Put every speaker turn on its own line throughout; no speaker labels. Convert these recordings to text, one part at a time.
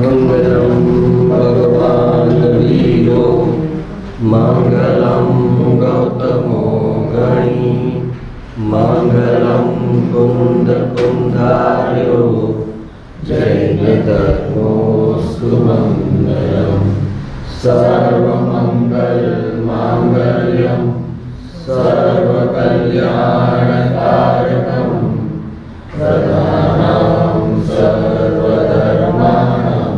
મંગલમ ભગવાન વીરો મંગલમ ગૌતમો ગણી મંગલમ કુંદ કુંધાર્યો જૈન ધર્મો સુમંગલમ સર્વમંગલ માંગલ્યમ સર્વકલ્યાણકારકમ પ્રધાનાં સર્વધર્માણાં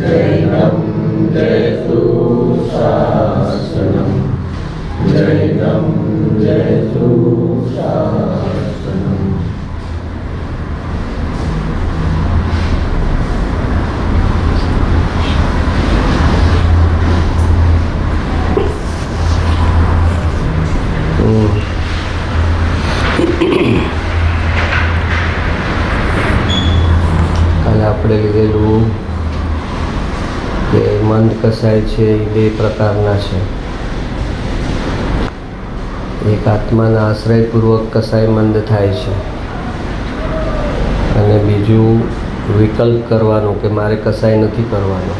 જૈનમ જયતુ શાસનમ જૈનમ જયતુ શાસનમ. કાલે આપણે લીધેલું કે મંદ કસાય છે એ બે પ્રકારના છે. એક આત્માના આશ્રયપૂર્વક કસાય મંદ થાય છે અને બીજું વિકલ્પ કરવાનું કે મારે કસાય નથી કરવાનો,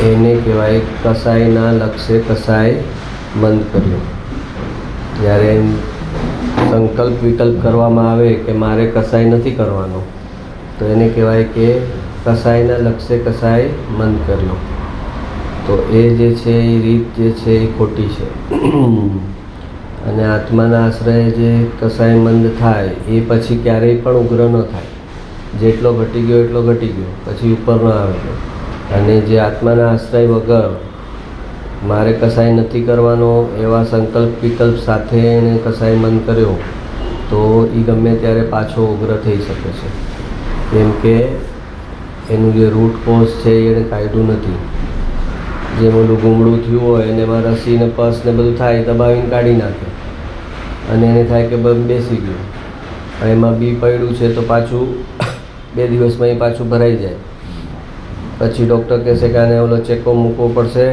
એને કહેવાય કસાયના લક્ષ્ય કસાય મંદ કર્યો. જ્યારે સંકલ્પ વિકલ્પ કરવામાં આવે કે મારે કસાય નથી કરવાનો તો એને કહેવાય કે કસાયના લક્ષ્ય કસાય મંદ કર્યો. તો એ જે છે એ રીત જે છે એ ખોટી છે. અને આત્માના આશ્રય જે કસાય મંદ થાય એ પછી ક્યારેય પણ ઉગ્ર ન થાય. જેટલો ઘટી ગયો એટલો ઘટી ગયો, પછી ઉપર ન આવે. અને જે આત્માના આશ્રય વગર મારે કસાય નથી કરવાનો એવા સંકલ્પ વિકલ્પ સાથે એને કસાય મંદ કર્યો તો એ ગમે ત્યારે પાછો ઉગ્ર થઈ શકે છે. કેમ કે એનું જે રૂટ કોઝ છે એને કાઢ્યું નથી. જેમ ઓલું ગુમડું થયું હોય એને એમાં રસી ને પસ ને બધું થાય દબાવીને કાઢી નાખે અને એને થાય કે બેસી ગયું. એમાં બી પડ્યું છે તો પાછું 2 દિવસમાં એ પાછું ભરાઈ જાય. પછી ડૉક્ટર કહેશે કે આને ઓલો ચેકો મૂકવો પડશે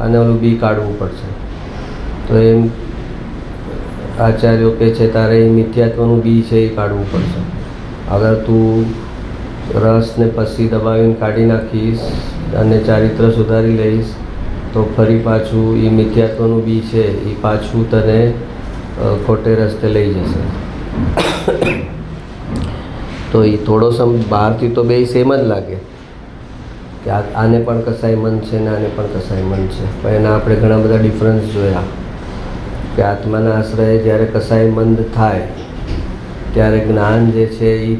અને ઓલું બી કાઢવું પડશે. તો એમ આચાર્યો કહે છે તારે એ મિથ્યાત્વનું બી છે એ કાઢવું પડશે. અગર તું રસ ને પછી દબાવીને કાઢી નાખીશ અને ચારિત્ર સુધારી લઈશ તો ફરી પાછું એ મિથ્યાત્વનું બી છે એ પાછું તને ખોટે રસ્તે લઈ જશે. તો એ થોડો બહારથી તો બે સેમ જ લાગે કે આને પણ કસાય મન છે ને આને પણ કસાય મન છે, પણ એના આપણે ઘણા બધા ડિફરન્સ જોયા કે આત્માના આશ્રય જ્યારે કસાય મંદ થાય ત્યારે જ્ઞાન જે છે એ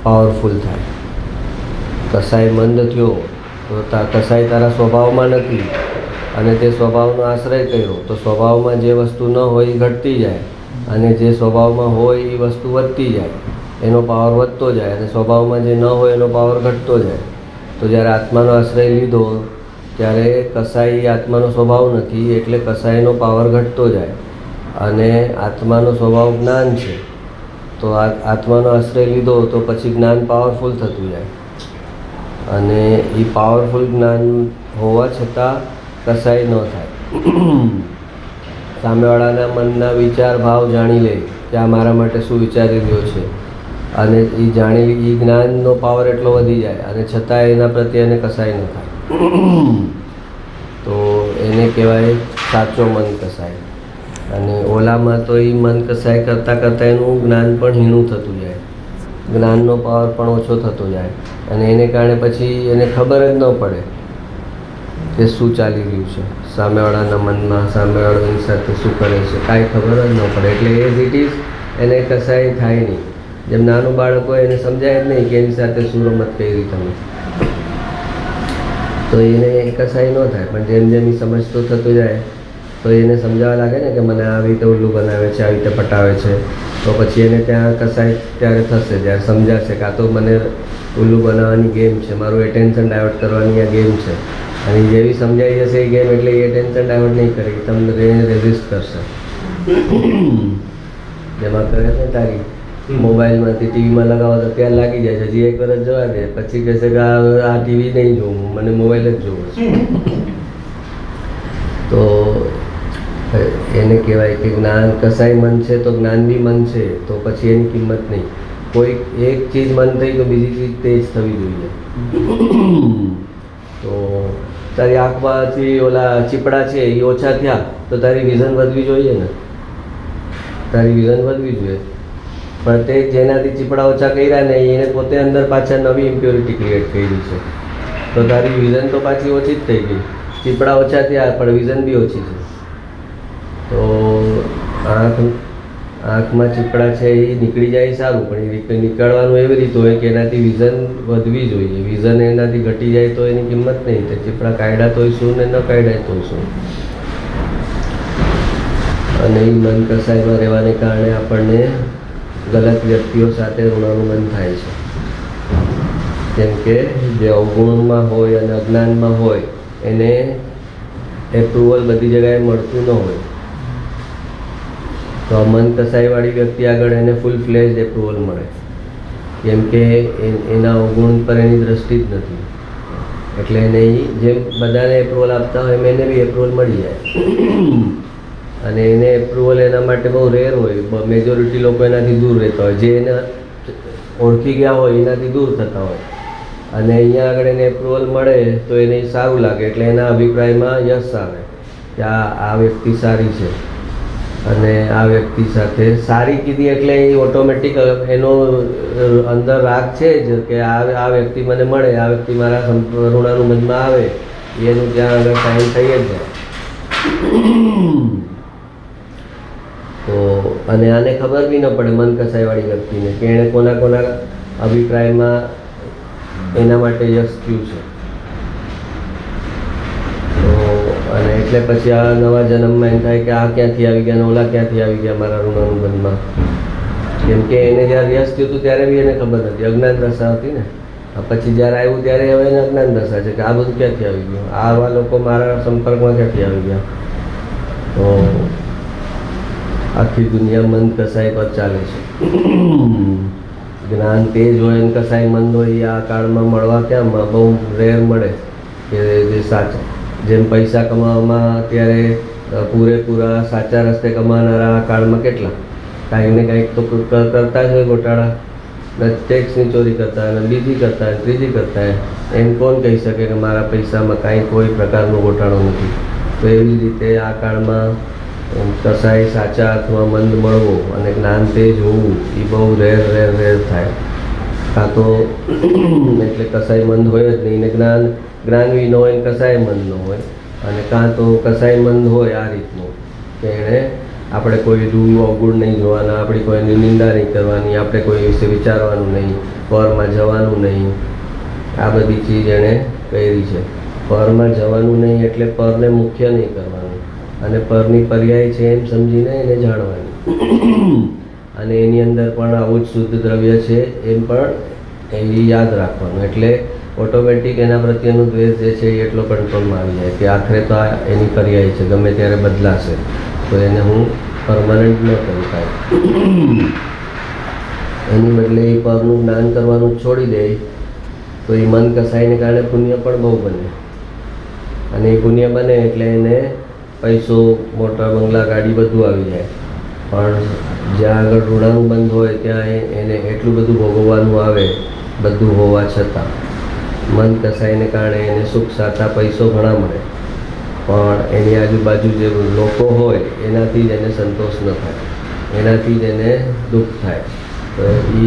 પાવરફુલ થાય. કસાય મંદ થયો તો કસાય તારા સ્વભાવમાં નથી અને તે સ્વભાવનો આશ્રય કર્યો તો સ્વભાવમાં જે વસ્તુ ન હોય એ ઘટતી જાય અને જે સ્વભાવમાં હોય એ વસ્તુ વધતી જાય, એનો પાવર વધતો જાય. અને સ્વભાવમાં જે ન હોય એનો પાવર ઘટતો જાય. તો જ્યારે આત્માનો આશ્રય લીધો ત્યારે કસાય એ આત્માનો સ્વભાવ નથી એટલે કસાયનો પાવર ઘટતો જાય. અને આત્માનો સ્વભાવ જ્ઞાન છે તો આત્માનો આશ્રય લીધો તો પછી જ્ઞાન પાવરફુલ થતું જાય. અને એ પાવરફુલ જ્ઞાન હોવા છતાં કસાય ન થાય. સામેવાળાના મનના વિચાર ભાવ જાણી લે કે આ મારા માટે શું વિચારી રહ્યો છે અને એ જાણી એ જ્ઞાનનો પાવર એટલો વધી જાય અને છતાં એના પ્રત્યે એને કસાય ન થાય. તો એને કહેવાય સાચો મન કસાય. અને ઓલામાં તો એ મન કસાય કરતાં કરતાં એનું જ્ઞાન પણ હીણું થતું જાય, જ્ઞાનનો પાવર પણ ઓછો થતો જાય અને એને કારણે પછી એને ખબર જ ન પડે કે શું ચાલી રહ્યું છે સામેવાળાના મનમાં, સામેવાળો એની સાથે શું કરે છે, કાંઈ ખબર જ ન પડે. એટલે એઝ ઇટ ઇઝ એને કસાય થાય નહીં. જેમ નાનું બાળક હોય એને સમજાય જ નહીં કે એની સાથે શું રમત કરી તમે, તો એને કસાય ન થાય. પણ જેમ જેમ એ સમજતો થતો જાય તો એને સમજાવવા લાગે ને કે મને આવી રીતે ઉલ્લું બનાવે છે, આવી રીતે પટાવે છે, તો પછી એને ત્યાં કસાય ત્યારે થશે જ્યારે સમજાશે કે આ તો મને ઉલ્લું બનાવવાની ગેમ છે, મારું એટેન્શન ડાયવર્ટ કરવાની આ ગેમ છે. અને જેવી સમજાઈ જશે એ ગેમ એટલે એ એટેન્શન ડાયવર્ટ નહીં કરે, તમને રેઝિસ્ટ કરશે. જેમાં કરે ને તારી મોબાઈલમાંથી ટીવીમાં લગાવો તો ત્યાં લાગી જાય છે, હજી 1 વર્ષ જવા દે પછી કહેશે કે આ ટીવી નહીં જોવું, મને મોબાઈલ જ જોવો છે. તો એને કહેવાય કે જ્ઞાન કસાય મન છે તો જ્ઞાન બી મન છે તો પછી એની કિંમત નહીં. કોઈ એક ચીજ મન થઈ તો બીજી ચીજ તેજ થવી જોઈએ. તો તારી આંખમાંથી ઓલા ચીપડા છે એ ઓછા થયા તો તારી વિઝન વધવી જોઈએ ને, તારી વિઝન વધવી જોઈએ. પણ તે જેનાથી ચીપડા ઓછા કર્યા ને એને પોતે અંદર પાછા નવી ઇમ્પ્યોરિટી ક્રિએટ કરી છે, તો તારી વિઝન તો પાછી ઓછી જ થઈ ગઈ. ચીપડા ઓછા થયા પણ વિઝન બી ઓછી છે. તો આંખમાં ચીપડા છે એ નીકળી જાય સારું, પણ એ નીકળવાનું એવી રીતે હોય કે એનાથી વિઝન વધવી જોઈએ. વિઝન એનાથી ઘટી જાય તો એની કિંમત નહીં. તો ચીપડા કાઢ્યા તોય શું ને ન કાઢ્યા તો શું. અને એ મન કસાયમાં રહેવાને કારણે આપણને ગલત વ્યક્તિઓ સાથે ઋણાનુબંધ થાય છે. જેમ કે જે અવગુણમાં હોય અને અજ્ઞાનમાં હોય એને એપ્રુવલ બધી જગ્યાએ મળતું ન હોય, તો આ મન કસાઈવાળી વ્યક્તિ આગળ એને ફૂલ ફ્લેજ એપ્રુવલ મળે. કેમ કે એના અવગુણ પર એની દ્રષ્ટિ જ નથી, એટલે એને જેમ બધાને એપ્રુવલ આપતા હોય એમ એને બી એપ્રુવલ મળી જાય. અને એને એપ્રુવલ એના માટે બહુ રેર હોય. મેજોરિટી લોકો એનાથી દૂર રહેતા હોય, જે એને ઓળખી ગયા હોય એનાથી દૂર થતા હોય. અને અહીંયા આગળ એને એપ્રુવલ મળે તો એને સારું લાગે, એટલે એના અભિપ્રાયમાં યશ આવે કે આ વ્યક્તિ સારી છે. અને આ વ્યક્તિ સાથે સારી કીધી એટલે એ ઓટોમેટિક એનો અંદર રાગ છે જ કે આ વ્યક્તિ મને મળે, આ વ્યક્તિ મારા ઋણાનુબંધમાં આવે, એનું ત્યાં આગળ સાઇન થઈ જ જાય. તો અને આને ખબર બી ન પડે મન કસાઈવાળી વ્યક્તિને કે એણે કોના કોના અભિપ્રાયમાં એના માટે યશ થયું છે. તો અને એટલે પછી આ નવા જન્મમાં એમ થાય કે આ ક્યાંથી આવી ગયા ને ઓલા ક્યાંથી આવી ગયા મારા ઋણાનુબંધમાં. કેમ કે એને જ્યારે યશ થયું હતું ત્યારે બી એને ખબર નથી, અજ્ઞાન દશા હતી ને. પછી જ્યારે આવ્યું ત્યારે હવે એને અજ્ઞાન દશા છે કે આ બધું ક્યાંથી આવી ગયું, આવા લોકો મારા સંપર્કમાં ક્યાંથી આવી ગયા. તો આખી દુનિયા મન કસાઈ પર ચાલે છે. જ્ઞાન તેજ હોય અને કસાઈ મંદ હોય એ આ કાળમાં મળવા ક્યાં બહુ રેર મળે. કે જે સાચા જેમ પૈસા કમાવામાં અત્યારે પૂરેપૂરા સાચા રસ્તે કમાનારા આ કાળમાં કેટલા કાંઈક ને કાંઈક તો કરતા જ હોય ગોટાળા. ટેક્સની ચોરી કરતા અને બીજી કરતા હોય, ત્રીજી કરતા હોય. એમ કોણ કહી શકે કે મારા પૈસામાં કાંઈ કોઈ પ્રકારનો ગોટાળો નથી. તો એવી રીતે આ કાળમાં કસાઈ સાચા અર્થમાં મંદ મળવો અને જ્ઞાન તેજ હોવું એ બહુ રેર થાય. કાં તો એટલે કસાઈ મંદ હોય જ નહીં ને જ્ઞાન બી ન હોય ને કસાઈ મંદ ન હોય. અને કાં તો કસાઈ મંદ હોય આ રીતનું કે એણે આપણે કોઈ અવગુણ નહીં જોવાના, આપણી કોઈની નિંદા નહીં કરવાની, આપણે કોઈ વિશે વિચારવાનું નહીં, પરમાં જવાનું નહીં. આ બધી ચીજ એણે કરી છે. પરમાં જવાનું નહીં એટલે પરને મુખ્ય નહીં કરવાનું, અને પરની પર્યાય છે એમ સમજીને એને જાણવાની. અને એની અંદર પણ આવું જ શુદ્ધ દ્રવ્ય છે એમ પણ એ યાદ રાખવાનું. એટલે ઓટોમેટિક એના પ્રત્યેનો દ્વેષ જે છે એ એટલો કંટ્રોલમાં આવી જાય કે આખરે તો આ એની પર્યાય છે, ગમે ત્યારે બદલાશે, તો એને હું પરમાનન્ટ ન કરી પાય. એની બદલે એ પરનું જ્ઞાન કરવાનું છોડી દે તો એ મન કસાઈને કારણે પુણ્ય પણ બહુ બને. અને એ પુણ્ય બને એટલે એને પૈસો, મોટર, બંગલા, ગાડી બધું આવી જાય. પણ જ્યાં આગળ ઋણાનુબંધ હોય ત્યાં એને એટલું બધું ભોગવવાનું આવે બધું હોવા છતાં. મન કસાઈને કારણે એને સુખ સાચા પૈસો ઘણા મળે, પણ એની આજુબાજુ જે લોકો હોય એનાથી જ એને સંતોષ ન થાય, એનાથી જ એને દુઃખ થાય. તો એ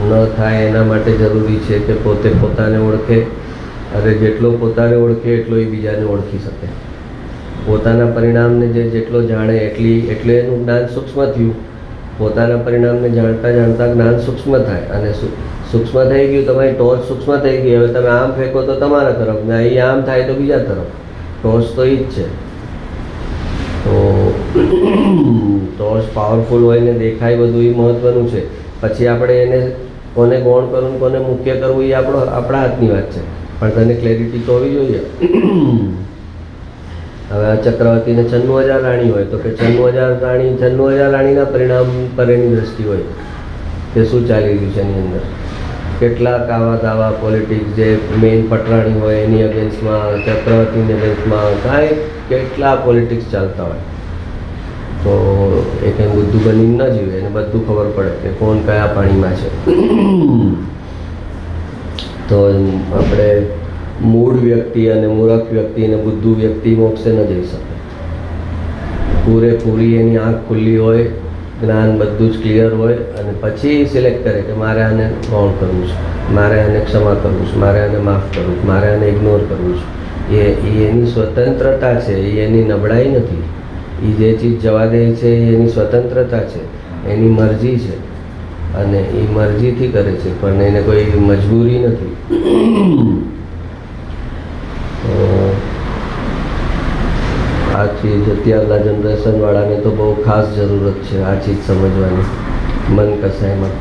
ન થાય એના માટે જરૂરી છે કે પોતે પોતાને ઓળખે, અને જેટલો પોતાને ઓળખે એટલો એ બીજાને ઓળખી શકે. પોતાના પરિણામને જેટલો જાણે એટલું એનું જ્ઞાન સૂક્ષ્મ થયું. પોતાના પરિણામને જાણતા જાણતા જ્ઞાન સૂક્ષ્મ થાય, અને સૂક્ષ્મ થઈ ગયું, તમારી ટોર્ચ સૂક્ષ્મ થઈ ગઈ. હવે તમે આમ ફેંકો તો તમારા તરફ, ને અહીં આમ થાય તો બીજા તરફ. ટોર્ચ તો એ જ છે. તો ટોર્ચ પાવરફુલ હોય ને દેખાય બધું એ મહત્ત્વનું છે. પછી આપણે એને કોને ગૌણ કરવું, કોને મુખ્ય કરવું એ આપણા હાથની વાત છે, પણ તને ક્લેરિટી તો હોવી જોઈએ. હવે આ ચક્રવર્તીને 96,000 રાણી હોય તો કે 96,000 રાણીના પરિણામ પર એની દ્રષ્ટિ હોય કે શું ચાલી રહ્યું છે એની અંદર. કેટલાક આવા પોલિટિક્સ જે મેઇન પટરાણી હોય એની અગેન્સ્ટમાં, ચક્રવર્તીની અગેન્સ્ટમાં કાંઈ કેટલા પોલિટિક્સ ચાલતા હોય. તો એ કંઈ બુદ્ધુ બનીને ન જીવે, એને બધું ખબર પડે કે કોણ કયા પાણીમાં છે. તો આપણે મૂળ વ્યક્તિ અને મૂરખ વ્યક્તિ અને બુદ્ધુ વ્યક્તિ મોક્ષે ન જઈ શકે. પૂરેપૂરી એની આંખ ખુલ્લી હોય, જ્ઞાન બધું જ ક્લિયર હોય, અને પછી સિલેક્ટ કરે કે મારે આને ગૌણ કરવું છે, મારે આને ક્ષમા કરવું છે, મારે આને માફ કરવું છે, મારે આને ઇગ્નોર કરવું છે. એ એની સ્વતંત્રતા છે, એ એની નબળાઈ નથી. એ જે ચીજ જવા દે છે એ એની સ્વતંત્રતા છે, એની મરજી છે, અને એ મરજીથી કરે છે, પણ એને કોઈ મજબૂરી નથી. આ ચીજ અત્યારના જનરેશનવાળાને તો બહુ ખાસ જરૂરત છે આ ચીજ સમજવાની મન કસાઈમાં,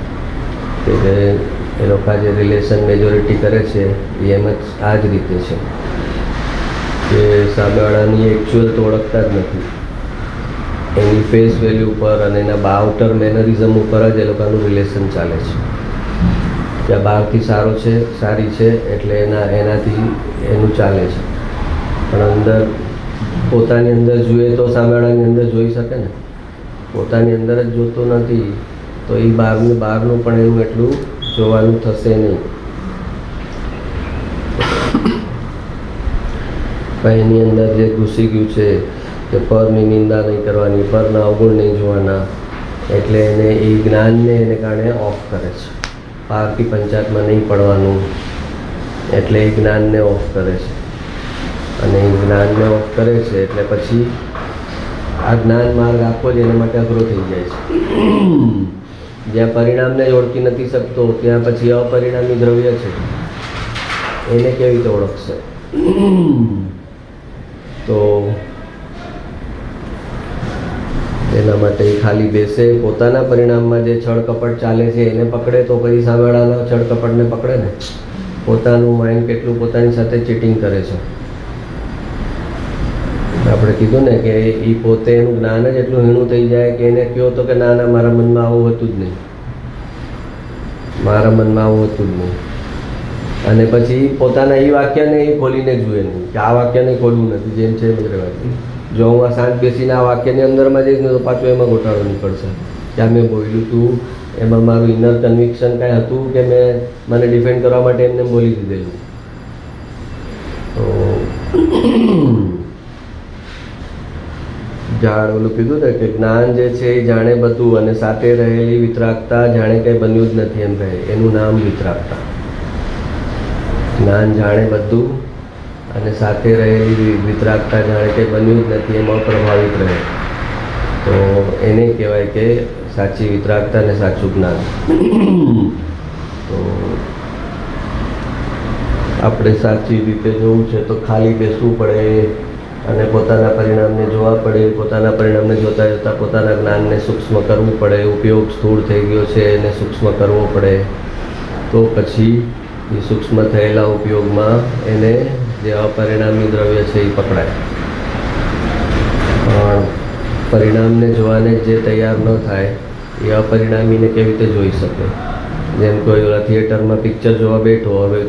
કે એ લોકો જે રિલેશન મેજોરિટી કરે છે એ એમ જ આ જ રીતે છે કે સામેવાળાની એકચ્યુઅલ તો ઓળખતા જ નથી. એની ફેસ વેલ્યુ ઉપર અને એના આઉટર મેનરિઝમ ઉપર જ એ લોકોનું રિલેશન ચાલે છે. ત્યાં બહારથી સારો છે, સારી છે એટલે એનાથી એનું ચાલે છે, પણ અંદર પોતાની અંદર જોઈએ તો સામેવાળાની અંદર જોઈ શકે ને. પોતાની અંદર જ જોતો નથી તો એ બહારનું પણ એનું એટલું જોવાનું થશે નહીં. પણ એની અંદર જે ઘૂસી ગયું છે કે પરની નિંદા નહીં કરવાની, પરના અવગુણ નહીં જોવાના, એટલે એને એ જ્ઞાનને એને કારણે ઓફ કરે છે. પારકી પંચાયતમાં નહીં પડવાનું એટલે એ જ્ઞાનને ઓફ કરે છે, અને એ જ્ઞાનને ઓફ કરે છે એટલે પછી આ જ્ઞાન માર્ગ આપવો જ એના માટે અઘરો થઈ જાય છે. જ્યાં પરિણામને જ ઓળખી નથી શકતો ત્યાં પછી અપરિણામી દ્રવ્ય છે એને કેવી રીતે ઓળખશે? તો એના માટે ખાલી બેસે, પોતાના પરિણામમાં જે છળ કપટ ચાલે છે એને પકડે તો પછી સામેવાળાના છળ કપટને પકડે ને. પોતાનું માઇન્ડ કેટલું પોતાની સાથે ચીટિંગ કરે છે. આપણે કીધું ને કે એ પોતે એનું જ્ઞાન જ એટલું હીણું થઈ જાય કે એને કહો તો કે ના ના મારા મનમાં આવું હતું જ નહીં, મારા મનમાં આવું હતું જ નહીં, અને પછી પોતાના એ વાક્યને એ ખોલીને જુએ નહીં કે આ વાક્યને ખોલવું નથી, જેમ છે એમ જ રહેવાથી. જો હું આ શાંત બેસીને આ વાક્યની અંદરમાં જઈશ ને તો પાછું એમાં ગોટાળો નીકળશે કે આ મેં બોલ્યું હતું એમાં મારું ઇનર કન્વિક્શન કાંઈ હતું કે મને ડિફેન્ડ કરવા માટે એમને બોલી દીધેલું. તો ઓલું કીધું ને કે જ્ઞાન જે છે એ જાણે બધું અને સાથે રહેલી વિતરાગતા જાણે કંઈ બન્યું જ નથી એમ રહે, એનું નામ વિતરાગતા. જ્ઞાન જાણે બધું અને સાથે રહેલી વિતરાગતા જાણે કંઈ બન્યું જ નથી એમાં પ્રભાવિત રહે, તો એને કહેવાય કે સાચી વિતરાગતા અને સાચું જ્ઞાન. તો આપણે સાચી રીતે જોવું છે તો ખાલી બેસવું પડે અને પોતાના પરિણામને જોવા પડે. પોતાના પરિણામને જોતા જોતાં પોતાના જ્ઞાનને સૂક્ષ્મ કરવું પડે. ઉપયોગ સ્થૂળ થઈ ગયો છે એને સૂક્ષ્મ કરવો પડે, તો પછી એ સૂક્ષ્મ થયેલા ઉપયોગમાં એને જે અપરિણામી દ્રવ્ય છે એ પકડાય. પણ પરિણામને જોવાને જે તૈયાર ન થાય એ અપરિણામીને કેવી રીતે જોઈ શકે? જેમ કોઈ ઓલા થિયેટરમાં પિક્ચર જોવા બેઠો, હવે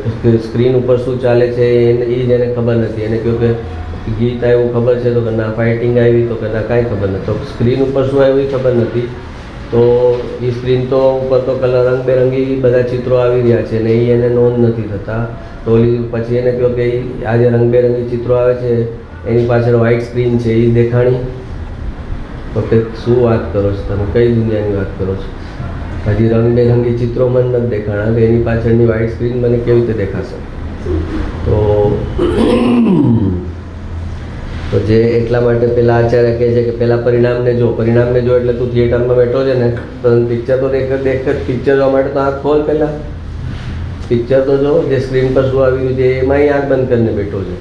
સ્ક્રીન ઉપર શું ચાલે છે એ જ એને ખબર નથી. એને કહ્યું કે ગીત આવ્યું ખબર છે તો કે ના, ફાઇટિંગ આવી તો કે ના, કાંઈ ખબર નથી. તો સ્ક્રીન ઉપર શું આવ્યું એ ખબર નથી, તો એ સ્ક્રીન તો ઉપર તો કલર રંગબેરંગી બધા ચિત્રો આવી રહ્યા છે ને એ એને નોંધ નથી થતા. તો પછી એને કહ્યું કે આ જે રંગબેરંગી ચિત્રો આવે છે એની પાછળ વ્હાઇટ સ્ક્રીન છે એ દેખાણી. તો કે શું વાત કરો છો તમે, કઈ દુનિયાની વાત કરો છો? હજી રંગબેરંગી ચિત્રો મને નથી દેખાણા, એની પાછળની વ્હાઇટ સ્ક્રીન મને કેવી રીતે દેખાશે? તો જે એટલા માટે પેલા આચાર્ય કહે છે કે પહેલાં પરિણામને જો એટલે તું થિયેટરમાં બેઠો છે ને તો પિક્ચર તો દેખ પિક્ચર જોવા માટે તો આંખ ખોલ, પહેલાં પિક્ચર તો જો, જે સ્ક્રીન પર શું આવી રહ્યું છે એમાંય આંખ બંધ કરીને બેઠો છે,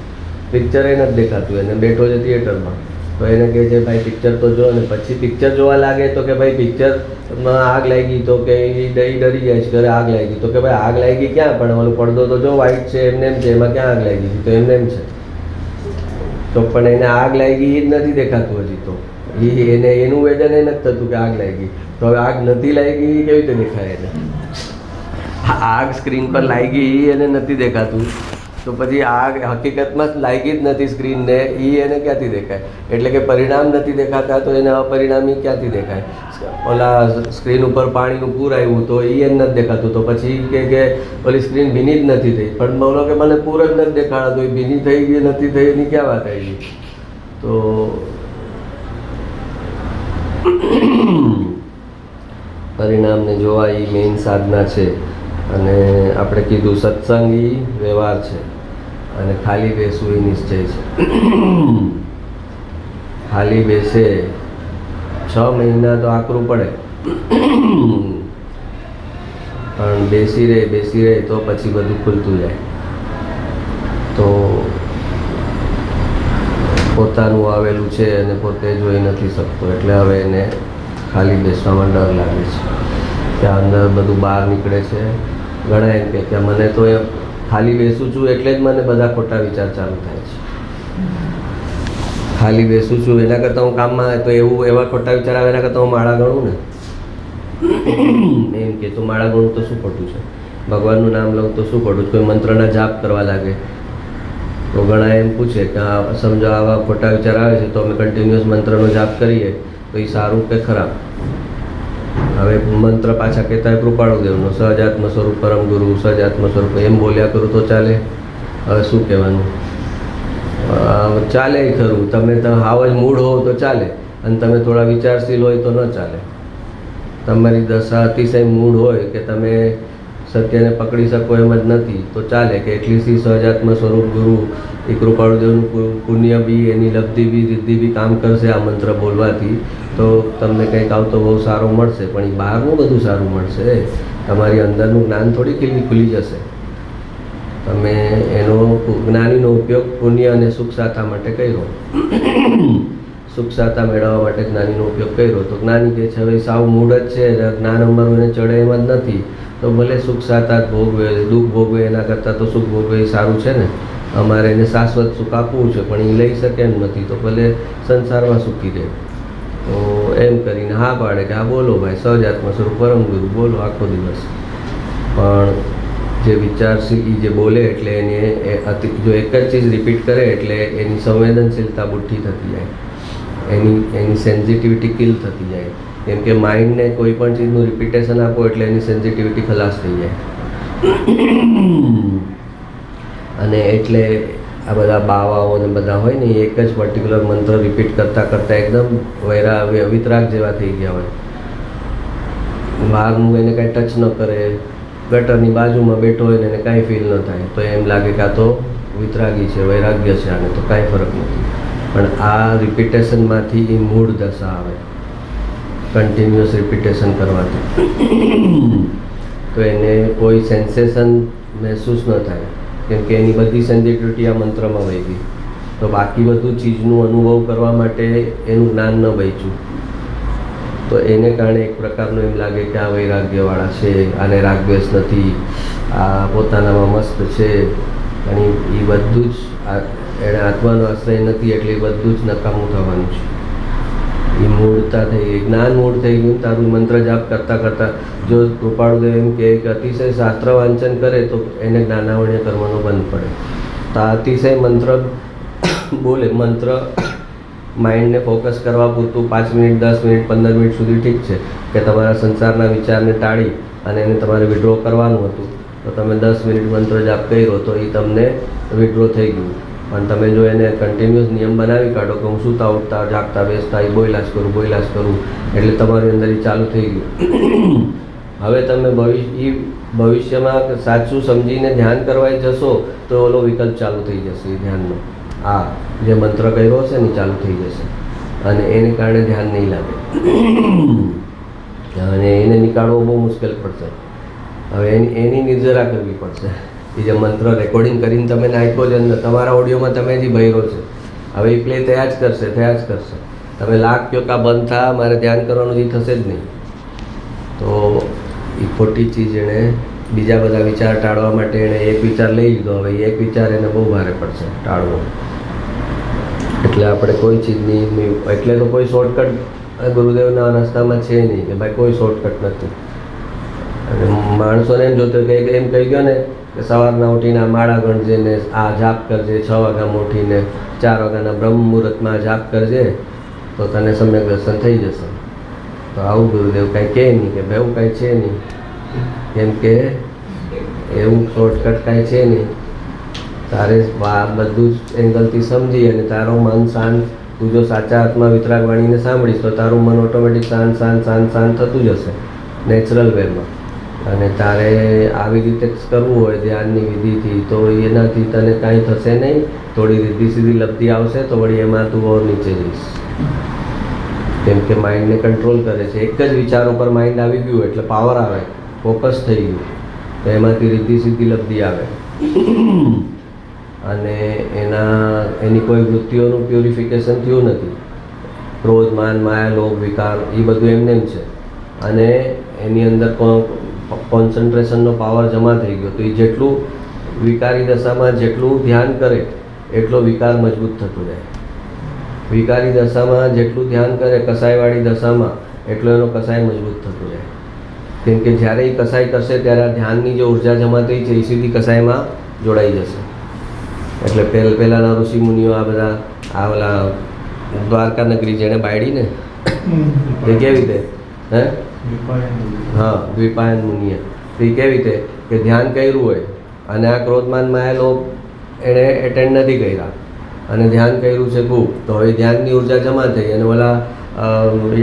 પિક્ચર એ નથી દેખાતું એને, બેઠો છે થિયેટરમાં. તો એને કહે છે ભાઈ પિક્ચર તો જો, અને પછી પિક્ચર જોવા લાગે તો કે ભાઈ પિક્ચરમાં આગ લાગી, તો કે એ ડરી જાય છે કે આગ લાગી, તો કે ભાઈ આગ લાગી ક્યાં, પણ ઓલો પડદો તો જો વ્હાઇટ છે એમને એમ છે, એમાં ક્યાં આગ લાગી છે? તો એમને એમ છે. તો પણ એને આગ લાગી એ જ નથી દેખાતું હજી, તો એને એનું વેદન એ નથી થતું કે આગ લાગી. તો હવે આગ નથી લાગી કેવી રીતે દેખાય એને? આગ સ્ક્રીન પર લાગી એને નથી દેખાતું, તો પછી આ હકીકતમાં લાગી જ નથી સ્ક્રીનને, એ એને ક્યાંથી દેખાય? એટલે કે પરિણામ નથી દેખાતા તો એને અપરિણામી ક્યાંથી દેખાય? ઓલા સ્ક્રીન ઉપર પાણીનું પૂર આવ્યું તો એ એને નથી દેખાતું, તો પછી કે ઓલી સ્ક્રીન ભીની જ નથી થઈ. પણ બોલો કે મને પૂર જ નથી દેખાડતું, એ ભીની થઈ ગઈ નથી થઈ, એની ક્યાં વાત આવી? તો પરિણામને જોવા એ મેઇન સાધના છે. અને આપણે કીધું સત્સંગ એ વ્યવહાર છે અને ખાલી બેસવું એ નિશ્ચય છે. ખાલી બેસે 6 મહિના તો આકરું પડે, પણ બેસી રહે તો પછી બધું ખુલતું જાય. તો પોતાનું આવેલું છે અને પોતે જોઈ નથી શકતો, એટલે હવે એને ખાલી બેસવામાં ડર લાગે છે કે અંદર બધું બહાર નીકળે છે. ઘણા એમ કે મને તો એ ખાલી બેસું છું એટલે જ મને બધા ખોટા વિચાર ચાલુ થાય છે. ખાલી બેસું છું એના કરતાં હું કામમાં તો એવા ખોટા વિચાર આવે એના કરતાં હું માળા ગણું ને. એમ કે તો માળા ગણું તો શું ખોટું છે? ભગવાનનું નામ લઉં તો શું ખોટું છે? કોઈ મંત્રના જાપ કરવા લાગે તો ઘણા એમ પૂછે કે સમજો આવા ખોટા વિચાર આવે છે તો અમે કન્ટિન્યુઅસ મંત્રનો જાપ કરીએ તો એ સારું કે ખરાબ? હવે મંત્ર પાછા કહેતા હોય કૃપાળુદેવનો સહજાત્મ સ્વરૂપ પરમ ગુરુ, સહજાત્મ સ્વરૂપ, એમ બોલ્યા કરું તો ચાલે? હવે શું કહેવાનું? ચાલે ખરું, તમે હાવ જ મૂળ હોવ તો ચાલે, અને તમે થોડા વિચારશીલ હોય તો ન ચાલે. તમારી દશા અતિશય મૂળ હોય કે તમે સત્યને પકડી શકો એમ જ નથી તો ચાલે કે એટલી સહજાત્મ સ્વરૂપ ગુરુ એ કૃપાળુદેવનું પુણ્ય બી, એની લબ્ધિ બી, સિદ્ધિ બી કામ કરશે આ મંત્ર બોલવાથી, તો તમને કંઈક આવતો બહુ સારો મળશે. પણ એ બહારનું બધું સારું મળશે, તમારી અંદરનું જ્ઞાન થોડી ખુલી જશે. તમે એનો જ્ઞાનીનો ઉપયોગ પુણ્ય અને સુખ સાતા માટે કર્યો, સુખ સાતા મેળવવા માટે જ્ઞાનીનો ઉપયોગ કર્યો, તો જ્ઞાની કે છે હવે સાવ મૂળ જ છે, જ્ઞાન અમારું એને ચડે એમ જ નથી, તો ભલે સુખ સાતા ભોગવે, દુઃખ ભોગવે, એના કરતાં તો સુખ ભોગવે એ સારું છે ને. અમારે એને શાશ્વત સુખ આપવું છે પણ એ લઈ શકે એમ નથી, તો ભલે સંસારમાં સુખી રહે. તો એમ કરીને હા પાડે કે હા બોલો ભાઈ, સહજાત્મ સ્વરૂપ પરમ ગુરુ બોલો આખો દિવસ. પણ જે વિચારશીલ જે બોલે એટલે એને જો એક જ ચીજ રિપીટ કરે એટલે એની સંવેદનશીલતા બુઠ્ઠી થતી જાય, એની સેન્સિટિવિટી કિલ થતી જાય. કેમ કે માઇન્ડને કોઈ પણ ચીજનું રિપીટેશન આપો એટલે એની સેન્સિટિવિટી ખલાસ થઈ જાય. અને એટલે આ બધા બાવાઓ ને બધા હોય ને એક જ પર્ટિક્યુલર મંત્ર રિપીટ કરતાં એકદમ વિતરાગ જેવા થઈ ગયા હોય. બહારનું એને કાંઈ ટચ ન કરે, ગટરની બાજુમાં બેઠો હોય ને એને કાંઈ ફીલ ન થાય તો એમ લાગે કે આ તો વિતરાગી છે, વૈરાગ્ય છે, આને તો કાંઈ ફરક નથી. પણ આ રિપીટેશનમાંથી એ મૂળ દશા આવે, કન્ટિન્યુઅસ રિપીટેશન કરવાથી તો એને કોઈ સેન્સેશન મહેસૂસ ન થાય, કેમ કે એની બધી સેન્સિટિવિટી આ મંત્રમાં વહી ગઈ. તો બાકી બધું ચીજનું અનુભવ કરવા માટે એનું જ્ઞાન ન બચ્યું, તો એને કારણે એક પ્રકારનું એમ લાગે કે આ વૈરાગ્યવાળા છે, આને રાગદ્વેષ નથી, આ પોતાનામાં મસ્ત છે, અને એ બધું જ એણે આત્માનો આશ્રય નથી એટલે એ બધું જ નકામું થવાનું છે. એ મૂળતા થઈ ગઈ, જ્ઞાન મૂળ થઈ ગયું. તારું મંત્ર જાપ કરતાં જો કૃપાળુદેવ એમ કહે કે અતિશય શાસ્ત્ર વાંચન કરે તો એને જ્ઞાનાવર્ણ્ય કરવાનું બંધ પડે. તો અતિશય મંત્ર બોલે, મંત્ર માઇન્ડને ફોકસ કરવા પૂરતું 5 મિનિટ, 10 મિનિટ, 15 મિનિટ સુધી ઠીક છે કે તમારા સંસારના વિચારને ટાળી અને એને તમારે વિડ્રો કરવાનું હતું, તો તમે 10 મિનિટ મંત્ર જાપ કર્યો તો એ તમને વિડ્રો થઈ ગયું. પણ તમે જો એને કન્ટિન્યુઅસ નિયમ બનાવી કાઢો કે હું સૂતા ઉઠતા જાગતા બેસતા એ બોયલા જ કરું એટલે તમારી અંદર એ ચાલુ થઈ ગયું. હવે તમે ભવિષ્યમાં સાચું સમજીને ધ્યાન કરવા જશો તો ઓલો વિકલ્પ ચાલુ થઈ જશે. એ ધ્યાનનો આ જે મંત્ર કર્યો હશે ને ચાલુ થઈ જશે અને એને કારણે ધ્યાન નહીં લાગે અને એને નીકાળવો બહુ મુશ્કેલ પડશે. હવે એની નિર્જરા કરવી પડશે. એ જે મંત્ર રેકોર્ડિંગ કરીને તમે નાખ્યો છે અંદર તમારા ઓડિયોમાં તમે જે ભર્યો છે, હવે એ પ્લે થયા જ કરશે. તમે લાખ કહો કે આ બંધ થા, મારે ધ્યાન કરવાનું જે થશે જ નહીં. તો એ ખોટી ચીજ એણે બીજા બધા વિચાર ટાળવા માટે એણે એક વિચાર લઈ લીધો. હવે એક વિચાર એને બહુ ભારે પડશે ટાળવો. એટલે આપણે કોઈ ચીજની એટલે તો કોઈ શોર્ટકટ ગુરુદેવના રસ્તામાં છે નહીં કે ભાઈ કોઈ શોર્ટકટ નથી. અને માણસોને એમ જોતો કે એમ કહી ગયો ને કે સવારના ઉઠીને આ માળા ગણજે ને આ જાપ કરજે, 6 વાગ્યામાં ઉઠીને 4 વાગ્યાના બ્રહ્મ મુહૂર્તમાં જાપ કરજે તો તને સમ્યક દર્શન થઈ જશે. તો આવું ગુરુદેવ કાંઈ કહે નહીં કે ભાઈ એવું કાંઈ છે નહીં, કેમ કે એવું શોર્ટકટ કાંઈ છે નહીં. તારે બધું જ એંગલથી સમજી અને તારું મન શાંત, તું જો સાચા હાથમાં વિતરાગ વાણીને સાંભળીશ તો તારું મન ઓટોમેટિક શાંત શાંત શાંત શાંત થતું જશે નેચરલ વેમાં. અને તારે આવી રીતે કરવું હોય ધ્યાનની વિધિથી તો એનાથી તને કાંઈ થશે નહીં. થોડી રીધી સીધી લબ્ધિ આવશે તો વળી એમાં તું ઓર નીચે જઈશ, કેમ કે માઇન્ડને કંટ્રોલ કરે છે. એક જ વિચાર ઉપર માઇન્ડ આવી ગયું એટલે પાવર આવે, ફોકસ થઈ ગયું તો એમાંથી રીધી સીધી લબ્ધિ આવે અને એની કોઈ વૃત્તિઓનું પ્યુરિફિકેશન થયું નથી. ક્રોધ, માન, માયા, લોભ, વિકાર એ બધું એમને છે અને એની અંદર કોન્સન્ટ્રેશનનો પાવર જમા થઈ ગયો. તો એ જેટલું વિકારી દશામાં જેટલું ધ્યાન કરે એટલો વિકાર મજબૂત થતો જાય. વિકારી દશામાં જેટલું ધ્યાન કરે કસાયવાળી દશામાં એટલો એનો કસાય મજબૂત થતો જાય. કેમ કે જ્યારે એ કસાય કરશે ત્યારે આ ધ્યાનની જે ઉર્જા જમા થઈ છે એ સીધી કસાયમાં જોડાઈ જશે. એટલે પહેલાંના ઋષિ મુનિઓ આ બધા આ ઓલા દ્વારકા નગરી જેણે બાળી ને એ કેવી રીતે દ્વિપાયન મુનિએ તે કેવી રીતે કે ધ્યાન કર્યું હોય અને આ ક્રોધમાન માયા લોભ એણે એટેન્ડ નથી કર્યા અને ધ્યાન કર્યું છે ખૂબ, તો હવે ધ્યાનની ઉર્જા જમા થઈ અને ઓલા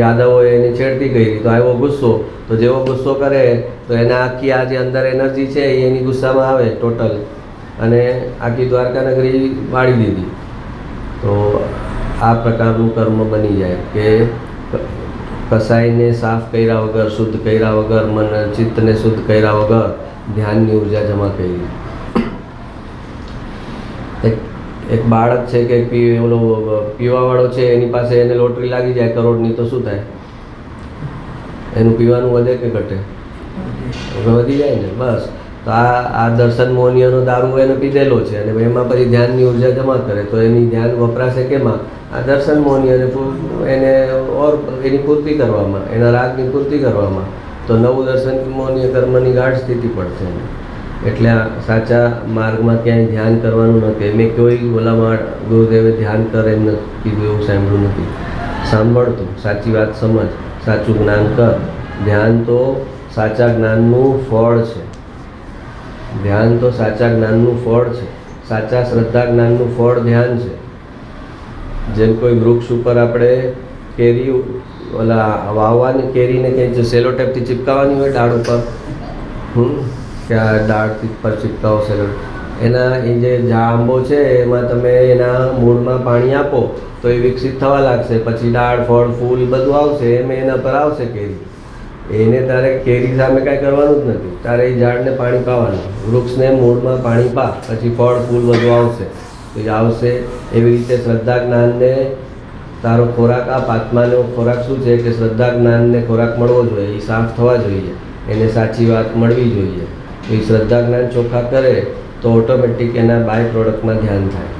યાદવોએ એને છેડતી કરી તો આવ્યો ગુસ્સો. તો જેવો ગુસ્સો કરે તો એને આખી આ જે અંદર એનર્જી છે એ એની ગુસ્સામાં આવે ટોટલ અને આખી દ્વારકા નગરી બાળી દીધી. તો આ પ્રકારનું કર્મ બની જાય કે કસાઈને સાફ કર્યા વગર, શુદ્ધ કર્યા વગર, મન ચિત્તને શુદ્ધ કર્યા વગર ધ્યાનની ઉર્જા જમા કરી. એક બાળક છે કે ઓલો પીવાવાળો છે એની પાસે એને લોટરી લાગી જાય કરોડની તો શું થાય? એનું પીવાનું વધે કે ઘટે? વધી જાય ને. બસ તો આ દર્શન મોહનીયનો દારૂ એને પીધેલો છે અને એમાં પછી ધ્યાનની ઉર્જા જમા કરે તો એની ધ્યાન વપરાશે કેમાં? આ દર્શન મોહનીયને એને ઓર એની પૂર્તિ કરવામાં, એના રાગની પૂર્તિ કરવામાં. તો નવું દર્શન મોહનીય કર્મની ગાઢ સ્થિતિ પડશે. એટલે આ સાચા માર્ગમાં ક્યાંય ધ્યાન કરવાનું નથી. મેં કોઈ ઓલામાં ગુરુદેવે ધ્યાન કરે એમ નથી કીધું, એવું સાંભળ્યું નથી. સાંભળતું, સાચી વાત સમજ, સાચું જ્ઞાન કર. ધ્યાન તો સાચા જ્ઞાનનું ફળ છે. ધ્યાન તો સાચા જ્ઞાનનું ફળ છે. સાચા શ્રદ્ધા જ્ઞાનનું ફળ ધ્યાન છે. જેમ કોઈ વૃક્ષ ઉપર આપણે કેરી ઓલા વાવવાની કેરીને કંઈ સેલો ટેપથી ચિપકાવવાની હોય ડાળ ઉપર, કે આ ડાળથી પર ચિપકાવો સેલો, એના એ જે આંબો છે એમાં તમે એના મૂળમાં પાણી આપો તો એ વિકસિત થવા લાગશે. પછી ડાળ, ફળ, ફૂલ બધું આવશે, એમ એના પર આવશે કેરી. એને તારે કેરી સામે કાંઈ કરવાનું જ નથી. તારે એ ઝાડને પાણી પાવાનું, વૃક્ષને મૂળમાં પાણી પા, પછી ફળ ફૂલ બધું આવશે. તો એ આવશે. એવી રીતે શ્રદ્ધા જ્ઞાનને તારો ખોરાક આપ. આત્માનો ખોરાક શું છે કે શ્રદ્ધા જ્ઞાનને ખોરાક મળવો જોઈએ, એ સાફ થવા જોઈએ, એને સાચી વાત મળવી જોઈએ. તો એ શ્રદ્ધા જ્ઞાન ચોખ્ખા કરે તો ઓટોમેટિક એના બાય પ્રોડક્ટમાં ધ્યાન થાય.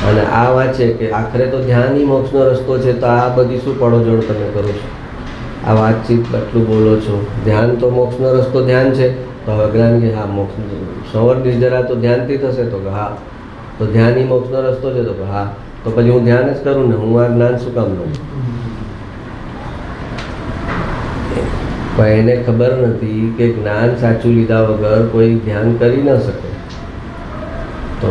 અને આ વાત છે કે આખરે તો ધ્યાન ઈ મોક્ષનો રસ્તો છે. તો આ બધી શું પડોજણ તમે કરો છો? આ વાતચીત આટલું બોલો છો, ધ્યાન તો મોક્ષનો રસ્તો ધ્યાન છે. તો અજ્ઞાન કે હા મોક્ષ સંવર નિર્જરા તો ધ્યાનથી થશે, તો કે હા. તો ધ્યાન ઈ મોક્ષનો રસ્તો છે, તો કે હા. તો પછી હું ધ્યાન જ કરું ને, હું આ જ્ઞાન શું કામ લઉં? પણ એને ખબર નથી કે જ્ઞાન સાચું લીધા વગર કોઈ ધ્યાન કરી ન શકે. તો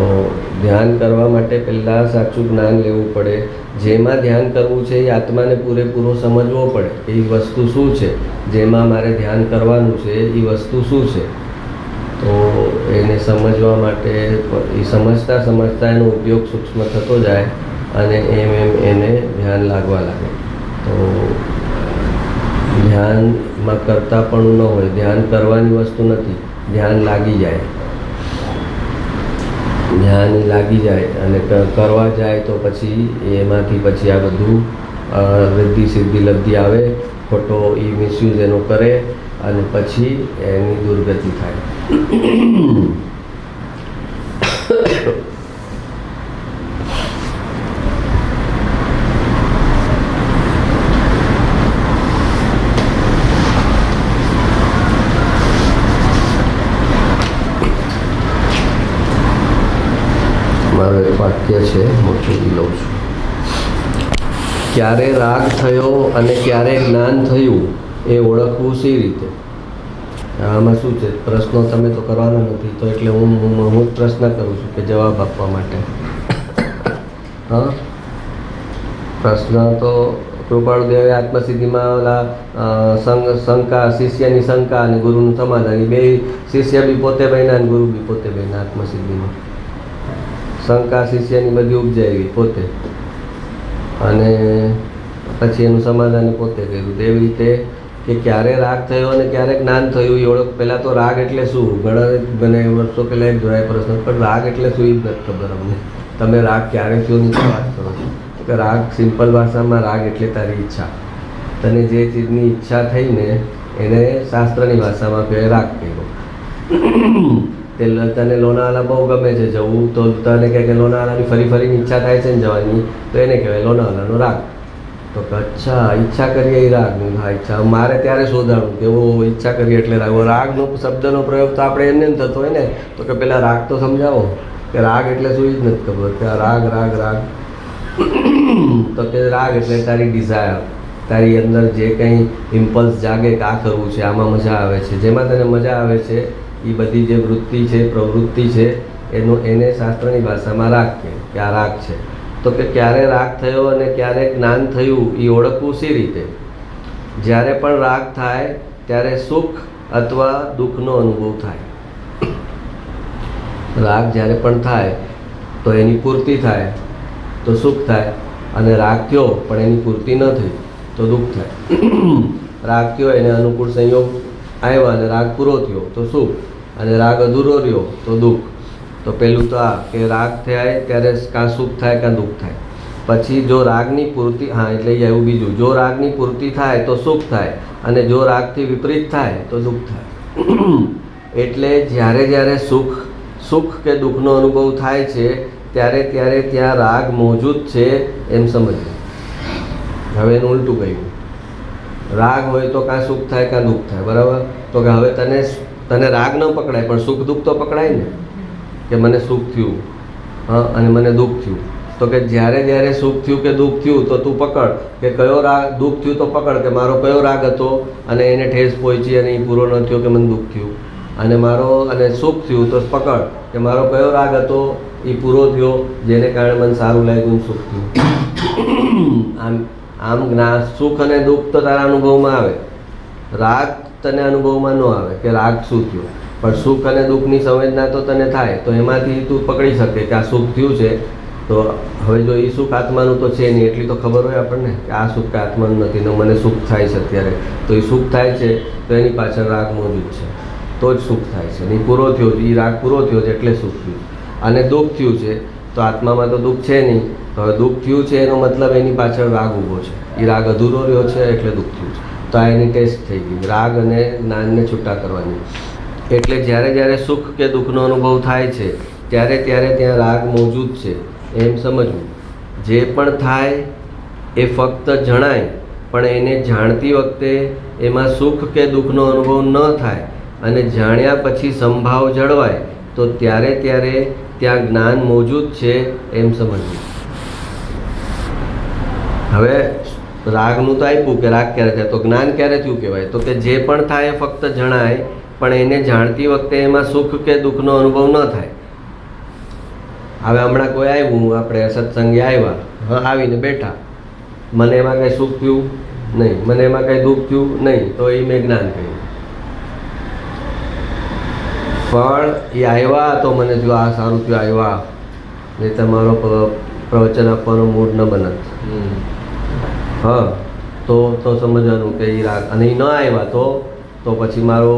ધ્યાન કરવા માટે પહેલાં સાચું જ્ઞાન લેવું પડે. જેમાં ધ્યાન કરવું છે એ આત્માને પૂરેપૂરો સમજવો પડે કે એ વસ્તુ શું છે, જેમાં મારે ધ્યાન કરવાનું છે એ વસ્તુ શું છે. તો એને સમજવા માટે એ સમજતા સમજતા એનો ઉપયોગ સૂક્ષ્મ થતો જાય અને એમ એને ધ્યાન લાગવા લાગે. તો ધ્યાનમાં કરતા પણ ન હોય, ધ્યાન કરવાની વસ્તુ નથી, ધ્યાન લાગી જાય. ધ્યાન લાગી જાય અને કરવા જાય તો પછી એમાંથી પછી આ બધું રિદ્ધિ સિદ્ધિ લબ્ધિ આવે. ખોટો એ મિસયુઝ એનો કરે અને પછી એની દુર્ગતિ થાય. વાક્ય છે મોટું લઉં છું. ક્યારે રાગ થયો અને ક્યારે જ્ઞાન થયું એ ઓળખવું સી રીતે? આમાં શું છે, પ્રશ્નો તમે તો કરવાના નથી, તો એટલે હું જ પ્રશ્ન કરું છું કે જવાબ આપવા માટે. હા, પ્રશ્ન તો કૃપાળુદેવે આત્મસિદ્ધિમાં ઓલા શંકા, શિષ્યની શંકા અને ગુરુનું સમાધાન, બે શિષ્ય બી પોતે બન્યા અને ગુરુ બી પોતે બન્યા. આત્મસિદ્ધિમાં શંકા શિષ્યની બધી ઉપજાવી પોતે, અને પછી એનું સમાધાન પોતે કર્યું. એવી રીતે કે ક્યારે રાગ થયો અને ક્યારે જ્ઞાન થયું એ ઓળખ. પહેલાં તો રાગ એટલે શું, ઘણા વર્ષો પહેલાં એક જોડાય પ્રશ્ન, પણ રાગ એટલે શું એ જ નથી ખબર અમને. તમે રાગ ક્યારે થયો ની વાત કરો છો? કે રાગ સિમ્પલ ભાષામાં રાગ એટલે તારી ઈચ્છા. તને જે ચીજની ઈચ્છા થઈ ને એને શાસ્ત્રની ભાષામાં કહે રાગ કહેવો. તને લોનાવાલા બહુ ગમે છે જવું, તો તને કહે કે લોનાવાલાની ફરી ફરીની ઈચ્છા થાય છે ને જવાની, તો એને કહેવાય લોનાવાલાનો રાગ. તો અચ્છા, ઈચ્છા કરીએ એ રાગનું. હા, ઈચ્છા મારે ત્યારે શોધાણું કે એવો ઈચ્છા કરીએ એટલે રાગ. રાગનો શબ્દનો પ્રયોગ તો આપણે એમને થતો હોય ને, તો કે પહેલાં રાગ તો સમજાવો કે રાગ એટલે શું, એ જ નથી ખબર કે રાગ રાગ રાગ. તો કે રાગ એટલે તારી ડિઝાયર, તારી અંદર જે કંઈ ઇમ્પલ્સ જાગે કે આ કરવું છે, આમાં મજા આવે છે, જેમાં તને મજા આવે છે એ બધી જે વૃત્તિ છે, પ્રવૃત્તિ છે, એને શાસ્ત્રની ભાષામાં રાગ કહે કે આ રાગ છે. તો કે ક્યારે રાગ થયો અને ક્યારે જ્ઞાન થયું એ ઓળખવું સી રીતે? જ્યારે પણ રાગ થાય ત્યારે સુખ અથવા દુઃખનો અનુભવ થાય. રાગ જ્યારે પણ થાય તો એની પૂર્તિ થાય તો સુખ થાય, અને રાગ થયો પણ એની પૂર્તિ ન થઈ તો દુઃખ થાય. રાગ થયો એને અનુકૂળ સંયોગ આવ્યા અને રાગ પૂરો થયો તો સુખ, અને રાગ અધૂરો રહ્યો તો દુઃખ. તો પહેલું તો આ કે રાગ થાય ત્યારે કાં સુખ થાય કાં દુઃખ થાય. પછી જો રાગની પૂર્તિ, હા એટલે એવું બીજું, જો રાગની પૂર્તિ થાય તો સુખ થાય, અને જો રાગથી વિપરીત થાય તો દુઃખ થાય. એટલે જ્યારે જ્યારે સુખ કે દુઃખનો અનુભવ થાય છે ત્યારે ત્યારે ત્યાં રાગ મોજૂદ છે એમ સમજવું. હવે એનું ઉલટું કહ્યું, રાગ હોય તો કાં સુખ થાય કાં દુઃખ થાય, બરાબર? તો કે હવે તને રાગ ન પકડાય પણ સુખ દુઃખ તો પકડાય ને, કે મને સુખ થયું અને મને દુઃખ થયું. તો કે જ્યારે જ્યારે સુખ થયું કે દુઃખ થયું તો તું પકડ કે કયો રાગ, દુઃખ થયું તો પકડ કે મારો કયો રાગ હતો અને એને ઠેસ પહોંચી અને એ પૂરો ન થયો કે મને દુઃખ થયું. અને સુખ થયું તો પકડ કે મારો કયો રાગ હતો એ પૂરો થયો જેને કારણે મને સારું લાગ્યું, સુખ થયું. આમ સુખ અને દુઃખ તો તારા અનુભવમાં આવે, રાગ તને અનુભવમાં ન આવે કે રાગ શું થયું, પણ સુખ અને દુઃખની સંવેદના તો તને થાય. તો એમાંથી તું પકડી શકે કે આ સુખ થયું છે. તો હવે જો એ સુખ આત્માનું તો છે નહીં, એટલી તો ખબર હોય આપણને કે આ સુખ કે આત્માનું નથી ને મને સુખ થાય છે અત્યારે, તો એ સુખ થાય છે તો એની પાછળ રાગ મોજૂદ છે, તો જ સુખ થાય છે. એ પૂરો થયો છે, એ રાગ પૂરો થયો છે એટલે સુખ થયું. અને દુઃખ થયું છે તો આત્મામાં તો દુઃખ છે નહીં, તો હવે દુઃખ થયું છે એનો મતલબ એની પાછળ રાગ ઊભો છે, એ રાગ અધૂરો રહ્યો છે એટલે દુઃખ થયું છે. તો આ એની ટેસ્ટ થઈ ગઈ, રાગ અને જ્ઞાનને છૂટા કરવાની. એટલે જ્યારે જ્યારે સુખ કે દુઃખનો અનુભવ થાય છે ત્યારે ત્યારે ત્યાં રાગ મોજૂદ છે એમ સમજવું. જે પણ થાય એ ફક્ત જણાય, પણ એને જાણતી વખતે એમાં સુખ કે દુઃખનો અનુભવ ન થાય અને જાણ્યા પછી સંભાવ જળવાય તો ત્યારે ત્યારે ત્યાં જ્ઞાન મોજૂદ છે એમ સમજવું. હવે રાગનું તો આપ્યું કે રાગ ક્યારે થાય, તો જ્ઞાન ક્યારે થયું કહેવાય? તો કે જે પણ થાય એ ફક્ત જણાય, પણ એને જાણતી વખતે એમાં સુખ કે દુઃખનો અનુભવ ન થાય. હવે હમણાં કોઈ આવ્યું, આપણે સત્સંગે આવ્યા, હા આવીને બેઠા, મને એમાં કંઈ સુખ થયું નહીં, મને એમાં કંઈ દુઃખ થયું નહીં, તો એ મેં જ્ઞાન કહ્યું. પણ એ આવ્યા તો મને થયું આ સારું થયું આવ્યા, નહીં તમારો પ્રવચન આપવાનો મૂડ ન બનત. હા, તો સમજવાનું કે એ રાગ, અને એ ન આવ્યા તો પછી મારો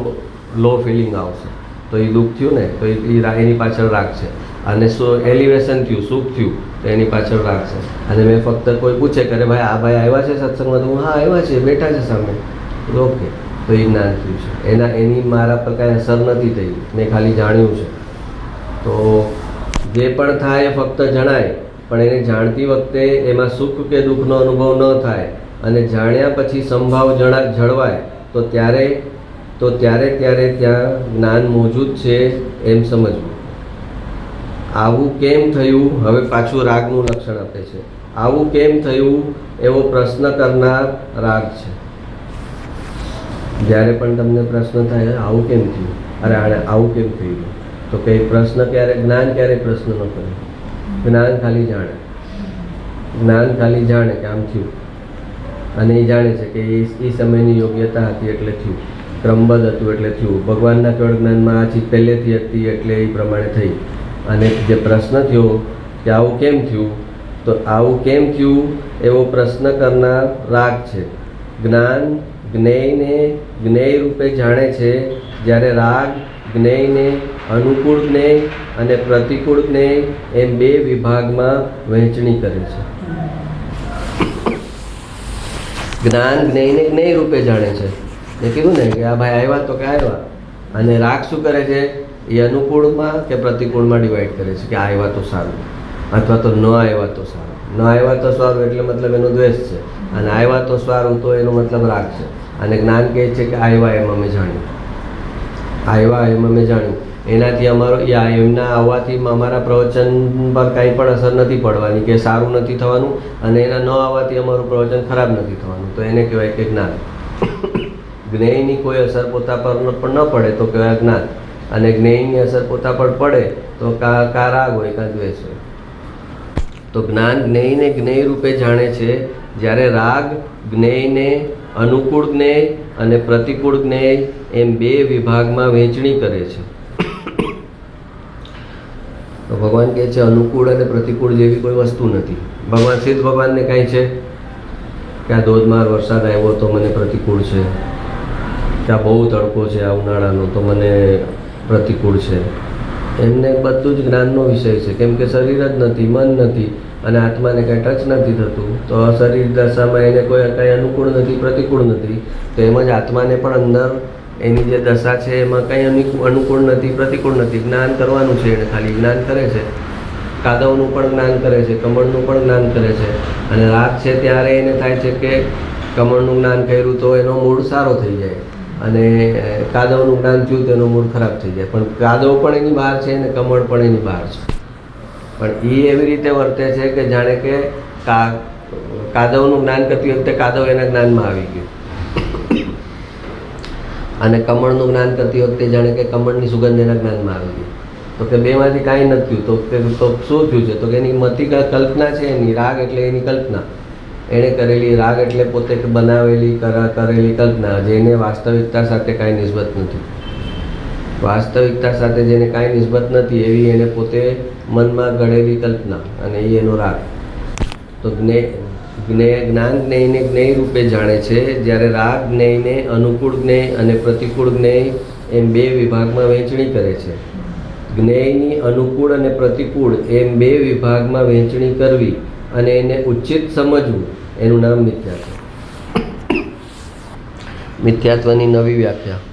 લો ફિલિંગ આવશે, તો એ દુઃખ થયું ને, તો એની પાછળ રાગ છે. અને એલિવેશન થયું, સુખ થયું તો એની પાછળ રાગ છે. અને મેં ફક્ત કોઈ પૂછે કે ભાઈ આ ભાઈ આવ્યા છે સત્સંગમાં, તો હું હા આવ્યા છે, બેઠા છે સામે, ઓકે, તો એ જ્ઞાન થયું છે. એની મારા પર કાંઈ અસર નથી થઈ, મેં ખાલી જાણ્યું છે. તો જે પણ થાય એ ફક્ત જણાય, પણ એને જાણતી વખતે એમાં સુખ કે દુઃખનો અનુભવ ન થાય અને જાણ્યા પછી સંભાવ જળવાય તો ત્યારે ત્યારે ત્યાં જ્ઞાન મોજૂદ છે એમ સમજવું. આવું કેમ થયું? હવે પાછું રાગનું લક્ષણ આપે છે. આવું કેમ થયું એવો પ્રશ્ન કરનાર રાગ છે. જ્યારે પણ તમને પ્રશ્ન થાય આવું કેમ થયું, અરે આવું કેમ થયું, તો કંઈ પ્રશ્ન જ્ઞાન ક્યારેય પ્રશ્ન ન કરે. જ્ઞાન ખાલી જાણે, જ્ઞાન ખાલી જાણે કે આમ થયું, અને એ જાણે છે કે એ સમયની યોગ્યતા હતી એટલે થયું, ક્રમબદ્ધ હતું એટલે થયું. ભગવાનના કેવળ જ્ઞાનમાં આ ચીજ પહેલેથી હતી એટલે એ પ્રમાણે થઈ. અને જે પ્રશ્ન થયો કે આવું કેમ થયું, તો આવું કેમ થયું એવો પ્રશ્ન કરનાર રાગ છે. જ્ઞાન જ્ઞેયને જ્ઞેય રૂપે જાણે છે, જ્યારે રાગ જ્ઞેયને અનુકૂળ જ્ઞેય અને પ્રતિકૂળ જ્ઞેય એમ બે વિભાગમાં વહેંચણી કરે છે. જ્ઞાન જ્ઞેયને જ્ઞેય રૂપે જાણે છે. એ કીધું ને કે આ ભાઈ આવ્યા તો કે આવ્યા. અને રાગ શું કરે છે? એ અનુકૂળમાં કે પ્રતિકૂળમાં ડિવાઈડ કરે છે કે આવ્યા તો સારું, અથવા તો ન આવ્યા તો સારું. ન આવ્યા તો સારું એટલે મતલબ એનો દ્વેષ છે, અને આવ્યા તો સારું તો એનો મતલબ રાગ છે. અને જ્ઞાન કહે છે કે આવ્યા એમ અમે જાણ્યું, આવ્યા એમ અમે જાણ્યું. એનાથી એમના આવવાથી અમારા પ્રવચન પર કાંઈ પણ અસર નથી પડવાની, કે સારું નથી થવાનું, અને એના ન આવવાથી અમારું પ્રવચન ખરાબ નથી થવાનું, તો એને કહેવાય કે જ્ઞાન. જ્ઞેયની કોઈ અસર પોતા પર પણ ન પડે તો કહેવાય જ્ઞાન, અને જ્ઞેયની અસર પોતા પર પડે તો કા રાગ હોય કા દ્વેષ હોય. તો જ્ઞાન જ્ઞેયને જ્ઞેય રૂપે જાણે છે, જ્યારે રાગ જ્ઞેયને અનુકૂળ જ્ઞેય અને પ્રતિકૂળ જ્ઞેય એમ બે વિભાગમાં વહેંચણી કરે છે. તો ભગવાન કહે છે અનુકૂળ અને પ્રતિકૂળ જેવી કોઈ વસ્તુ નથી. ભગવાન સિદ્ધ ભગવાનને કાંઈ છે કે આ ધોધમાર વરસાદ આવ્યો તો મને પ્રતિકૂળ છે, કે આ બહુ તડકો છે આ ઉનાળાનો તો મને પ્રતિકૂળ છે. એમને બધું જ જ્ઞાનનો વિષય છે, કેમ કે શરીર જ નથી, મન નથી, અને આત્માને કાંઈ ટચ નથી થતું. તો શરીર દશામાં એને કાંઈ અનુકૂળ નથી, પ્રતિકૂળ નથી. તો એમ જ આત્માને પણ અંદર એની જે દશા છે એમાં કંઈ અનુકૂળ નથી, પ્રતિકૂળ નથી. જ્ઞાન કરવાનું છે, એને ખાલી જ્ઞાન કરે છે. કાદવનું પણ જ્ઞાન કરે છે, કમળનું પણ જ્ઞાન કરે છે. અને રાગ છે ત્યારે એને થાય છે કે કમળનું જ્ઞાન કર્યું તો એનો મૂળ સારો થઈ જાય, અને કાદવનું જ્ઞાન થયું તો એનો મૂળ ખરાબ થઈ જાય. પણ કાદવ પણ એની બહાર છે અને કમળ પણ એની બહાર છે. પણ એ એવી રીતે વર્તે છે કે જાણે કે કાદવનું જ્ઞાન કરતી વખતે કાદવ એના જ્ઞાનમાં આવી ગયું, અને કમળનું જ્ઞાન કરતી વખતે જાણે કે કમળની સુગંધ એના જ્ઞાનમાં આવી ગઈ. તો કે બેમાંથી કાંઈ નથી થયું. તો શું થયું છે? તો કે એની મતિ કલ્પના છે એની. રાગ એટલે એની કલ્પના, એણે કરેલી. રાગ એટલે પોતે બનાવેલી કરેલી કલ્પના, જેને વાસ્તવિકતા સાથે કાંઈ નિસ્બત નથી. વાસ્તવિકતા સાથે જેને કાંઈ નિસ્બત નથી એવી એને પોતે મનમાં ઘડેલી કલ્પના, અને એ એનો રાગ. તો જ્ઞાન જ્ઞેયને જ્ઞેય રૂપે જાણે છે, જ્યારે રાગ જ્ઞેયને અનુકૂળ જ્ઞેય અને પ્રતિકૂળ જ્ઞેય એમ બે વિભાગમાં વહેંચણી કરે છે. જ્ઞેયની અનુકૂળ અને પ્રતિકૂળ એમ બે વિભાગમાં વહેંચણી કરવી અને એને ઉચિત સમજવું, એનું નામ મિથ્યાત્વ. મિથ્યાત્વની નવી વ્યાખ્યા.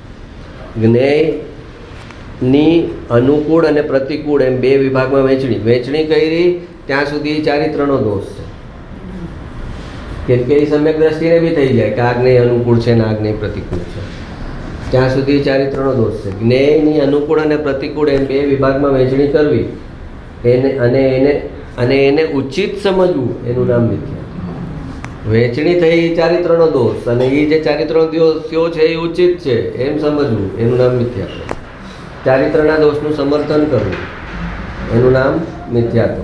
જ્ઞેયની અનુકૂળ અને પ્રતિકૂળ એમ બે વિભાગમાં વહેંચણી કરી ત્યાં સુધી ચારિત્રનો દોષ છે. કેમ કે એ સમ્યક દ્રષ્ટિને બી થઈ જાય કે આ જ્ઞેય અનુકૂળ છે ને આ જ્ઞેય પ્રતિકૂળ છે. ત્યાં સુધી ચારિત્રનો દોષ છે. જ્ઞેયની અનુકૂળ અને પ્રતિકૂળ એમ બે વિભાગમાં વહેંચણી કરવી અને એને ઉચિત સમજવું, એનું નામ મિથ્યા. વહેંચણી થઈ ચારિત્રનો દોષ, અને એ જે ચારિત્રનો દોષ થયો છે એ ઉચિત છે એમ સમજવું, એનું નામ મિથ્યાત્વ. ચારિત્રના દોષનું સમર્થન કરવું, એનું નામ મિથ્યાત્વ.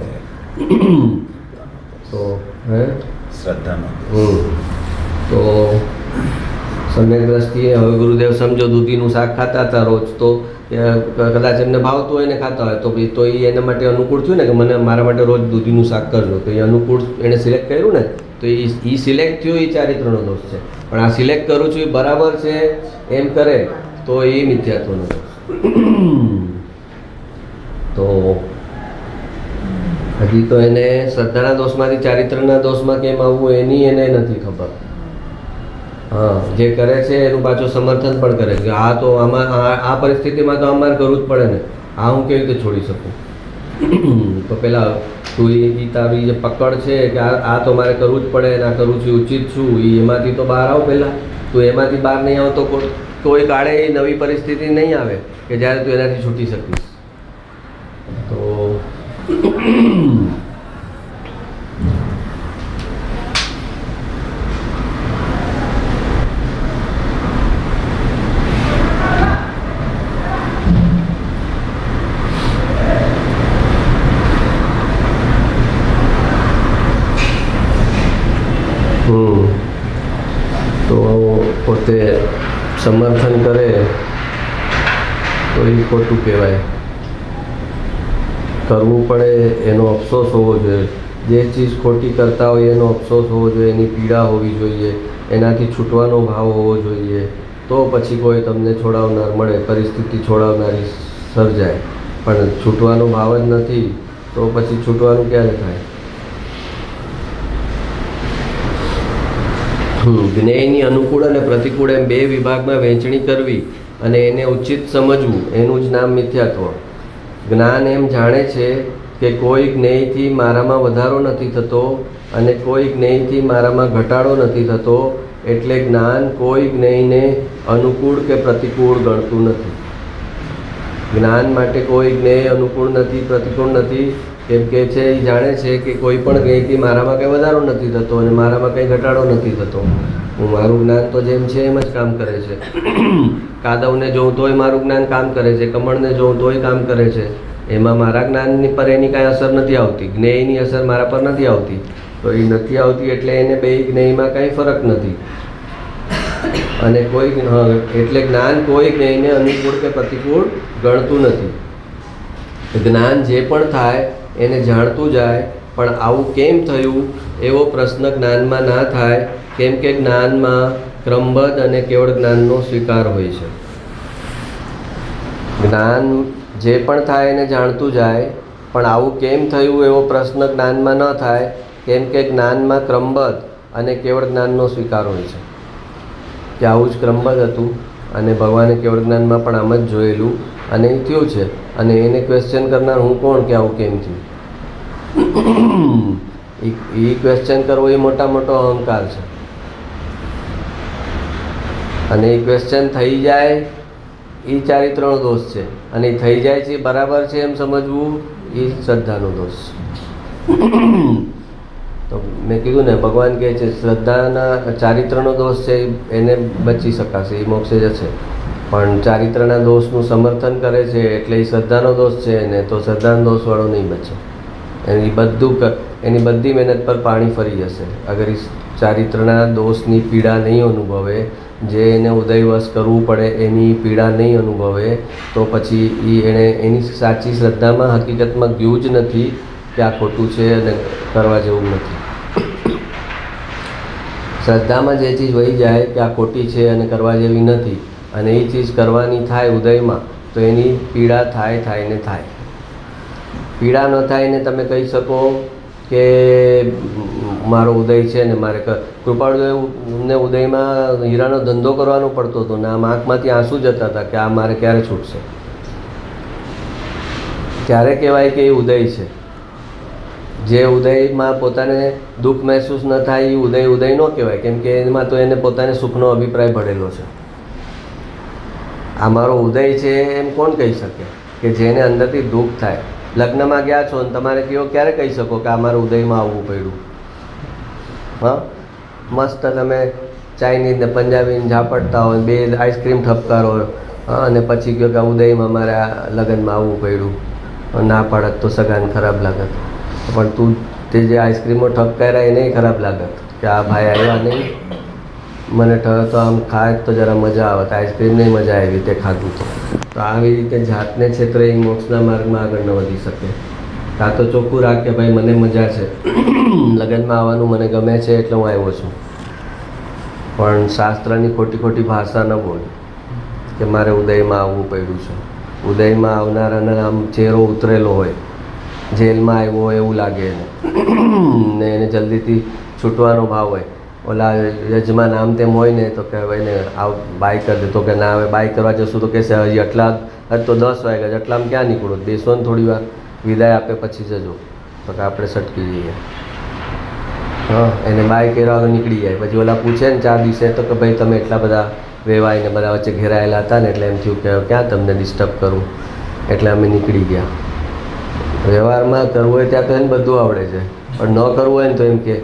તો તો સમ્યક દ્રષ્ટિએ હવે ગુરુદેવ સમજો દૂધીનું શાક ખાતા હતા રોજ, તો કદાચ એમને ભાવતું હોય ને ખાતા હોય તો એ એના માટે અનુકૂળ થયું ને કે મને મારા માટે રોજ દૂધીનું શાક કરજો. તો એ અનુકૂળ એણે સિલેક્ટ કર્યું ને, તો એ સિલેક્ટ થયું, એ ચારિત્રનો દોષ છે. પણ આ સિલેક્ટ કરું છું એ બરાબર છે એમ કરે તો એ મિથ્યાત્વનો દોષ. તો હજી તો એને શ્રદ્ધાના દોષમાંથી ચારિત્રના દોષમાં કેમ આવવું એની એને નથી ખબર. હા, જે કરે છે એનું પાછું સમર્થન પણ કરે છે. આ તો આમાં આ પરિસ્થિતિમાં તો અમારે કરવું જ પડે ને, આ હું કેવી રીતે છોડી શકું? તો પેલા તું એ તારી જે પકડ છે કે આ તો મારે કરવું જ પડે ને આ કરું છું ઉચિત છું, એમાંથી તો બહાર આવ. પહેલાં તું એમાંથી બહાર નહીં આવ તો કોઈ કાળે એ નવી પરિસ્થિતિ નહીં આવે કે જ્યારે તું એનાથી છૂટી શકીશ. તો તો પોતે સમર્થન કરે તો એ ખોટું કહેવાય. કરવું પડે એનો અફસોસ હોવો જોઈએ. જે ચીજ ખોટી કરતા હોય એનો અફસોસ હોવો જોઈએ, એની પીડા હોવી જોઈએ, એનાથી છૂટવાનો ભાવ હોવો જોઈએ. તો પછી કોઈ તમને છોડાવનાર મળે, પરિસ્થિતિ છોડાવનારી સર્જાય. પણ છૂટવાનો ભાવ જ નથી તો પછી છૂટવાનું ક્યારે થાય? જ્ઞેયની અનુકૂળ અને પ્રતિકૂળ એમ બે વિભાગમાં વહેંચણી કરવી અને એને ઉચિત સમજવું એનું જ નામ મિથ્યાત્વ. જ્ઞાન એમ જાણે છે કે કોઈ જ્ઞેયથી મારામાં વધારો નથી થતો અને કોઈ જ્ઞેયથી મારામાં ઘટાડો નથી થતો, એટલે જ્ઞાન કોઈ જ્ઞેયને અનુકૂળ કે પ્રતિકૂળ ગણતું નથી. જ્ઞાન માટે કોઈ જ્ઞેય અનુકૂળ નથી, પ્રતિકૂળ નથી. કેમ કે છે એ જાણે છે કે કોઈ પણ જ્ઞેયથી મારામાં કંઈ વધારો નથી થતો અને મારામાં કંઈ ઘટાડો નથી થતો. મારું જ્ઞાન તો જેમ છે એમ જ કામ કરે છે. કાદવને જોઉં તોય મારું જ્ઞાન કામ કરે છે, કમળને જોઉં તોય કામ કરે છે. એમાં મારા જ્ઞાનની પર એની કાંઈ અસર નથી આવતી, જ્ઞેયની અસર મારા પર નથી આવતી. તો એ નથી આવતી એટલે એને બે જ્ઞેયમાં કાંઈ ફરક નથી. અને કોઈ એટલે જ્ઞાન કોઈ જ્ઞેયને અનુકૂળ કે પ્રતિકૂળ ગણતું નથી. જ્ઞાન જે પણ થાય એને જાણતું જાય. પણ આવું કેમ થયું એવો પ્રશ્ન જ્ઞાનમાં ના થાય, કેમ કે જ્ઞાનમાં ક્રમબદ્ધ અને કેવળ જ્ઞાનનો સ્વીકાર હોય છે. જ્ઞાન જે પણ થાય એને જાણતું જાય, પણ આવું કેમ થયું એવો પ્રશ્ન જ્ઞાનમાં ન થાય, કેમ કે જ્ઞાનમાં ક્રમબદ્ધ અને કેવળ જ્ઞાનનો સ્વીકાર હોય છે. કે આવું જ ક્રમબદ્ધ હતું અને ભગવાને કેવળ જ્ઞાનમાં પણ આમ જ જોયેલું અને એ થયું છે. અને એને ક્વેશ્ચન કરનાર હું કોણ કે આવું કેમ થયું? એ ક્વેશ્ચન કરવો એ મોટા મોટો અહંકાર છે. અને એ ક્વેશ્ચન થઈ જાય એ ચારિત્રનો દોષ છે. અને એ થઈ જાય છે બરાબર છે એમ સમજવું એ શ્રદ્ધાનો દોષ છે. તો મેં કીધું ને, ભગવાન કહે છે શ્રદ્ધાના ચારિત્રનો દોષ છે એને બચી શકાશે, એ મોક્ષે જશે. પણ ચારિત્રના દોષનું સમર્થન કરે છે એટલે એ શ્રદ્ધાનો દોષ છે ને, તો શ્રદ્ધાનો દોષવાળો નહીં બચે. એની બધી મહેનત પર પાણી ફરી જશે અગર એ ચારિત્રના દોષની પીડા નહીં અનુભવે, જે એને ઉદયવશ કરવું પડે એની પીડા નહીં અનુભવે, તો પછી એની સાચી શ્રદ્ધામાં હકીકતમાં ગયું જ નથી કે આ ખોટું છે અને કરવા જેવું નથી. શ્રદ્ધામાં જે ચીજ વહી જાય કે આ ખોટી છે અને કરવા જેવી નથી, અને એ ચીજ કરવાની થાય ઉદયમાં, તો એની પીડા થાય ને થાય. પીડા ન થાય ને તમે કહી શકો કે મારો ઉદય છે ને મારે કૃપાળુને ઉદયમાં હીરાનો ધંધો કરવાનો પડતો હતો ને આમ આંખમાંથી આંસુ જતા હતા કે આ મારે ક્યારે છૂટશે. ત્યારે કહેવાય કે એ ઉદય છે. જે ઉદયમાં પોતાને દુઃખ મહેસૂસ ન થાય એ ઉદય ન કહેવાય, કેમ કે એમાં તો એને પોતાને સુખનો અભિપ્રાય ભરેલો છે. આ મારો ઉદય છે એમ કોણ કહી શકે કે જેને અંદરથી દુઃખ થાય? લગ્નમાં ગયા છો ને તમારે કયો ક્યારે કહી શકો કે આ મારું ઉદયમાં આવવું પડ્યું? હા, મસ્ત તમે ચાઇનીઝ ને પંજાબીને ઝાપટતા હોય, બે આઈસ્ક્રીમ ઠપકારો, હા, અને પછી કહો કે ઉદયમાં મારે આ લગ્નમાં આવવું પડ્યું. ના પાડત તો સગાને ખરાબ લાગત. પણ તું તે જે આઈસ્ક્રીમો ઠપકાર્યા એને ખરાબ લાગત કે આ ભાઈ આવ્યા નહીં, મને તો આમ ખાય તો જરા મજા આવત, આઈસ્ક્રીમ નહીં મજા આવી તે ખાધું તો. તો આવી રીતે જાતને છેતરે એ મોક્ષના માર્ગમાં આગળ ન વધી શકે. કાં તો ચોખ્ખું રાખ કે ભાઈ મને મજા છે, લગ્નમાં આવવાનું મને ગમે છે એટલે હું આવ્યો છું. પણ શાસ્ત્રની ખોટી ભાષા ન બોલ કે મારે ઉદયમાં આવવું પડ્યું છે. ઉદયમાં આવનારાને આમ ચહેરો ઉતરેલો હોય, જેલમાં આવ્યો હોય એવું લાગે એને, ને એને જલ્દીથી છૂટવાનો ભાવ હોય. ઓલા યજમાન આમ તેમ હોય ને તો કહેવાય ને આવ બાય કરી દે, તો કે ના હવે બાય કરવા જશું તો કહેશે હજી આટલા તો 10 વાગ્યા, આટલામાં ક્યાં નીકળો, બેસો ને થોડી વાર, વિદાય આપે પછી જજો. તો કે આપણે સટકી જઈએ. હા, એને બાય કર્યા વગર નીકળી જાય. પછી ઓલા પૂછે ને 4 દિવસે તો કે ભાઈ તમે એટલા બધા વેવાય ને બધા વચ્ચે ઘેરાયેલા હતા ને એટલે એમ થયું કે ક્યાં તમને ડિસ્ટર્બ કરું, એટલે અમે નીકળી ગયા. વ્યવહારમાં કરવું હોય ત્યાં તો એને બધું આવડે છે, પણ ન કરવું હોય ને તો એમ કે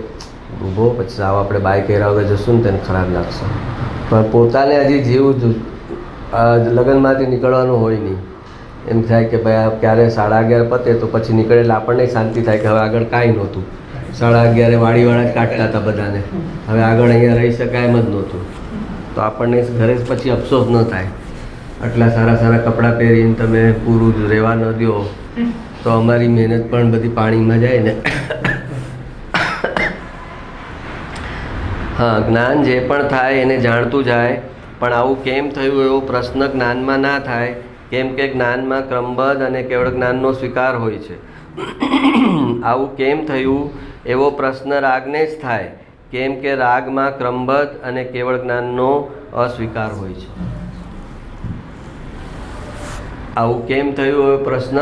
ઊભો પછી આવો આપણે બાઇક એરા વગર જશું ને તેને ખરાબ લાગશે. પણ પોતાને હજી જીવ લગ્નમાંથી નીકળવાનું હોય નહીં. એમ થાય કે ભાઈ આ ક્યારે 11:30 પતે તો પછી નીકળે એટલે આપણને શાંતિ થાય કે હવે આગળ કાંઈ નહોતું. 11:30 વાડીવાળા જ કાઢતા હતા બધાને, હવે આગળ અહીંયા રહી શકાય એમ જ નહોતું. તો આપણને ઘરે જ પછી અફસોસ ન થાય. આટલા સારા સારા કપડાં પહેરીને તમે પૂરું જ રહેવા ન દો તો અમારી મહેનત પણ બધી પાણીમાં જાય ને. હા, જ્ઞાન જે પણ થાય એને જાણતું જાય, પણ આવું કેમ થયું એવો પ્રશ્ન જ્ઞાનમાં ના થાય, કેમ કે જ્ઞાનમાં ક્રમબદ્ધ અને કેવળ જ્ઞાનનો સ્વીકાર હોય છે. આવું કેમ થયું એવો પ્રશ્ન રાગને જ થાય, કેમ કે રાગમાં ક્રમબદ્ધ અને કેવળ જ્ઞાનનો અસ્વીકાર હોય છે. આવું કેમ થયું એવો પ્રશ્ન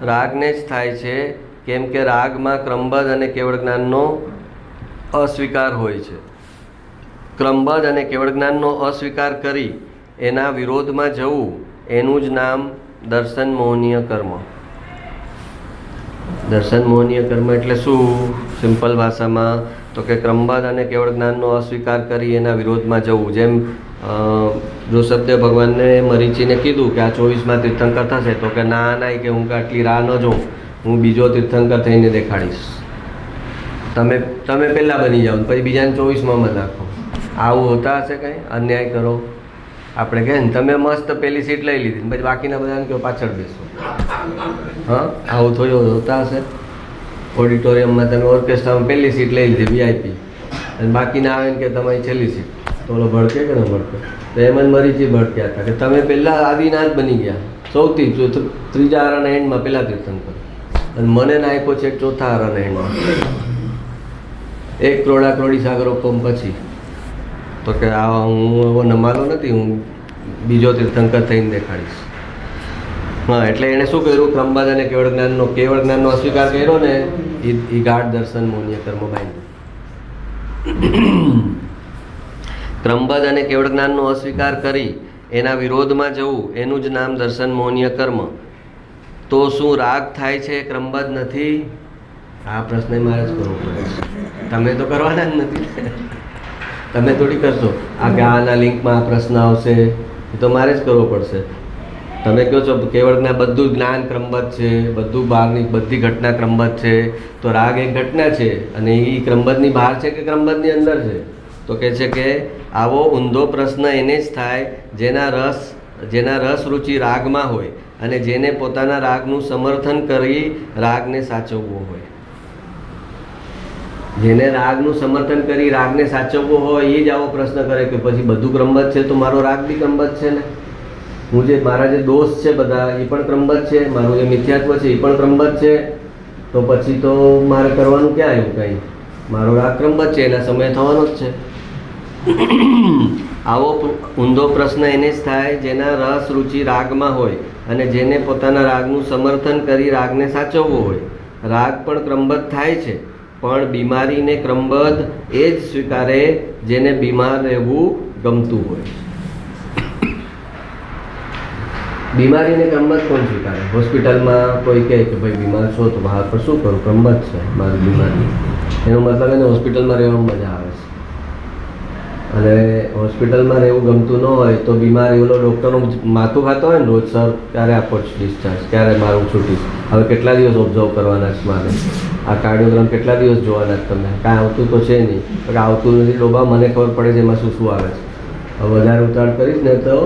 રાગને જ થાય છે, કેમ કે રાગમાં ક્રમબદ્ધ અને કેવળ જ્ઞાનનો અસ્વીકાર હોય છે. ક્રમબદ્ધ અને કેવળ જ્ઞાનનો અસ્વીકાર કરી એના વિરોધમાં જવું એનું જ નામ દર્શન મોહનીય કર્મ. દર્શન મોહનીય કર્મ એટલે શું? સિમ્પલ ભાષામાં તો કે ક્રમબદ્ધ અને કેવળ જ્ઞાનનો અસ્વીકાર કરી એના વિરોધમાં જવું. જેમ ઋષભદેવ ભગવાનને મરીચીને કીધું કે આ 24માં તીર્થંકર થશે, તો કે ના કે હું આટલી રાહ ન જોઉં, હું બીજો તીર્થંકર થઈને દેખાડીશ. તમે પહેલાં બની જાઓ પછી બીજાને 24માં નાખો. આવું હોતા હશે કંઈ? અન્યાય કરો. આપણે કહે ને તમે મસ્ત પેલી સીટ લઈ લીધી પછી બાકીના બધાને કહો પાછળ બેસો. હા, આવું થોડું હોતા હશે? ઓડિટોરિયમમાં તમે ઓર્કેસ્ટ્રામાં પહેલી સીટ લઈ લીધી VIP, અને બાકીના આવે ને કે તમારી છેલ્લી સીટ, તો ઓલો ભડકે કે ન ભડકે? તો એમ જ મરીચી ભડક્યા હતા કે તમે પહેલાં આદિનાથ બની ગયા, સૌથી ત્રીજા આરાના એન્ડમાં પહેલાં તીર્થંકર, અને મને નાખ્યો છે ચોથા આરાના એન્ડમાં. 1 કરોડા સાગરો કોમ પછી તો કે આ હું એવો નમાલો નથી, હું બીજો તીર્થંકર થઈને દેખાડીશ. હા, એટલે એણે શું કર્યું? ક્રમબદ્ધ અને કેવળ જ્ઞાનનો અસ્વીકાર કર્યો ને એ ગાઢ દર્શન મોહનીય કર્મ બાંધ્યું. ક્રમબદ્ધ અને કેવળ જ્ઞાનનો અસ્વીકાર કરી એના વિરોધમાં જવું એનું જ નામ દર્શન મોહનીય કર્મ. તો શું રાગ થાય છે ક્રમબદ્ધ નથી? આ પ્રશ્ન મારે જ કરવો પડે. તમે તો કરવાના જ નથી. તમે થોડી કરશો આ કે આના લિંકમાં આ પ્રશ્ન આવશે, એ તો મારે જ કરવો પડશે. તમે કહો છો કેવળ જ્ઞાન બધું જ્ઞાન ક્રમબદ્ધ છે, બધું બહારની બધી ઘટના ક્રમબદ્ધ છે, તો રાગ એક ઘટના છે અને એ ક્રમબદ્ધની બહાર છે કે ક્રમબદ્ધની અંદર છે? તો કહે છે કે આવો ઊંધો પ્રશ્ન એને જ થાય જેના રસ રુચિ રાગમાં હોય અને જેને પોતાના રાગનું સમર્થન કરી રાગને સાચવવો હોય. જેને રાગનું સમર્થન કરી રાગને સાચવવો હોય એ જ આવો પ્રશ્ન કરે કે પછી બધું ક્રમબદ્ધ છે તો મારો રાગ બી ક્રમબદ્ધ છે ને, મારા જે દોષ છે બધા એ પણ ક્રમબદ્ધ છે, મારું જે મિથ્યાત્વ છે એ પણ ક્રમબદ્ધ છે, તો પછી તો મારે કરવાનું ક્યાં એવું કંઈ? મારો રાગ ક્રમબદ્ધ છે, એના સમય થવાનો જ છે. આવો ઊંધો પ્રશ્ન એને જ થાય જેના રસ રુચિ રાગમાં હોય અને જેને પોતાના રાગનું સમર્થન કરી રાગને સાચવવો હોય. રાગ પણ ક્રમબદ્ધ થાય છે, પણ બીમારીને ક્રમબદ્ધ એ જ સ્વીકારે જેને બીમાર રહેવું ગમતું હોય. બીમારીને ક્રમબદ્ધ કોણ સ્વીકારે? હોસ્પિટલમાં કોઈ કહે કે ભાઈ બીમાર છો તો બહાર પર શું કરું, ક્રમબદ્ધ છે મારી બીમારી, એનો મતલબ એને હોસ્પિટલમાં રહેવામાં મજા આવે છે. અને હોસ્પિટલમાં રહેવું ગમતું ન હોય તો બીમાર એવો ડૉક્ટરનું માથું ખાતો હોય ને રોજ, સર ક્યારે આપો ડિસ્ચાર્જ, ક્યારે મારું છૂટીશ, હવે કેટલા દિવસ ઓબ્ઝર્વ કરવાના છે મારે, આ કાર્ડિયોગ્રામ કેટલા દિવસ જોવાના છે તમને, કાંઈ આવતું તો છે નહીં, તો આવતું નથી ડોબા, મને ખબર પડે છે એમાં શું શું આવે છે. હવે વધારે ઉતાળ કરીશ ને તો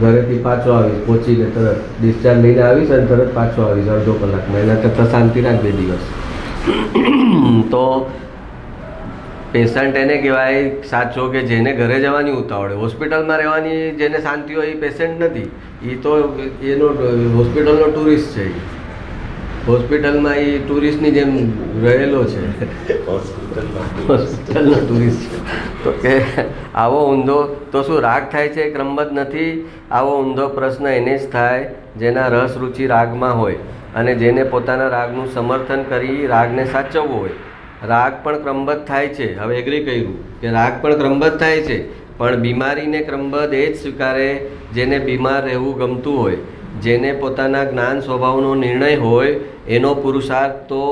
ઘરેથી પાછો આવીશ, પહોંચીને તરત ડિસ્ચાર્જ લઈને આવીશ અને તરત પાછો આવીશ અડધો કલાકમાં, એના કરતાં શાંતિ રાખ 2 દિવસ. તો પેશન્ટ એને કહેવાય સાચો કે જેને ઘરે જવાની ઉતાવળે, હોસ્પિટલમાં રહેવાની જેને શાંતિ હોય એ પેશન્ટ નથી, એ તો એનો હોસ્પિટલનો ટુરિસ્ટ છે. હોસ્પિટલમાં એ ટુરિસ્ટની જેમ રહેલો છે, હોસ્પિટલનો ટુરિસ્ટ છે. તો કે આવો ઊંધો તો શું રાગ થાય છે ક્રમબદ્ધ નથી? આવો ઊંધો પ્રશ્ન એને જ થાય જેના રસ રુચિ રાગમાં હોય અને જેને પોતાના રાગનું સમર્થન કરી રાગને સાચવવો હોય. રાગ પણ ક્રમબદ્ધ થાય છે, હવે એગ્રી કર્યું કે રાગ પણ ક્રમબદ્ધ થાય છે, પણ બીમારીને ક્રમબદ્ધ એ જ સ્વીકારે જેને બીમાર રહેવું ગમતું હોય. જેને પોતાના જ્ઞાન સ્વભાવનો નિર્ણય હોય એનો પુરુષાર્થ તો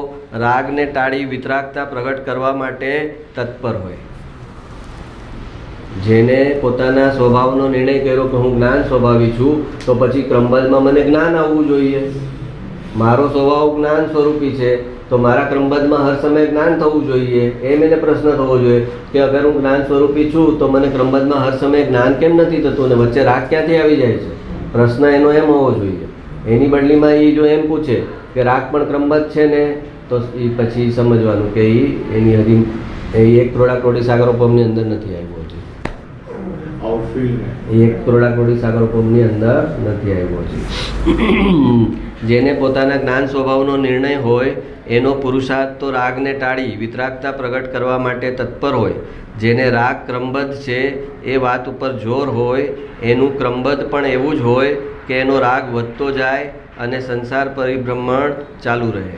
રાગને ટાળી વિતરાગતા પ્રગટ કરવા માટે તત્પર હોય. જેને પોતાના સ્વભાવનો નિર્ણય કર્યો કે હું જ્ઞાન સ્વભાવી છું, તો પછી ક્રમબદ્ધમાં મને જ્ઞાન આવવું જોઈએ. મારો સ્વભાવ જ્ઞાન સ્વરૂપી છે, તો મારા ક્રમબદ્ધમાં હર સમયે જ્ઞાન થવું જોઈએ. એમ એને પ્રશ્ન થવો જોઈએ કે અગર હું જ્ઞાન સ્વરૂપી છું તો મને ક્રમબદ્ધમાં હર સમયે જ્ઞાન કેમ નથી થતું ને વચ્ચે રાગ ક્યાંથી આવી જાય છે? પ્રશ્ન એનો એમ હોવો જોઈએ. એની બદલીમાં એ જો એમ પૂછે કે રાગ પણ ક્રમબદ્ધ છે ને, તો એ પછી સમજવાનું કે એની હજી એક કરોડા કરોડી સાગરોપમની અંદર નથી આવ્યો છે. એક કરોડા કરોડી સાગરોપમની અંદર નથી આવ્યો છે. જેને પોતાના જ્ઞાન સ્વભાવનો નિર્ણય હોય એનો પુરુષાર્થ તો રાગને ટાળી વિતરાગતા પ્રગટ કરવા માટે તત્પર હોય. જેને રાગ ક્રમબદ્ધ છે એ વાત ઉપર જોર હોય, એનું ક્રમબદ્ધ પણ એવું જ હોય કે એનો રાગ વધતો જાય અને સંસાર પરિભ્રમણ ચાલુ રહે.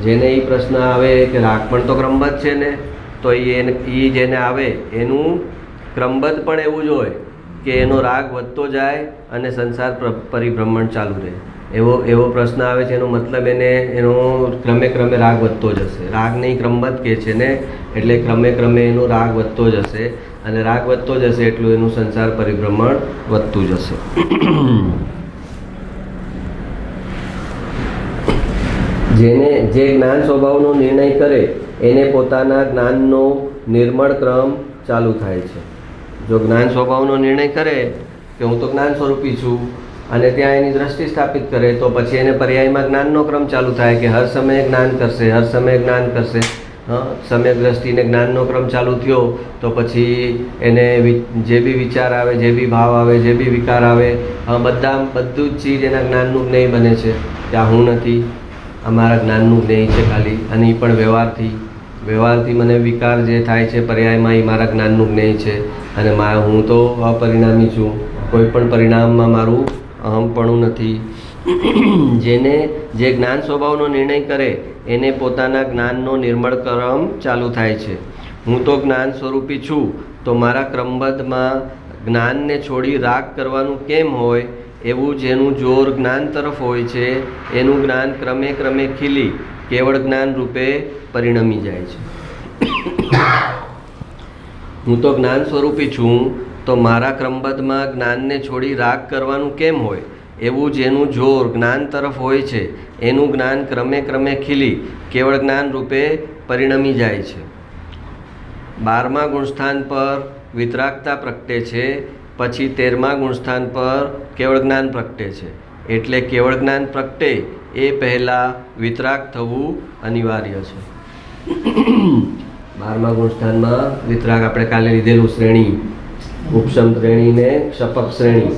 જેને એ પ્રશ્ન આવે કે રાગ પણ તો ક્રમબદ્ધ છે ને, તો એ જેને આવે એનું ક્રમબદ્ધ પણ એવું જ હોય કે એનો રાગ વધતો જાય અને સંસાર પરિભ્રમણ ચાલુ રહે. એવો પ્રશ્ન આવે છે. એનો મતલબ એનો ક્રમે ક્રમે રાગ વધતો જશે. રાગ નહીં ક્રમબદ્ધ કહે છે ને, એટલે ક્રમે ક્રમે એનો રાગ વધતો જશે અને રાગ વધતો જશે એટલું એનું સંસાર પરિભ્રમણ વધતું જશે. જે જ્ઞાન સ્વભાવનો નિર્ણય કરે એને પોતાના જ્ઞાનનો નિર્મળ ક્રમ ચાલુ થાય છે. જો જ્ઞાન સ્વભાવનો નિર્ણય કરે કે હું તો જ્ઞાન સ્વરૂપી છું અને ત્યાં એની દ્રષ્ટિ સ્થાપિત કરે, તો પછી એને પર્યાયમાં જ્ઞાનનો ક્રમ ચાલુ થાય કે હર સમયે જ્ઞાન કરશે, હર સમયે જ્ઞાન કરશે. સમ્યક દ્રષ્ટિને જ્ઞાનનો ક્રમ ચાલુ થયો તો પછી એને જે બી વિચાર આવે, જે બી ભાવ આવે, જે બી વિકાર આવે, બધું જ ચીજ એના જ્ઞાનનું જ્ઞેય બને છે. ત્યાં હું નથી, અમારા જ્ઞાનનું જ્ઞેય છે ખાલી. અને એ પણ વ્યવહારથી મને વિકાર જે થાય છે પર્યાયમાં, એ મારા જ્ઞાનનું જ્ઞેય છે. અને હું તો અપરિણામી છું, કોઈ પણ પરિણામમાં મારું અહમપણું નથી. જે જ્ઞાન સ્વભાવનો નિર્ણય કરે એને પોતાના જ્ઞાનનો નિર્મળ ક્રમ ચાલુ થાય છે. હું તો જ્ઞાન સ્વરૂપી છું, તો મારા ક્રમબદ્ધમાં જ્ઞાનને છોડી રાગ કરવાનું કેમ હોય? એવું જેનું જોર જ્ઞાન તરફ હોય છે એનું જ્ઞાન ક્રમે ક્રમે ખીલી કેવળ જ્ઞાન રૂપે પરિણમી જાય છે. હું તો જ્ઞાન સ્વરૂપી છું, તો મારા ક્રમબદ્ધમાં જ્ઞાનને છોડી રાગ કરવાનું કેમ હોય? એવું જેનું જોર જ્ઞાન તરફ હોય છે એનું જ્ઞાન ક્રમે ક્રમે ખીલી કેવળ જ્ઞાન રૂપે પરિણમી જાય છે. 12મા ગુણસ્થાન પર વિતરાગતા પ્રગટે છે, પછી 13મા ગુણસ્થાન પર કેવળ જ્ઞાન પ્રગટે છે. એટલે કેવળ જ્ઞાન પ્રગટે એ પહેલાં વિતરાગ થવું અનિવાર્ય છે. 12મા ગુણસ્થાનમાં વિતરાગ આપણે કાલે લીધેલું શ્રેણી, ઉપશમ શ્રેણી ને ક્ષપક શ્રેણી.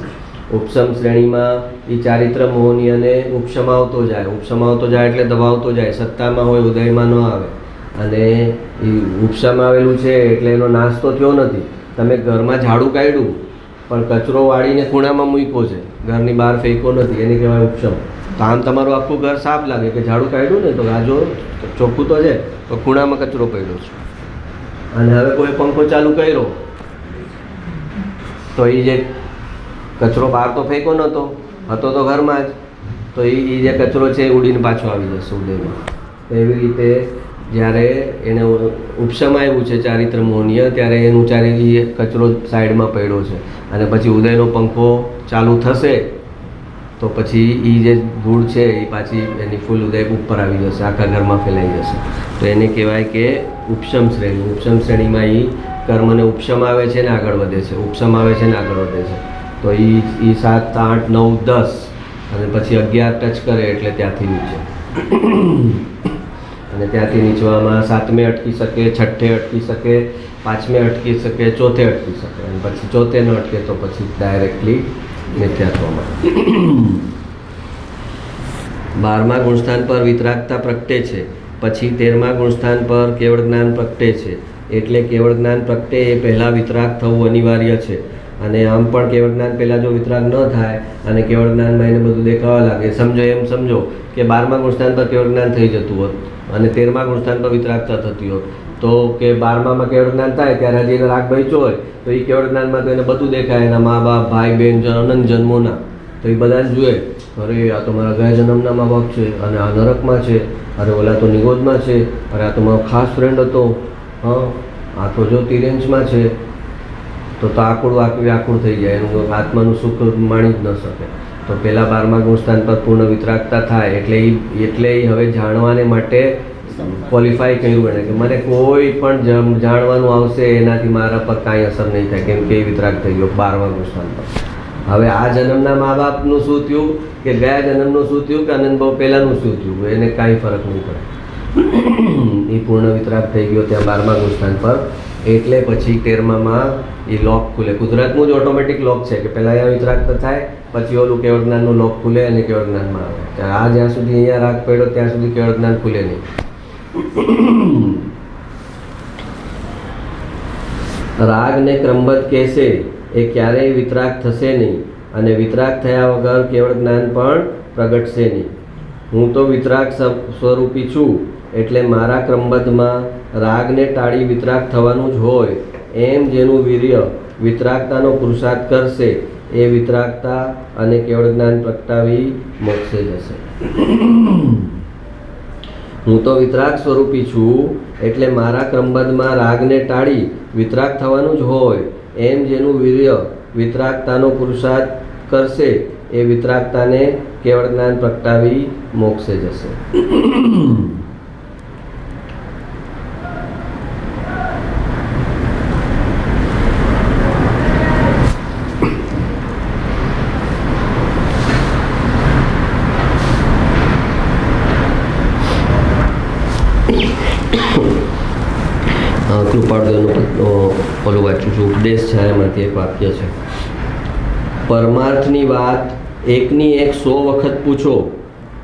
ઉપશમ શ્રેણીમાં એ ચારિત્ર મોહની અને ઉપશમાવતો જાય એટલે દબાવતો જાય. સત્તામાં હોય, ઉદયમાં ન આવે. અને એ ઉપશમ આવેલું છે એટલે એનો નાશ તો થયો નથી. તમે ઘરમાં ઝાડુ કાઢ્યું પણ કચરો વાળીને ખૂણામાં મૂક્યો છે, ઘરની બહાર ફેંકો નથી, એને કહેવાય ઉપશમ. તો આમ તમારું આખું ઘર સાફ લાગે કે ઝાડુ કાઢ્યું ને તો આ જો ચોખ્ખું તો છે, તો ખૂણામાં કચરો પડ્યો છે. અને હવે કોઈ પંખો ચાલુ કર્યો તો એ જે કચરો બહાર તો ફેંકો નહોતો, હતો તો ઘરમાં જ, તો એ જે કચરો છે એ ઉડીને પાછો આવી જશે ઉદયમાં. તો એવી રીતે જ્યારે એને ઉપશમ આવ્યું છે ચારિત્ર મોહનીય, ત્યારે એનું કચરો સાઈડમાં પડ્યો છે. અને પછી ઉદયનો પંખો ચાલુ થશે તો પછી એ જે ધૂળ છે એ પાછી એની ફૂલ ઉદય ઉપર આવી જશે, આખા ઘરમાં ફેલાઈ જશે. તો એને કહેવાય કે ઉપશમ શ્રેણી. ઉપશમ શ્રેણીમાં એ કર્મને ઉપશમ આવે છે ને આગળ વધે છે, ઉપશમ આવે છે ને આગળ વધે છે. તો એ 7, 8, 9, 10 અને પછી 11 ટચ કરે એટલે ત્યાંથી નીચે. અને ત્યાંથી નીચવામાં 7મે અટકી શકે, 6ઠે અટકી શકે, 5મે અટકી શકે, 4થે અટકી શકે. અને પછી 4થે ન અટકે તો પછી ડાયરેક્ટલી મિથ્યાત્વમાં. 12મા ગુણસ્થાન પર વિતરાગતા પ્રગટે છે, પછી 13મા ગુણસ્થાન પર કેવળ જ્ઞાન પ્રગટે છે. એટલે કેવળ જ્ઞાન પ્રગટે એ પહેલાં વિતરાગ થવું અનિવાર્ય છે. અને આમ પણ કેવળ જ્ઞાન પહેલાં જો વિતરાગ ન થાય અને કેવળ જ્ઞાનમાં એને બધું દેખાવા લાગે, સમજો કે 12મા ગુણસ્થાન પર કેવળ જ્ઞાન થઈ જતું હોત અને 13મા ગુણસ્થાન પર વિતરાગતા થતી હોત, તો કે 12મામાં કેવળ જ્ઞાન થાય ત્યારે હજી એને રાગ બચ્યો હોય તો એ કેવળ જ્ઞાનમાં તો એને બધું દેખાય, એના મા બાપ, ભાઈ બહેન, અનંત જન્મોના. તો એ બધાને જુએ, અરે આ તો મારા ગયા જન્મના મા બાપ છે, અને આ નરકમાં છે, અરે ઓલા તો નિગોદમાં છે, અરે આ તો મારો ખાસ ફ્રેન્ડ હતો, હા આ તો જો તિરેન્જમાં છે. તો વ્યાકુળ થઈ જાય, એનું આત્માનું સુખ માણી જ ન શકે. તો પહેલાં 12મા ગુણસ્થાન પર પૂર્ણ વિતરાગતા થાય એટલે એ હવે જાણવાને માટે ક્વોલિફાય કર્યું એને કે મને કોઈ પણ જાણવાનું આવશે એનાથી મારા પર કાંઈ અસર નહીં થાય, કેમ કે એ વિતરાગ થઈ ગયો 12મા ગુણસ્થાન પર. હવે આ જન્મના મા બાપનું શું થયું કે ગયા જન્મનું શું થયું કે આનંદ બહુ પહેલાંનું શું થયું એને કાંઈ ફરક નહીં પડે. એ પૂર્ણ વિતરાગ થઈ ગયો ત્યાં 12મા ગુણસ્થાન પર. એટલે પછી 13મામાં એ લોક ખુલે. કુદરતનું જ ઓટોમેટિક લોક છે કે પહેલાં અહીંયા વિતરાગતા થાય, પછી ઓલું કેવળ જ્ઞાનનું લોક ખુલે અને કેવળ જ્ઞાનમાં આવે. આ જ્યાં સુધી અહીંયા રાગ પડ્યો ત્યાં સુધી કેવળ જ્ઞાન ખુલે નહીં. રાગ ને ક્રમબદ્ધ કહેશે એ ક્યારેય વિતરાગ થશે નહીં, અને વિતરાગ થયા વગર કેવળ જ્ઞાન પણ પ્રગટશે નહીં. હું તો વિતરાગ સ્વરૂપી છું, એટલે મારા ક્રમબદ્ધમાં રાગને ટાળી વિતરાગ થવાનું જ હોય. એમ જેનું વીર્ય વિતરાગતાનો પુરુષાર્થ કરશે એ વિતરાગતા અને કેવળ જ્ઞાન પ્રગટાવી મોક્ષે જશે. હું તો વિતરાગ સ્વરૂપી છું, એટલે મારા ક્રમબદ્ધમાં રાગને ટાળી વિતરાગ થવાનું જ હોય. એમ જેનું વીર્ય વિતરાગતાનો પુરુષાર્થ કરશે એ વિતરાગતાને કેવળ જ્ઞાન પ્રગટાવી મોક્ષે જશે. કૃપાળદેવનો ઓલું વાંચું છું, ઉપદેશ છે એમાંથી એક વાક્ય છે. પરમાર્થની વાત એકની એક 100 વખત પૂછો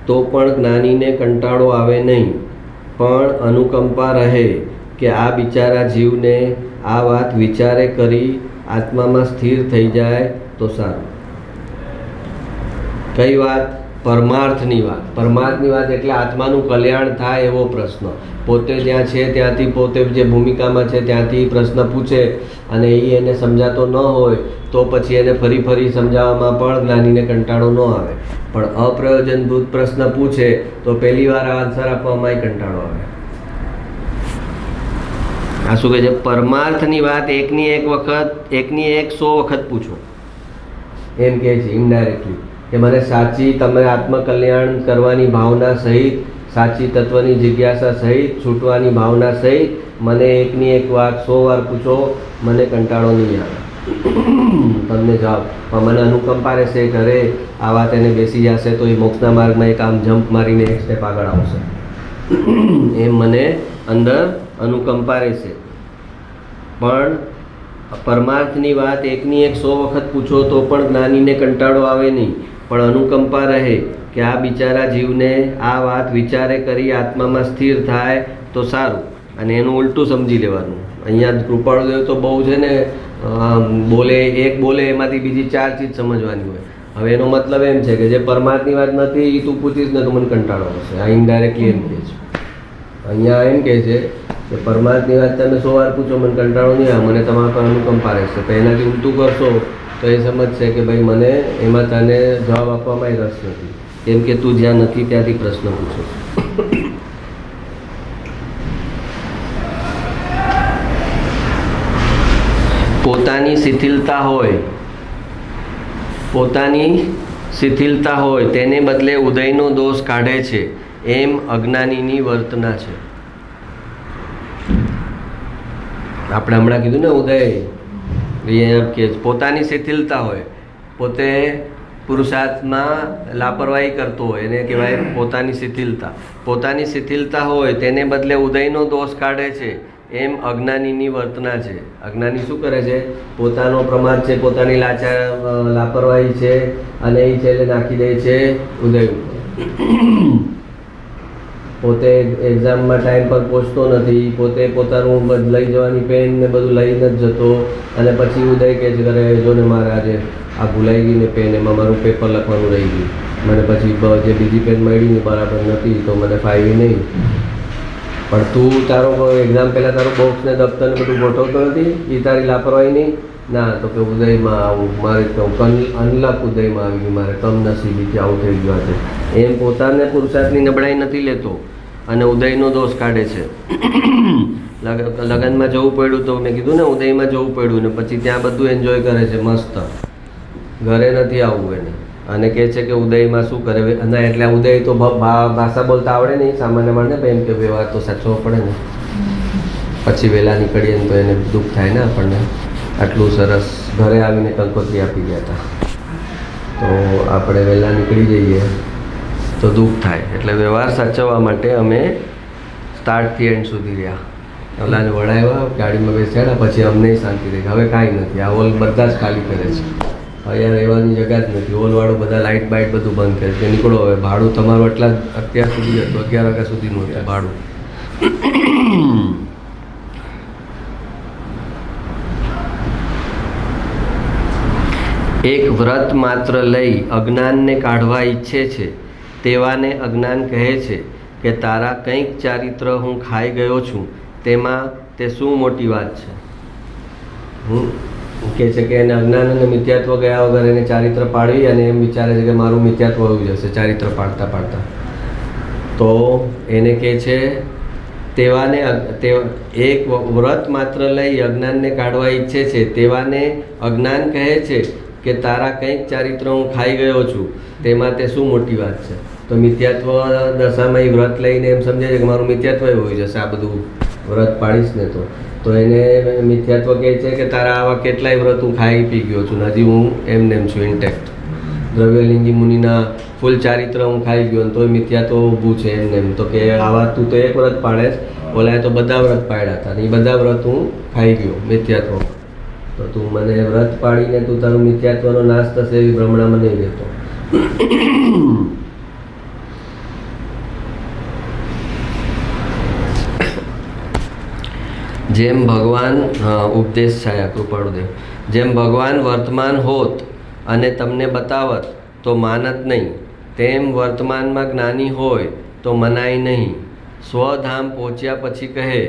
તો પણ જ્ઞાનીને કંટાળો આવે નહીં, પણ અનુકંપા રહે કે આ બિચારા જીવને આ વાત વિચારે કરી આત્મામાં સ્થિર થઈ જાય તો સારું. કઈ વાત? પરમાર્થની વાત. પરમાર્થની વાત એટલે આત્માનું કલ્યાણ થાય એવો પ્રશ્ન. પોતે જ્યાં છે ત્યાંથી, પોતે જે ભૂમિકામાં છે ત્યાંથી પ્રશ્ન પૂછે અને એ એને સમજાતો ન હોય તો પછી એને ફરી ફરી સમજાવવામાં પણ જ્ઞાનીને કંટાળો ન આવે. પણ અપ્રયોજનભૂત પ્રશ્ન પૂછે તો પહેલી વાર આન્સર આપવામાં કંટાળો આવે. આ શું કહે છે? પરમાર્થની વાત એકની એક 100 વખત પૂછો, એમ કહે છે ઇનડાયરેક્ટલી કે મને સાચી તમે આત્મકલ્યાણ કરવાની ભાવના સહિત, સાચી તત્વની જિજ્ઞાસા સહિત, છૂટવાની ભાવના સહિત મને એકની એક વાત 100 વાર પૂછો, મને કંટાળો નહીં આવે. તમને જવાબ મને અનુકંપા રહેશે, ઘરે આ વાત એને બેસી જશે તો એ મોક્ષના માર્ગમાં એક આમ જમ્પ મારીને એક સ્ટેપ આગળ આવશે. એમ મને અંદર અનુકંપા રહેશે. પણ પરમાર્થની વાત એકની એક 100 વખત પૂછો તો પણ જ્ઞાનીને કંટાળો આવે નહીં, પણ અનુકંપા રહે કે આ બિચારા જીવને આ વાત વિચારે કરી આત્મામાં સ્થિર થાય તો સારું. અને એનું ઉલટું સમજી લેવાનું. અહીંયા કૃપાળુદેવ તો બહુ છે ને, એક બોલે એમાંથી બીજી 4 ચીજ સમજવાની હોય. હવે એનો મતલબ એમ છે કે જે પરમાર્થની વાત નથી એ તું પૂછીશ ને તો મને કંટાળો આવશે. આ ઇનડાયરેક્ટલી એમ કહે છે. અહીંયા એમ કહે છે કે પરમાર્થની વાત તમે 100 વાર પૂછો, મને કંટાળો નહીં આવે, મને તમારા પર અનુકંપા રહેશે. તો એનાથી ઉલટું કરશો તો એ સમજશે કે ભાઈ મને એમાં તને જવાબ આપવામાં રસ નથી, કેમ કે તું જ્યાં નથી ત્યાંથી પ્રશ્ન પૂછો. પોતાની શિથિલતા હોય તેને બદલે ઉદયનો દોષ કાઢે છે, એમ અજ્ઞાનીની વર્તના છે. આપણે હમણાં કીધું ને ઉદય, કે પોતાની શિથિલતા હોય, પોતે પુરુષાર્થમાં લાપરવાહી કરતો હોય એને કહેવાય પોતાની શિથિલતા. પોતાની શિથિલતા હોય તેને બદલે ઉદયનો દોષ કાઢે છે, એમ અજ્ઞાનીની વર્તના છે. અજ્ઞાની શું કરે છે? પોતાનો પ્રમાદ છે, પોતાની લાપરવાહી છે અને એ છેલ્લે નાખી દે છે ઉદય ઉપર. પોતે એક્ઝામમાં ટાઈમ પર પહોંચતો નથી, પોતે પોતાનું લઈ જવાની પેન ને બધું લઈને જ જતો, અને પછી ઉદય કહે છે કરે જો ને મારે આજે આ ભૂલાઈ ગઈ ને પેન, એમાં મારું પેપર લખવાનું રહી ગયું, મને પછી જે બીજી પેન મળી ને બરાબર નથી તો મને ફાવી નહીં. પણ તું તારો એક્ઝામ પહેલાં તારું બોક્સ ને દફતર ને બધું ગોઠવતો નથી, એ તારી લાપરવાહી નહીં. ના તો કે ઉદયમાં આવું મારે અનલક ઉદયમાં આવી ગયું, મારે કમનસીબીથી આવું થઈ ગયું છે. એમ પોતાને પુરુષાર્થની નબળાઈ નથી લેતો અને ઉદયનો દોષ કાઢે છે. લગ્નમાં જવું પડ્યું તો મેં કીધું ને ઉદયમાં જવું પડ્યું ને પછી ત્યાં બધું એન્જોય કરે છે મસ્ત, ઘરે નથી આવવું એને, અને કહે છે કે ઉદયમાં શું કરે. ના એટલે ઉદય તો ભાષા બોલતા આવડે નહીં સામાન્ય માણને, એમ કે વ્યવહાર તો સાચવો પડે ને. પછી વહેલા નીકળીએ ને તો એને દુઃખ થાય ને આપણને. આટલું સરસ ઘરે આવીને કંકોત્રી આપી ગયા હતા, તો આપણે વહેલા નીકળી જઈએ તો દુઃખ થાય. એટલે વ્યવહાર સાચવવા માટે અમે સ્ટાર્ટથી એન્ડ સુધી રહ્યા. ઓલાને વળાવ્યા, ગાડીમાં બેસાડ્યા, પછી અમને શાંતિ રહી. હવે કાંઈ નથી, આ હોલ બધા જ ખાલી કરે છે. અહીંયા રહેવાની જગ્યા જ નથી. હોલવાળું બધા લાઇટ બાઇટ બધું બંધ કરે છે. નીકળો હવે, ભાડું તમારું એટલા અત્યાર સુધી હતું, 11 વાગ્યા સુધીનું હતું ભાડું. એક વ્રત માત્ર લઈ અજ્ઞાનને કાઢવા ઈચ્છે છે તેવાને અજ્ઞાન કહે છે કે તારા કંઈક ચારિત્ર હું ખાઈ ગયો છું, તેમાં તે શું મોટી વાત છે. કહે છે કે એને અજ્ઞાન અને મિથ્યાત્વ ગયા વગર એને ચારિત્ર પાડવી, અને એમ વિચારે છે કે મારું મિથ્યાત્વ આવી જશે ચારિત્ર પાડતા પાડતા. તો એને કહે છે તેવાને એક વ્રત માત્ર લઈ અજ્ઞાનને કાઢવા ઈચ્છે છે તેવાને અજ્ઞાન કહે છે કે તારા કંઈક ચારિત્ર હું ખાઈ ગયો છું, તેમાં તે શું મોટી વાત છે. તો મિથ્યાત્વ દશામાં એ વ્રત લઈને એમ સમજે છે કે મારું મિથ્યાત્વ હોઈ જશે આ બધું વ્રત પાડીશ ને તો એને મિથ્યાત્વ કહે છે કે તારા આવા કેટલાય વ્રત હું ખાઈ પી ગયો છું, હજી હું એમને એમ છું ઇન્ટેક્ટ. દ્રવ્યલિંગી મુનિના ફૂલ ચારિત્ર હું ખાઈ ગયો ને તોય મિથ્યાત્વ ઊભું છે એમને એમ. તો કે આવા તું તો એક વ્રત પાડે છે, ઓલાએ તો બધા વ્રત પાડ્યા હતા, એ બધા વ્રત હું ખાઈ ગયો મિથ્યાત્વ. તો તું મને વ્રત પાડીને તું તારું મિથ્યાત્વનો નાશ થશે એવી ભ્રમણામાં નહીં રહેતો. જેમ ભગવાન ઉપદેશ છાયા કૃપાળુદેવ, જેમ ભગવાન વર્તમાન હોત અને તમને બતાવત તો માનત નહીં, તેમ વર્તમાનમાં જ્ઞાની હોય તો મનાય નહીં. સ્વધામ પહોંચ્યા પછી કહે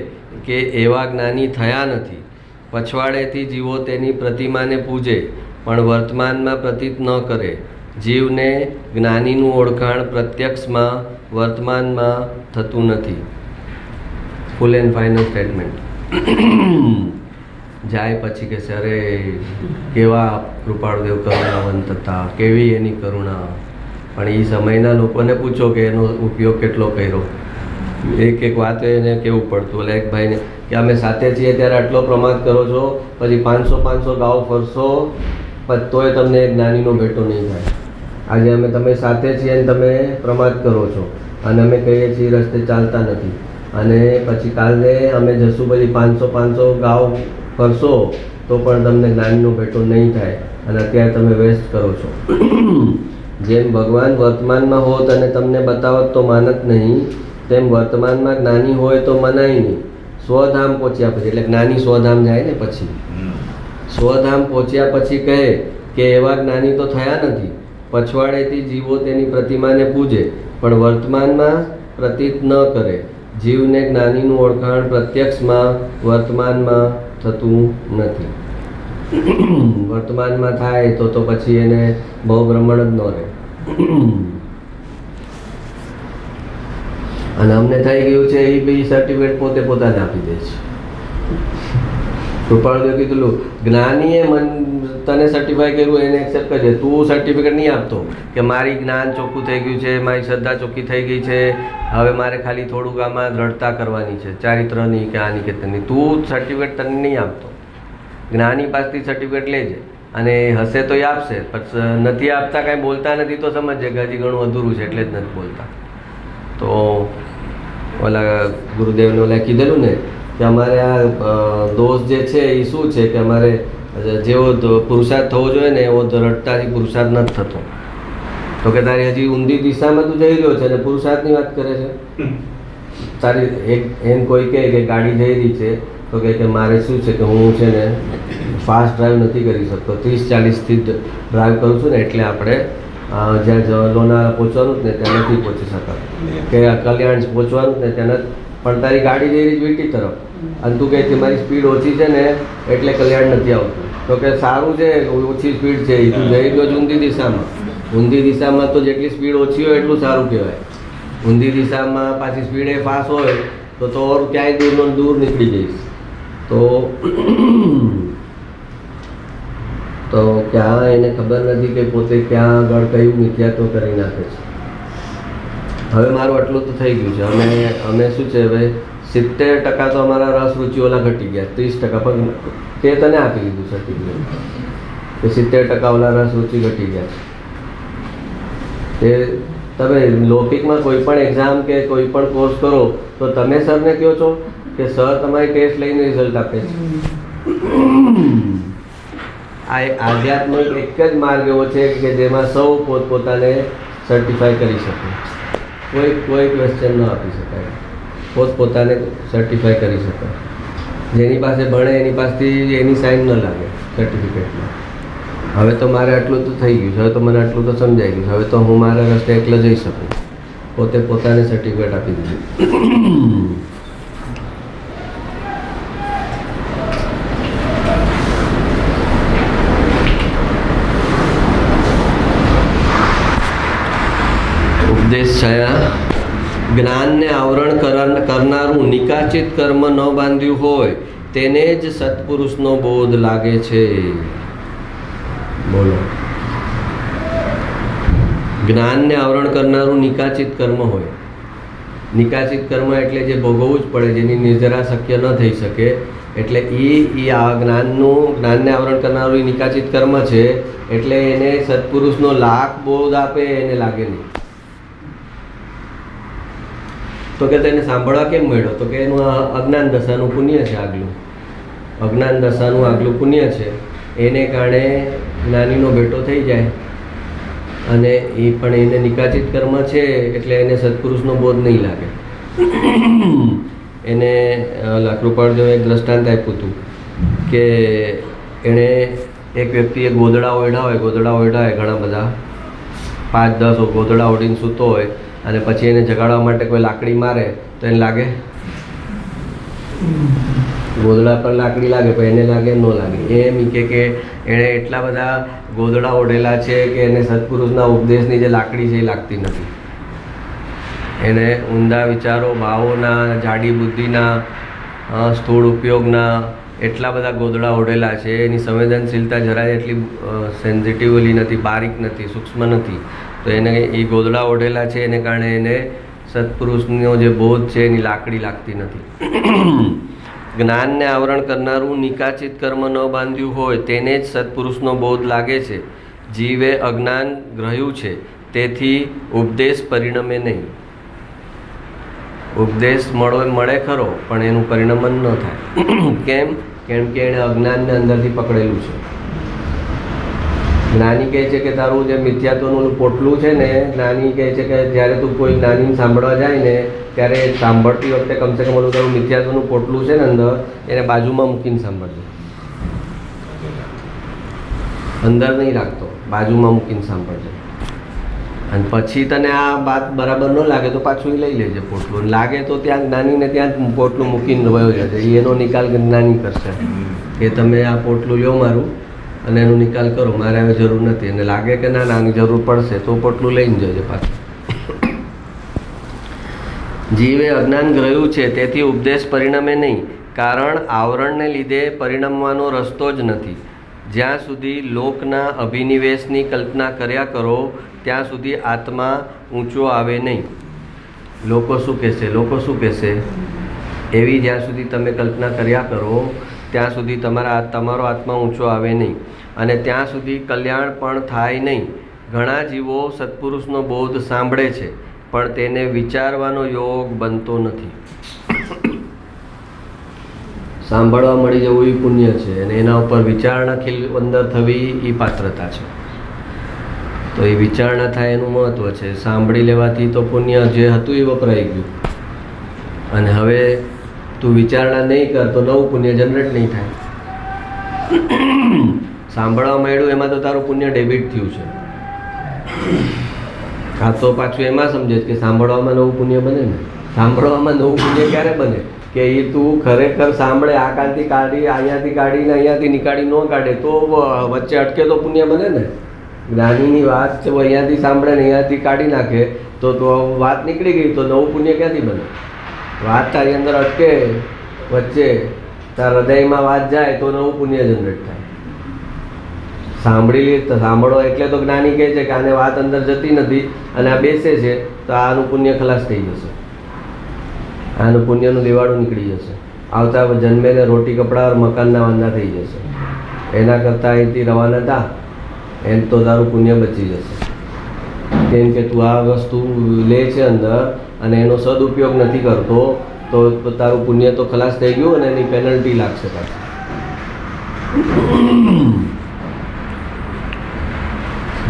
કે એવા જ્ઞાની થયા નથી. પછવાડેથી જીવો તેની પ્રતિમાને પૂજે પણ વર્તમાનમાં પ્રતીત ન કરે. જીવને જ્ઞાનીનું ઓળખાણ પ્રત્યક્ષમાં વર્તમાનમાં થતું નથી. Full and final statement. જાય પછી કે છે અરે કેવા કૃપાળુદેવ કરુણાવંત હતા, કેવી એની કરુણા. પણ એ સમયના લોકોને પૂછો કે એનો ઉપયોગ કેટલો કર્યો. એક એક વાત એને કેવું પડતું. એટલે એક ભાઈને કે અમે સાથે છીએ ત્યારે આટલો પ્રમાદ કરો છો, પછી 500 ગાઉ ફરશો તોય તમને જ્ઞાનીનો ભેટો નહીં થાય. આજે અમે તમે સાથે છીએ અને તમે પ્રમાદ કરો છો અને અમે કહીએ છીએ રસ્તે ચાલતા નથી, અને પછી કાલે અમે જશું પછી 500 ગાઉ ફરશો તો પણ તમને જ્ઞાનીનો ભેટો નહીં થાય, અને અત્યારે તમે વેસ્ટ કરો છો. જેમ ભગવાન વર્તમાનમાં હોત અને તમને બતાવત તો માનત નહીં, તેમ વર્તમાનમાં જ્ઞાની હોય તો મનાય નહીં. સ્વધામ પહોંચ્યા પછી, એટલે જ્ઞાની સ્વધામ જાય ને પછી, સ્વધામ પહોંચ્યા પછી કહે કે એવા જ્ઞાની તો થયા નથી. પછવાડેથી જીવો તેની પ્રતિમાને પૂજે પણ વર્તમાનમાં પ્રતીત ન કરે. જીવને જ્ઞાનીનું ઓળખાણ પ્રત્યક્ષમાં વર્તમાનમાં થતું નથી. વર્તમાનમાં થાય તો પછી એને બહુ ભ્રમણ જ ન રહે. અને અમને થઈ ગયું છે એ બી સર્ટિફિકેટ પોતે પોતાને આપી દે છે. કૃપાળુદેવ કીધું જ્ઞાનીએ તને સર્ટિફાઈ કર્યું એને એક્સેપ્ટ કરજે, તું સર્ટિફિકેટ નહીં આપતો કે મારી જ્ઞાન ચોખ્ખું થઈ ગયું છે, મારી શ્રદ્ધા ચોખ્ખી થઈ ગઈ છે, હવે મારે ખાલી થોડુંક આમાં દ્રઢતા કરવાની છે ચારિત્રની કે આની કે તેની. તું સર્ટિફિકેટ તને નહીં આપતો. જ્ઞાની પાસેથી સર્ટિફિકેટ લેજે અને હશે તો એ આપશે, પણ નથી આપતા કાંઈ બોલતા નથી તો સમજજે કે હજી ઘણું અધૂરું છે એટલે જ નથી બોલતા. તો ઓલા ગુરુદેવને ઓલા કીધેલું ને કે અમારે આ દોષ જે છે એ શું છે કે અમારે જેવો પુરુષાર્થ થવો જોઈએ ને એવો રડતાથી પુરુષાર્થ નથી થતો. તો કે તારી હજી ઊંધી દિશામાં તું જઈ રહ્યો છે અને પુરુષાર્થની વાત કરે છે. તારી એમ કોઈ કહે કે ગાડી જઈ રહી છે તો કે મારે શું છે કે હું છે ને ફાસ્ટ ડ્રાઈવ નથી કરી શકતો, 30-40થી ડ્રાઈવ કરું છું ને એટલે આપણે જ્યાં લોનાવાલા પહોંચવાનું જ ને ત્યાં નથી પહોંચી શકતા, કે કલ્યાણ પહોંચવાનું જ ને ત્યાં પણ તારી ગાડી જઈ રહી વીટી તરફ અને તું કહે કે મારી સ્પીડ ઓછી છે ને એટલે કલ્યાણ નથી આવતું. તો તો કે સારું છે, ઓછી સ્પીડ છે, તું જઈ ગયો ઊંધી દિશામાં. ઊંધી દિશામાં તો જેટલી સ્પીડ ઓછી હોય એટલું સારું કહેવાય. ઊંધી દિશામાં પાછી સ્પીડ એ ફાસ્ટ હોય તો ક્યાંય દૂર નીકળી જઈશ. તો ક્યાં એને ખબર નથી કે પોતે ક્યાં આગળ કયું મિથ્યાત્વ કરી નાખે છે. હવે મારું આટલું તો થઈ ગયું છે. અમે શું છે, હવે 70% તો અમારા રસ રુચિ ઓલા ઘટી ગયા, 30% પણ તે તને આપી દીધું સર્ટિફિકેટ કે 70% ઓલા રસ રુચિ ઘટી ગયા છે. તે તમે લૌકિકમાં કોઈ પણ એક્ઝામ કે કોઈ પણ કોર્સ કરો તો તમે સરને કહો છો કે સર તમારી ટેસ્ટ લઈને રિઝલ્ટ આપે છે. આ આધ્યાત્મિક એક જ માર્ગ એવો છે કે જેમાં સૌ પોતપોતાને સર્ટિફાઈ કરી શકે. કોઈ ક્વેશ્ચન ન આપી શકાય, પોતપોતાને સર્ટિફાઈ કરી શકાય. જેની પાસે ભણે એની પાસેથી એની સાઇન ન લાગે સર્ટિફિકેટમાં. હવે તો મારે આટલું તો થઈ ગયું છે, હવે તો મને આટલું તો સમજાઈ ગયું છે. હવે તો હું મારા રસ્તે એકલો જઈ શકું. પોતે પોતાને સર્ટિફિકેટ આપી દીધું. ઉપદેશ છાયા. જ્ઞાનને આવરણ કરનારું નિકાચિત કર્મ ન બાંધ્યું હોય તેને જ સત્પુરુષનો બોધ લાગે છે. બોલો, જ્ઞાનને આવરણ કરનારું નિકાચિત કર્મ હોય. નિકાચિત કર્મ એટલે જે ભોગવવું જ પડે, જેની નિર્જરા શક્ય ન થઈ શકે, એટલે આ જ્ઞાનને આવરણ કરનારું નિકાચિત કર્મ છે. એટલે એને સત્પુરુષનો લાખ બોધ આપે એને લાગે નહીં. તો કે તેને સાંભળવા કેમ મળ્યો? તો કે એનું અજ્ઞાન દશાનું પુણ્ય છે. અજ્ઞાન દશાનું આગલું પુણ્ય છે. એને કારણે જ્ઞાનીનો ભેટો થઈ જાય અને એ પણ એને નિકાચિત કર્મ છે એટલે એને સત્પુરુષનો બોધ નહીં લાગે. એને કૃપાળદેવે એક દ્રષ્ટાંત આપ્યું હતું કે એણે એક વ્યક્તિએ ગોદડા ઓઢ્યા હોય ઘણા બધા, 5-10 ગોદડા ઓઢીને સૂતો હોય અને પછી એને જગાડવા માટે કોઈ લાકડી મારે તો એને લાગે, ગોદડા પર લાકડી લાગે પણ એને લાગે ન લાગે. એમ કે એણે એટલા બધા ગોદડા ઓઢેલા છે કે એને સત્પુરુષના ઉપદેશની જે લાકડી છે એ લાગતી નથી. એને ઊંડા વિચારો, ભાવોના, જાડી બુદ્ધિના, સ્થૂળ ઉપયોગના એટલા બધા ગોદડા ઓઢેલા છે. એની સંવેદનશીલતા જરાય એટલી સેન્સિટિવલી નથી, બારીક નથી, સૂક્ષ્મ નથી. તો એને એ ગોદડા ઓઢેલા છે એને કારણે એને સત્પુરુષનો જે બોધ છે એની લાકડી લાગતી નથી. જ્ઞાનને આવરણ કરનારું નિકાચિત કર્મ ન બાંધ્યું હોય તેને જ સત્પુરુષનો બોધ લાગે છે. જીવે અજ્ઞાન ગ્રહ્યું છે તેથી ઉપદેશ પરિણમે નહીં. ઉપદેશ મળે ખરો પણ એનું પરિણમન ન થાય. કેમ કે એણે અજ્ઞાનને અંદરથી પકડેલું છે. જ્ઞાની કહે છે કે તારું જે મિથ્યાત્વનું પોટલું છે ને, જ્ઞાની કહે છે કે જ્યારે તું કોઈ જ્ઞાનીને સાંભળવા જાય ને ત્યારે સાંભળતી વખતે કમસે કમ ઓલું તારું મિથ્યાત્વનું પોટલું છે ને અંદર, એને બાજુમાં મૂકીને સાંભળજો. અંદર નહીં રાખતો, બાજુમાં મૂકીને સાંભળજો. અને પછી તને આ વાત બરાબર ન લાગે તો પાછું લઈ લેજે પોટલું. લાગે તો ત્યાં જ્ઞાનીને ત્યાં જ પોટલું મૂકીને વયો જશે. એનો નિકાલ જ્ઞાની કરશે કે તમે આ પોટલું લ્યો મારું અને એનો નિકાલ કરો, મારે હવે જરૂર નથી. અને લાગે કે ના આની જરૂર પડશે તો પોટલું લઈને જજે પાછું. જીવે અજ્ઞાન ગ્રહ્યું છે તેથી ઉપદેશ પરિણમે નહીં, કારણ આવરણને લીધે પરિણમવાનો રસ્તો જ નથી. જ્યાં સુધી લોકના અભિનિવેશની કલ્પના કર્યા કરો ત્યાં સુધી આત્મા ઊંચો આવે નહીં. લોકો શું કહેશે એવી જ્યાં સુધી તમે કલ્પના કર્યા કરો ત્યાં સુધી તમારો આત્મા ઊંચો આવે નહીં અને ત્યાં સુધી કલ્યાણ પણ થાય નહીં. ઘણા જીવો સત્પુરુષનો બોધ સાંભળે છે પણ તેને વિચારવાનો યોગ બનતો નથી. સાંભળવા મળી જવું એ પુણ્ય છે અને એના ઉપર વિચારણા અંદર થવી એ પાત્રતા છે. તો એ વિચારણા થાય એનું મહત્વ છે. સાંભળી લેવાથી તો પુણ્ય જે હતું એ વપરાઈ ગયું અને હવે તું વિચારણા નહીં કર તો નવું પુણ્ય જનરેટ નહીં થાય. સાંભળવા મળ્યું એમાં તો તારું પુણ્ય ડેબિટ થયું છે. આ તો પાછું એમાં સમજે કે સાંભળવામાં નવું પુણ્ય બને ને. સાંભળવામાં નવું પુણ્ય ક્યારે બને? કે એ તું ખરેખર સાંભળે, આ કાનથી કાઢી અહીંયાથી કાઢીને અહીંયાથી નીકાળી ન કાઢે તો વચ્ચે અટકે તો પુણ્ય બને ને. જ્ઞાનીની વાત છે અહીંયાથી સાંભળે ને અહીંયાથી કાઢી નાખે તો વાત નીકળી ગઈ, તો નવું પુણ્ય ક્યાંથી બને? વાત તારી અંદર અટકે વચ્ચે, તાર હૃદયમાં વાત જાય તો નવું પુણ્ય જનરેટ થાય. સાંભળી તો સાંભળો એટલે તો જ્ઞાની કહે છે કે આને વાત અંદર જતી નથી અને આ બેસે છે તો આનું પુણ્ય ખલાસ થઈ જશે, આનું પુણ્યનું દિવાળું નીકળી જશે, આવતા જન્મે ને રોટી કપડા મકાનના વાંધા થઈ જશે. એના કરતાં અહીંથી રવાના થા, એમ તો તારું પુણ્ય બચી જશે. કેમ કે તું આ વસ્તુ લે છે અંદર અને એનો સદુપયોગ નથી કરતો તો તારું પુણ્ય તો ખલાસ થઈ ગયું અને એની પેનલ્ટી લાગશે પાછી.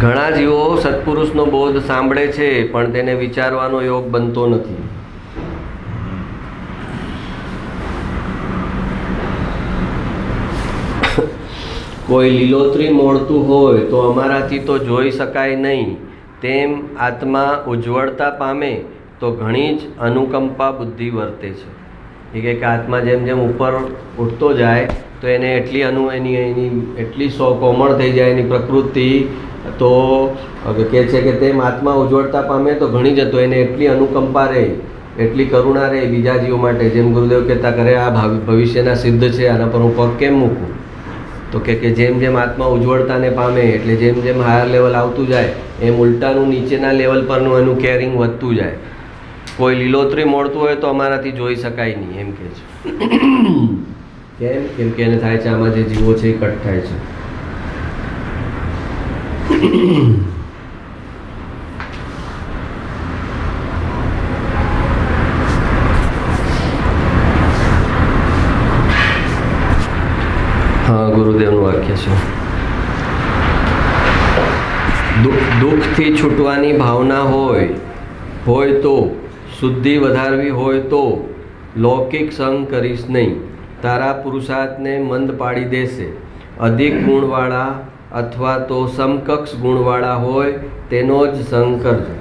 ઘણા જીવો સત્પુરુષનો બોધ સાંભળે છે પણ તેને વિચારવાનો યોગ બનતો નથી. કોઈ લીલોતરી મોડતું હોય તો અમારાથી તો જોઈ શકાય નહીં, તેમ આત્મા ઉજ્જવળતા પામે તો ઘણી જ અનુકંપા બુદ્ધિ વર્તે છે. એ કહે કે આત્મા જેમ જેમ ઉપર ઉઠતો જાય તો એને એટલી એની એટલી કોમળ થઈ જાય એની પ્રકૃતિ, તો કહે છે કે તેમ આત્મા ઉજ્જવળતા પામે તો ઘણી જ, તો એને એટલી અનુકંપા રહે, એટલી કરુણા રહે બીજા જીવો માટે. જેમ ગુરુદેવ કહેતા કરે આ ભવિષ્યના સિદ્ધ છે, આના પર હું પગ કેમ મૂકું? તો કે જેમ જેમ આત્મા ઉજ્જવળતાને પામે એટલે જેમ જેમ હાયર લેવલ આવતું જાય એમ ઉલટાનું નીચેના લેવલ પરનું એનું કેરિંગ વધતું જાય. કોઈ લીલોતરી મોડતું હોય તો અમારાથી જોઈ શકાય નહીં એમ કહે છે. કેમ કે એને થાય છે આમાં જે જીવો છે એ કટ થાય છે. હા, ગુરુદેવનું વાક્ય છે. દુઃખથી છૂટવાની ભાવના હોય તો, શુદ્ધિ વધારવી હોય તો લૌકિક સંગ કરીશ નહીં, તારા પુરુષાર્થને મંદ પાડી દેશે. અધિક ગુણવાળા અથવા તો સમકક્ષ ગુણવાળા હોય તેનો જ સંગ કરજો.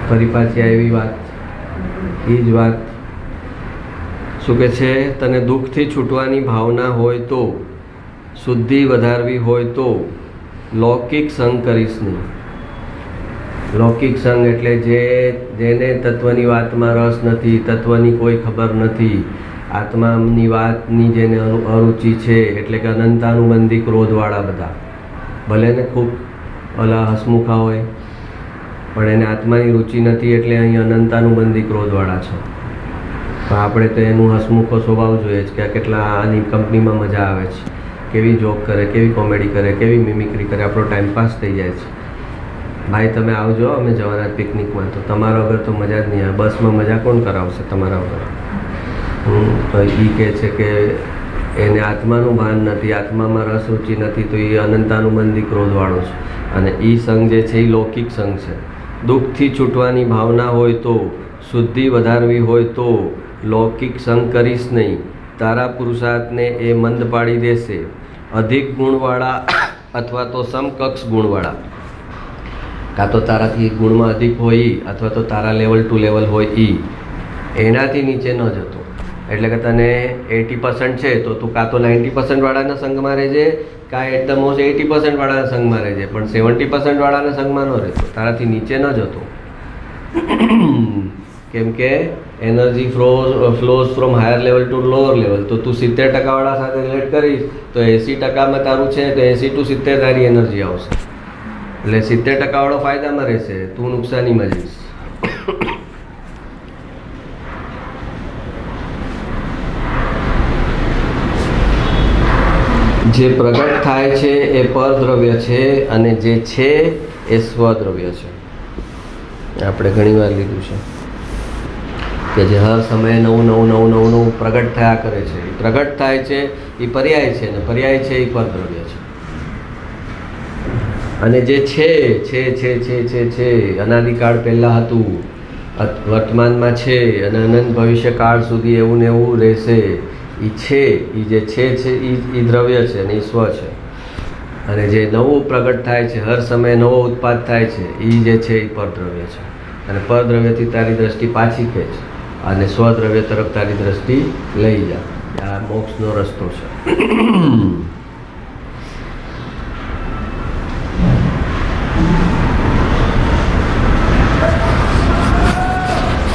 ફરી પાછી આવી વાત, એ જ વાત. શું કહે છે? તને દુઃખથી છૂટવાની ભાવના હોય તો, શુદ્ધિ વધારવી હોય તો લૌકિક સંગ કરીશ નહીં. લૌકિક સંગ એટલે જેને તત્વની વાતમાં રસ નથી, તત્વની કોઈ ખબર નથી, આત્માની વાતની જેને અરુચિ છે, એટલે કે અનંતાનુબંધી ક્રોધવાળા બધા, ભલે ને ખૂબ હસમુખા હોય પણ એને આત્માની રુચિ નથી એટલે અહીં અનંતાનુબંધી ક્રોધવાળા છે. પણ આપણે તો એનું હસમુખો સ્વભાવ જોઈએ છે કે કેટલા આની કંપનીમાં મજા આવે છે, કેવી જોક કરે, કેવી કોમેડી કરે, કેવી મિમિક્રી કરે, આપણો ટાઈમપાસ થઈ જાય છે. ભાઈ તમે આવજો, અમે જવાના પિકનિકમાં, તો તમારા વગર તો મજા જ નહીં આવે. બસમાં મજા કોણ કરાવશે તમારા વગર? તો એ કહે છે કે એને આત્માનું ભાન નથી, આત્મામાં રસ રુચિ નથી, તો એ અનંતાનુબંધી ક્રોધવાળો છે. અને એ સંઘ જે છે એ લૌકિક સંઘ છે. દુઃખથી છૂટવાની ભાવના હોય તો, શુદ્ધિ વધારવી હોય તો લૌકિક સંગ કરીશ નહીં, તારા પુરુષાર્થને એ મંદ પાડી દેશે. અધિક ગુણવાળા અથવા તો સમકક્ષ ગુણવાળા, કાં તો તારાથી ગુણમાં અધિક હોય અથવા તો તારા લેવલ ટુ લેવલ હોય એનાથી નીચે ન જતો. એટલે કે તને 80% છે તો તું કાં તો 90% વાળાના સંઘમાં રહેજે, કાં એટ ધ મોસ્ટ 80% વાળાના સંઘમાં રહેજે, પણ 70% વાળાના સંઘમાં ન રહેતો, તારાથી નીચે ન જતો. કેમ કે energy flows from higher level to lower level. તો તું 70% વાળા સાથે રિલેટ કરીશ તો 80%માં તારું છે તો 80 to 70 તારી એનર્જી આવશે. એટલે 70% વાળો ફાયદામાં રહેશે, તું નુકસાનીમાં જઈશ. જે પ્રગટ થાય છે એ પરદ્રવ્ય છે અને જે છે એ સ્વદ્રવ્ય છે. આપણે ઘણીવાર લીધું છે કે જે હર સમયે નવું પ્રગટ થયા કરે છે. એ પ્રગટ થાય છે એ પર્યાય છે, અને પર્યાય છે એ પરદ્રવ્ય છે. અને જે છે અનાદિકાળ પહેલાં હતું, વર્તમાનમાં છે અને અનંત ભવિષ્ય કાળ સુધી એવું ને એવું રહેશે. એ છે, એ જે છે એ દ્રવ્ય છે અને એ સ્વ છે. અને જે નવું પ્રગટ થાય છે, હર સમયે નવો ઉત્પાદ થાય છે, એ જે છે એ પરદ્રવ્ય છે. અને પરદ્રવ્યથી તારી દ્રષ્ટિ પાછી ખેંચ. અને સ્વદ્રવ્ય તરફ તારી દ્રષ્ટિ લઈ જા. આ મોક્ષનો રસ્તો છે.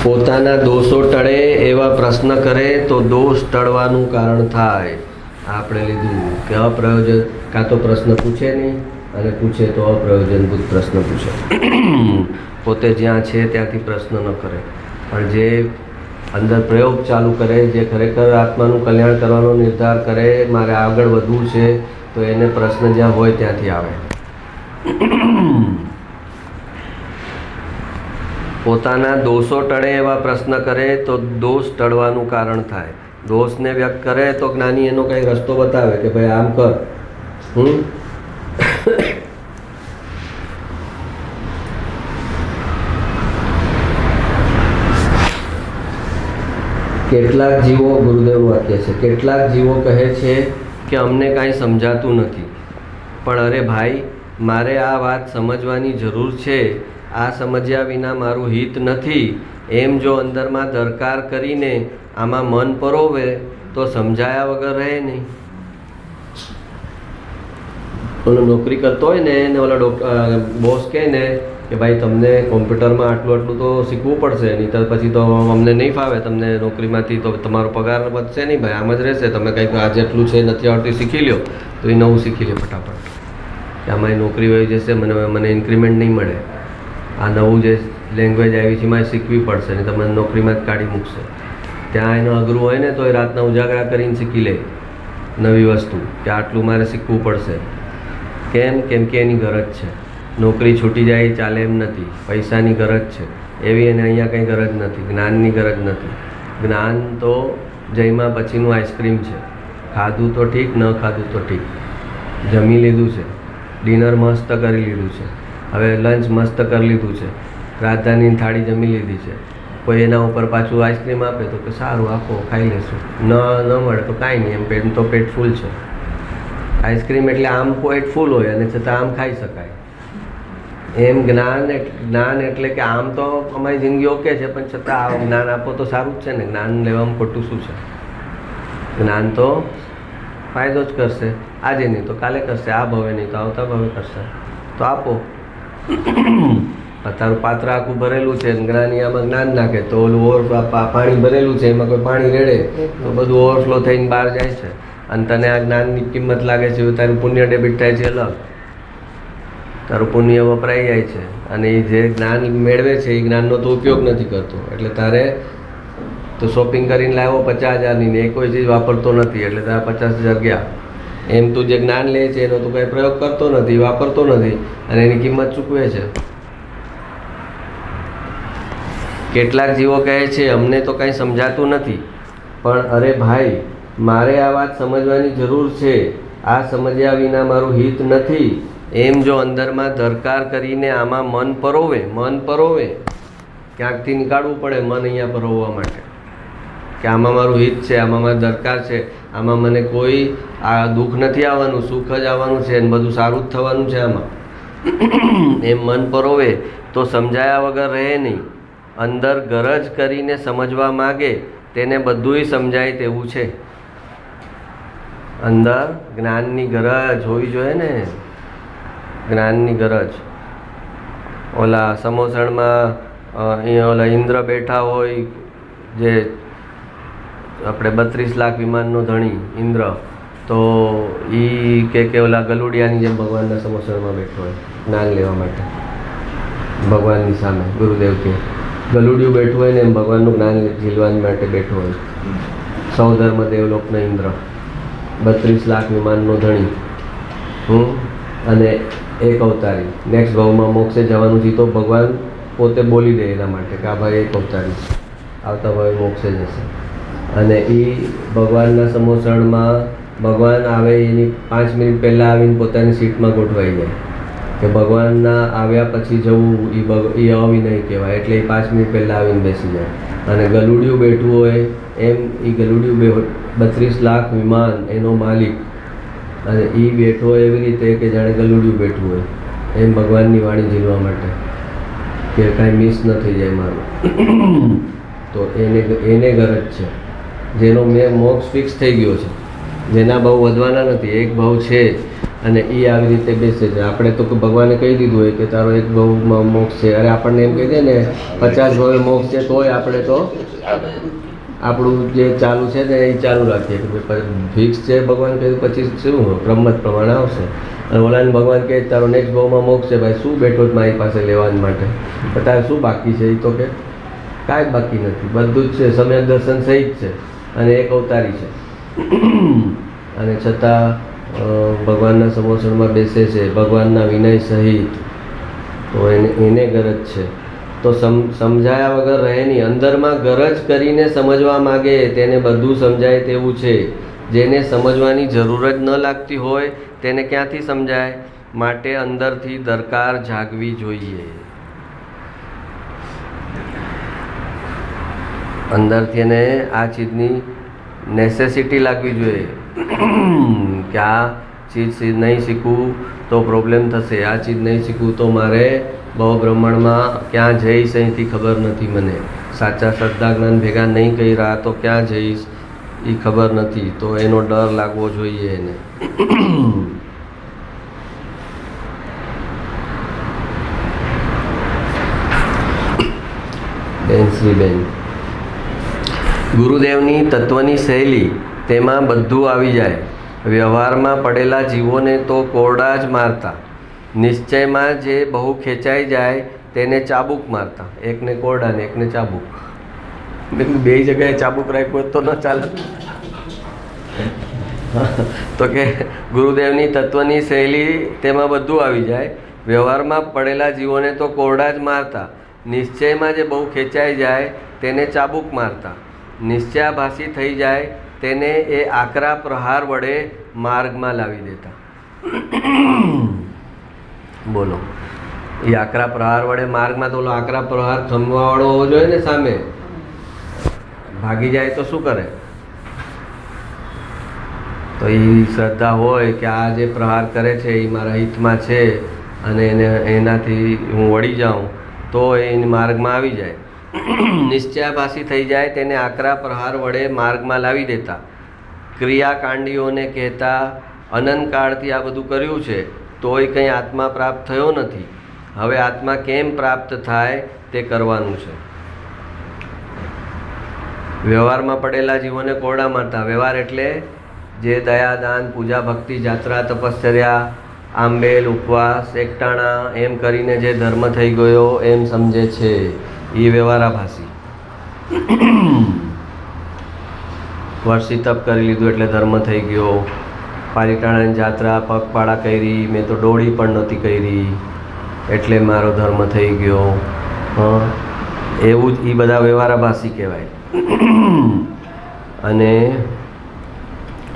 પોતાના દોષો ટળે એવા પ્રશ્ન કરે તો દોષ ટળવાનું કારણ થાય. આપણે લીધું કે અપ્રયોજન, કાં તો પ્રશ્ન પૂછે નહીં અને પૂછે તો અપ્રયોજનભૂત પ્રશ્ન પૂછે. પોતે જ્યાં છે ત્યાંથી પ્રશ્ન ન કરે, પણ જે અંદર પ્રયોગ ચાલુ કરે, જે ખરેખર આત્માનું કલ્યાણ કરવાનો નિર્ધાર કરે, મારે આગળ વધવું છે, તો એને પ્રશ્ન જ્યાં હોય ત્યાંથી આવે. પોતાના દોષો ટળે એવા પ્રશ્ન કરે તો દોષ ટળવાનું કારણ થાય. દોષને વ્યક્ત કરે તો જ્ઞાની એનો કંઈ રસ્તો બતાવે કે ભાઈ આમ કર. કેટલાક જીવો, ગુરુદેવનું વાક્ય છે, કેટલાક જીવો કહે છે કે અમને કાંઈ સમજાતું નથી. પણ અરે ભાઈ, મારે આ વાત સમજવાની જરૂર છે. આ સમજ્યા વિના મારું હિત નથી. એમ જો અંદરમાં દરકાર કરીને આમાં મન પરોવે તો સમજાયા વગર રહે નહીં. ઓલો નોકરી કરતો હોય ને એને ઓલા બોસ કહે ને કે ભાઈ તમને કોમ્પ્યુટરમાં આટલું તો શીખવું પડશે, નહીં તો પછી તો અમને નહીં ફાવે, તમને નોકરીમાંથી તો તમારો પગાર વધશે નહીં ભાઈ, આમ જ રહેશે. તમે કંઈક આજે એટલું છે નથી આવડતું શીખી લો, તો એ નવું શીખી લે ફટાફટ. કે આમાં નોકરી વહી જશે, મને ઇન્ક્રીમેન્ટ નહીં મળે. આ નવું જે લેંગ્વેજ આવી છે એમાં શીખવી પડશે, નહીં તમને નોકરીમાં જ કાઢી મૂકશે. ત્યાં એનો અઘરું હોય ને તો એ રાતના ઉજાગરા કરીને શીખી લે નવી વસ્તુ, કે આટલું મારે શીખવું પડશે. કેમ કે એની ગરજ છે. નોકરી છૂટી જાય ચાલે એમ નથી, પૈસાની ગરજ છે. એવી એને અહીંયા કંઈ ગરજ નથી, જ્ઞાનની ગરજ નથી. જ્ઞાન તો જમ્યા પછીનું આઈસ્ક્રીમ છે. ખાધું તો ઠીક, ન ખાધું તો ઠીક. જમી લીધું છે, ડિનર મસ્ત કરી લીધું છે, હવે લંચ મસ્ત કરી લીધું છે, રાજધાની થાળી જમી લીધી છે. કોઈ એના ઉપર પાછું આઈસ્ક્રીમ આપે તો કે સારું આપો, ખાઈ લેશું. ન મળે તો કાંઈ નહીં, એમ પેટ ફૂલ છે. આઈસ્ક્રીમ એટલે આમ પેટ ફૂલ હોય અને છતાં આમ ખાઈ શકાય. એમ જ્ઞાન એટલે કે આમ તો અમારી જિંદગી ઓકે છે, પણ છતાં આ જ્ઞાન આપો તો સારું જ છે ને. જ્ઞાન લેવામાં ખોટું શું છે? જ્ઞાન તો ફાયદો જ કરશે. આજે નહીં તો કાલે કરશે, આ ભવે નહીં તો આવતા ભવે કરશે. તો આપો. તારું પાત્ર આખું ભરેલું છે, જ્ઞાની આમાં જ્ઞાન નાખે તો ઓલું પાણી ભરેલું છે, એમાં કોઈ પાણી રેડે તો બધું ઓવરફ્લો થઈને બહાર જાય છે. અને તને આ જ્ઞાનની કિંમત લાગે છે, તારું પુણ્ય ડેબિટ થાય છે અલગ, તારું પુણ્ય વપરાઈ જાય છે. અને એ જે જ્ઞાન મેળવે છે એ જ્ઞાનનો તો ઉપયોગ નથી કરતો. એટલે તારે તો શોપિંગ કરીને લાવ્યો 50,000ની ને એ કોઈ ચીજ વાપરતો નથી, એટલે તારા 50,000 ગયા. એમ તું જે જ્ઞાન લે છે એનો તું કંઈ પ્રયોગ કરતો નથી, વાપરતો નથી, અને એની કિંમત ચૂકવે છે. કેટલાક જીવો કહે છે અમને તો કંઈ સમજાતું નથી. પણ અરે ભાઈ, મારે આ વાત સમજવાની જરૂર છે. આ સમજ્યા વિના મારું હિત નથી. એમ જો અંદરમાં દરકાર કરીને આમાં મન પરોવે, ક્યાંકથી નીકાળવું પડે મન અહીંયા પરોવવા માટે, કે આમાં મારું હિત છે, આમાં મારી દરકાર છે, આમાં મને કોઈ આ દુઃખ નથી આવવાનું, સુખ જ આવવાનું છે, અને બધું સારું જ થવાનું છે આમાં. એમ મન પરોવે તો સમજાયા વગર રહે નહીં. અંદર ગરજ કરીને સમજવા માગે તેને બધુંય સમજાય તેવું છે. અંદર જ્ઞાનની ગરજ હોવી જોઈએ ને, જ્ઞાનની ગરજ. ઓલા સમોસણમાં ઓલા ઇન્દ્ર બેઠા હોય, જે આપણે 32 લાખ વિમાનનો ધણી ઇન્દ્ર, તો એ કે ઓલા ગલુડિયાની જેમ ભગવાનના સમોસણમાં બેઠો હોય જ્ઞાન લેવા માટે. ભગવાનની સામે ગુરુદેવ કે ગલુડિયું બેઠું હોય ને એમ ભગવાનનું જ્ઞાન ઝીલવા માટે બેઠો હોય. સૌધર્મ દેવલોકનો ઇન્દ્ર, 32 લાખ વિમાનનો ધણી, અને એક અવતારી. નેક્સ્ટ ભાવમાં મોક્ષે જવાનું છે તો ભગવાન પોતે બોલી દે એના માટે કે આ ભાઈ એક અવતારી છે, આવતા ભાવે મોક્ષે જશે. અને એ ભગવાનના સમોસણમાં ભગવાન આવે એની 5 મિનિટ પહેલાં આવીને પોતાની સીટમાં ગોઠવાઈ જાય, કે ભગવાનના આવ્યા પછી જવું એ અવિનય કહેવાય. એટલે એ 5 મિનિટ પહેલાં આવીને બેસી જાય. અને ગલુડિયું બેઠું હોય એમ એ ગલુડિયું 32 લાખ વિમાન એનો માલિક, અને એ બેઠો હોય એવી રીતે કે જાણે ગલુડિયું બેઠું હોય એમ ભગવાનની વાણી ઝીલવા માટે, કે કાંઈ મિસ ન થઈ જાય મારું. તો એને ગરજ છે. જેનો મોક્ષ ફિક્સ થઈ ગયો છે, જેના ભાવ વધવાના નથી, એક ભાવ છે અને એ આવી રીતે બેસે છે. આપણે તો ભગવાને કહી દીધું હોય કે તારો એક ભાવમાં મોક્ષ છે. અરે આપણને એમ કહી દે ને 50 ભાવે મોક્ષ છે, તોય આપણે તો આપણું જે ચાલુ છે ને એ ચાલુ રાખીએ કે ફિક્સ છે. ભગવાન કહે પછી શું બ્રહ્મત પ્રમાણે આવશે. અને ઓલાને ભગવાન કહે તારો નેક્સ્ટ ભાવમાં મોક્ષ છે, ભાઈ શું બેઠો જ મારી પાસે લેવા માટે, તારે શું બાકી છે? એ તો કે કાંઈ બાકી નથી, બધું જ છે, સમ્યક દર્શન સહિત છે અને એક અવતારી છે. અને છતાં ભગવાનના સમોસણમાં બેસે છે, ભગવાનના વિનય સહિત, તો એને ગરજ છે. તો સમજાયા વગર રહે નહીં. અંદરમાં ગરજ કરીને સમજવા માગે તેને બધું સમજાય તેવું છે. જેને સમજવાની જરૂર જ ન લાગતી હોય તેને ક્યાંથી સમજાય? માટે અંદરથી દરકાર જાગવી જોઈએ. અંદરથી એને આ ચીજની નેસેસિટી લાગવી જોઈએ કે આ ચીજ નહીં શીખવું તો પ્રોબ્લેમ થશે, આ ચીજ નહીં શીખવું તો મારે બહુ બ્રહ્માંડમાં ક્યાં જઈશ અહીંથી ખબર નથી મને, સાચા શ્રદ્ધા જ્ઞાન ભેગા નહીં કર્યા તો ક્યાં જઈશ એ ખબર નથી. તો એનો ડર લાગવો જોઈએ એને. બેન ગુરુદેવની તત્વની શૈલી, તેમાં બધું આવી જાય. વ્યવહારમાં પડેલા જીવોને તો કોરડા જ મારતા, નિશ્ચયમાં જે બહુ ખેંચાઈ જાય તેને ચાબુક મારતા. એકને કોરડા ને એકને ચાબુક. બે જગ્યાએ ચાબુક રાખ્યું તો ન ચાલે. તો કે ગુરુદેવની તત્વની શૈલી, તેમાં બધું આવી જાય. વ્યવહારમાં પડેલા જીવોને તો કોરડા જ મારતા, નિશ્ચયમાં જે બહુ ખેંચાઈ જાય તેને ચાબુક મારતા. નિશ્ચયાભાસી થઈ જાય તેને એ આકરા પ્રહાર વડે માર્ગમાં લાવી દેતા. બોલો, એ આકરા પ્રહાર વડે માર્ગમાં, તો આકરા પ્રહાર થમવાવાળો હોવો જોઈએ ને સામે. ભાગી જાય તો શું કરે? તો એ શ્રદ્ધા હોય કે આ જે પ્રહાર કરે છે એ મારા હિતમાં છે અને એનાથી હું વળી જાઉં તો એ માર્ગમાં આવી જાય. નિશ્ચયાભાસી થઈ જાય તેને આકરા પ્રહાર વડે માર્ગમાં લાવી દેતા. ક્રિયાકાંડીઓને કહેતા અનંતકાળથી આ બધું કર્યું છે તોય કંઈ આત્મા પ્રાપ્ત થયો નથી. હવે આત્મા કેમ પ્રાપ્ત થાય તે કરવાનું છે. વ્યવહારમાં પડેલા જીવોને કોરડા મારતા. વ્યવહાર એટલે જે દયા, દાન, પૂજા, ભક્તિ, જાત્રા, તપશ્ચર્યા, આંબેલ, ઉપવાસ, એકટાણા એમ કરીને જે ધર્મ થઈ ગયો એમ સમજે છે એ વ્યવહારાભાસી. વર્ષી તપ કરી લીધું એટલે ધર્મ થઈ ગયો. પાલીતાણાની જાત્રા પગપાળા કરી, મેં તો ડોળી પણ નહોતી કરી એટલે મારો ધર્મ થઈ ગયો. એવું જ એ બધા વ્યવહારાભાસી કહેવાય. અને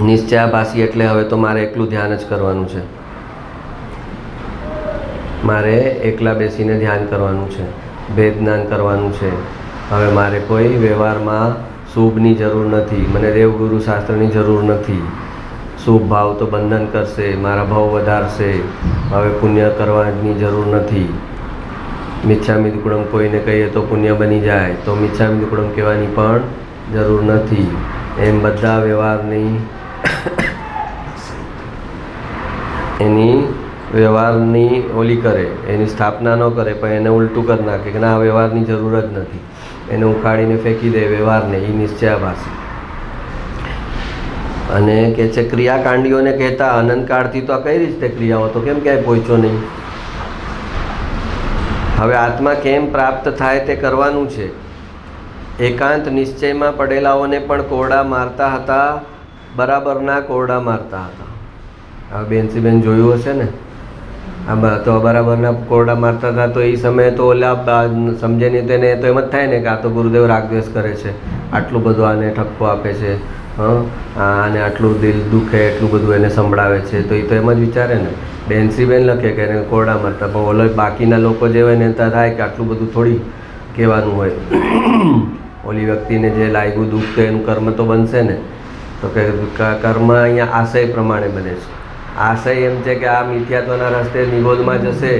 નિશ્ચયાભાસી એટલે હવે તો મારે એકલું ધ્યાન જ કરવાનું છે, મારે એકલા બેસીને ધ્યાન કરવાનું છે, ભેદ જ્ઞાન કરવાનું છે. હવે મારે કોઈ વ્યવહારમાં શુભની જરૂર નથી, મને દેવગુરુ શાસ્ત્રની જરૂર નથી. શુભ ભાવ તો બંધન કરશે, મારા ભાવ વધારશે. હવે પુણ્ય કરવાની જરૂર નથી. મિચ્છામિ દુક્કડમ કોઈને કહીએ તો પુણ્ય બની જાય, તો મિચ્છામિ દુક્કડમ કહેવાની પણ જરૂર નથી. એમ બધા વ્યવહારની એની વ્યવહારની ઓલી કરે, એની સ્થાપના ન કરે, પણ એને ઉલટું કરી નાખે કે ના વ્યવહારની જરૂર જ નથી, એને ઉખાડીને ફેંકી દે વ્યવહારને. એ નિશ્ચયાભાસી. અને કે છે ક્રિયાકાંડીઓને કહેતા અનંતકાળથી તો આ કઈ રીતે ક્રિયાઓ, તો કેમ ક્યાંય પહોંચ્યો નહીં? હવે આત્મા કેમ પ્રાપ્ત થાય તે કરવાનું છે. એકાંત નિશ્ચયમાં પડેલાઓને પણ કોરડા મારતા હતા, બરાબરના કોરડા મારતા હતા. આ બેનસીબેન જોયું હશે ને, આ તો બરાબરના કોરડા મારતા હતા. તો એ સમયે તો ઓલા સમજે નહીં, તેને તો એમ જ થાય ને કે આ તો ગુરુદેવ રાગદ્વેષ કરે છે, આટલું બધું આને ઠપકો આપે છે, આને આટલું દિલ દુખે એટલું બધું એને સંભળાવે છે. તો એ તો એમ જ વિચારે ને. બેનસીબેન લખે કે એને કોરડા મારતા, પણ ઓલો બાકીના લોકો જે હોય ને એમ થાય કે આટલું બધું થોડી કહેવાનું હોય. ઓલી વ્યક્તિને જે લાગ્યું દુઃખ તો એનું કર્મ તો બનશે ને. તો કે કર્મ અહીંયા આશય પ્રમાણે બને છે. આશય એમ છે કે આ મિથ્યાત્વના રસ્તે નિગોદમાં જશે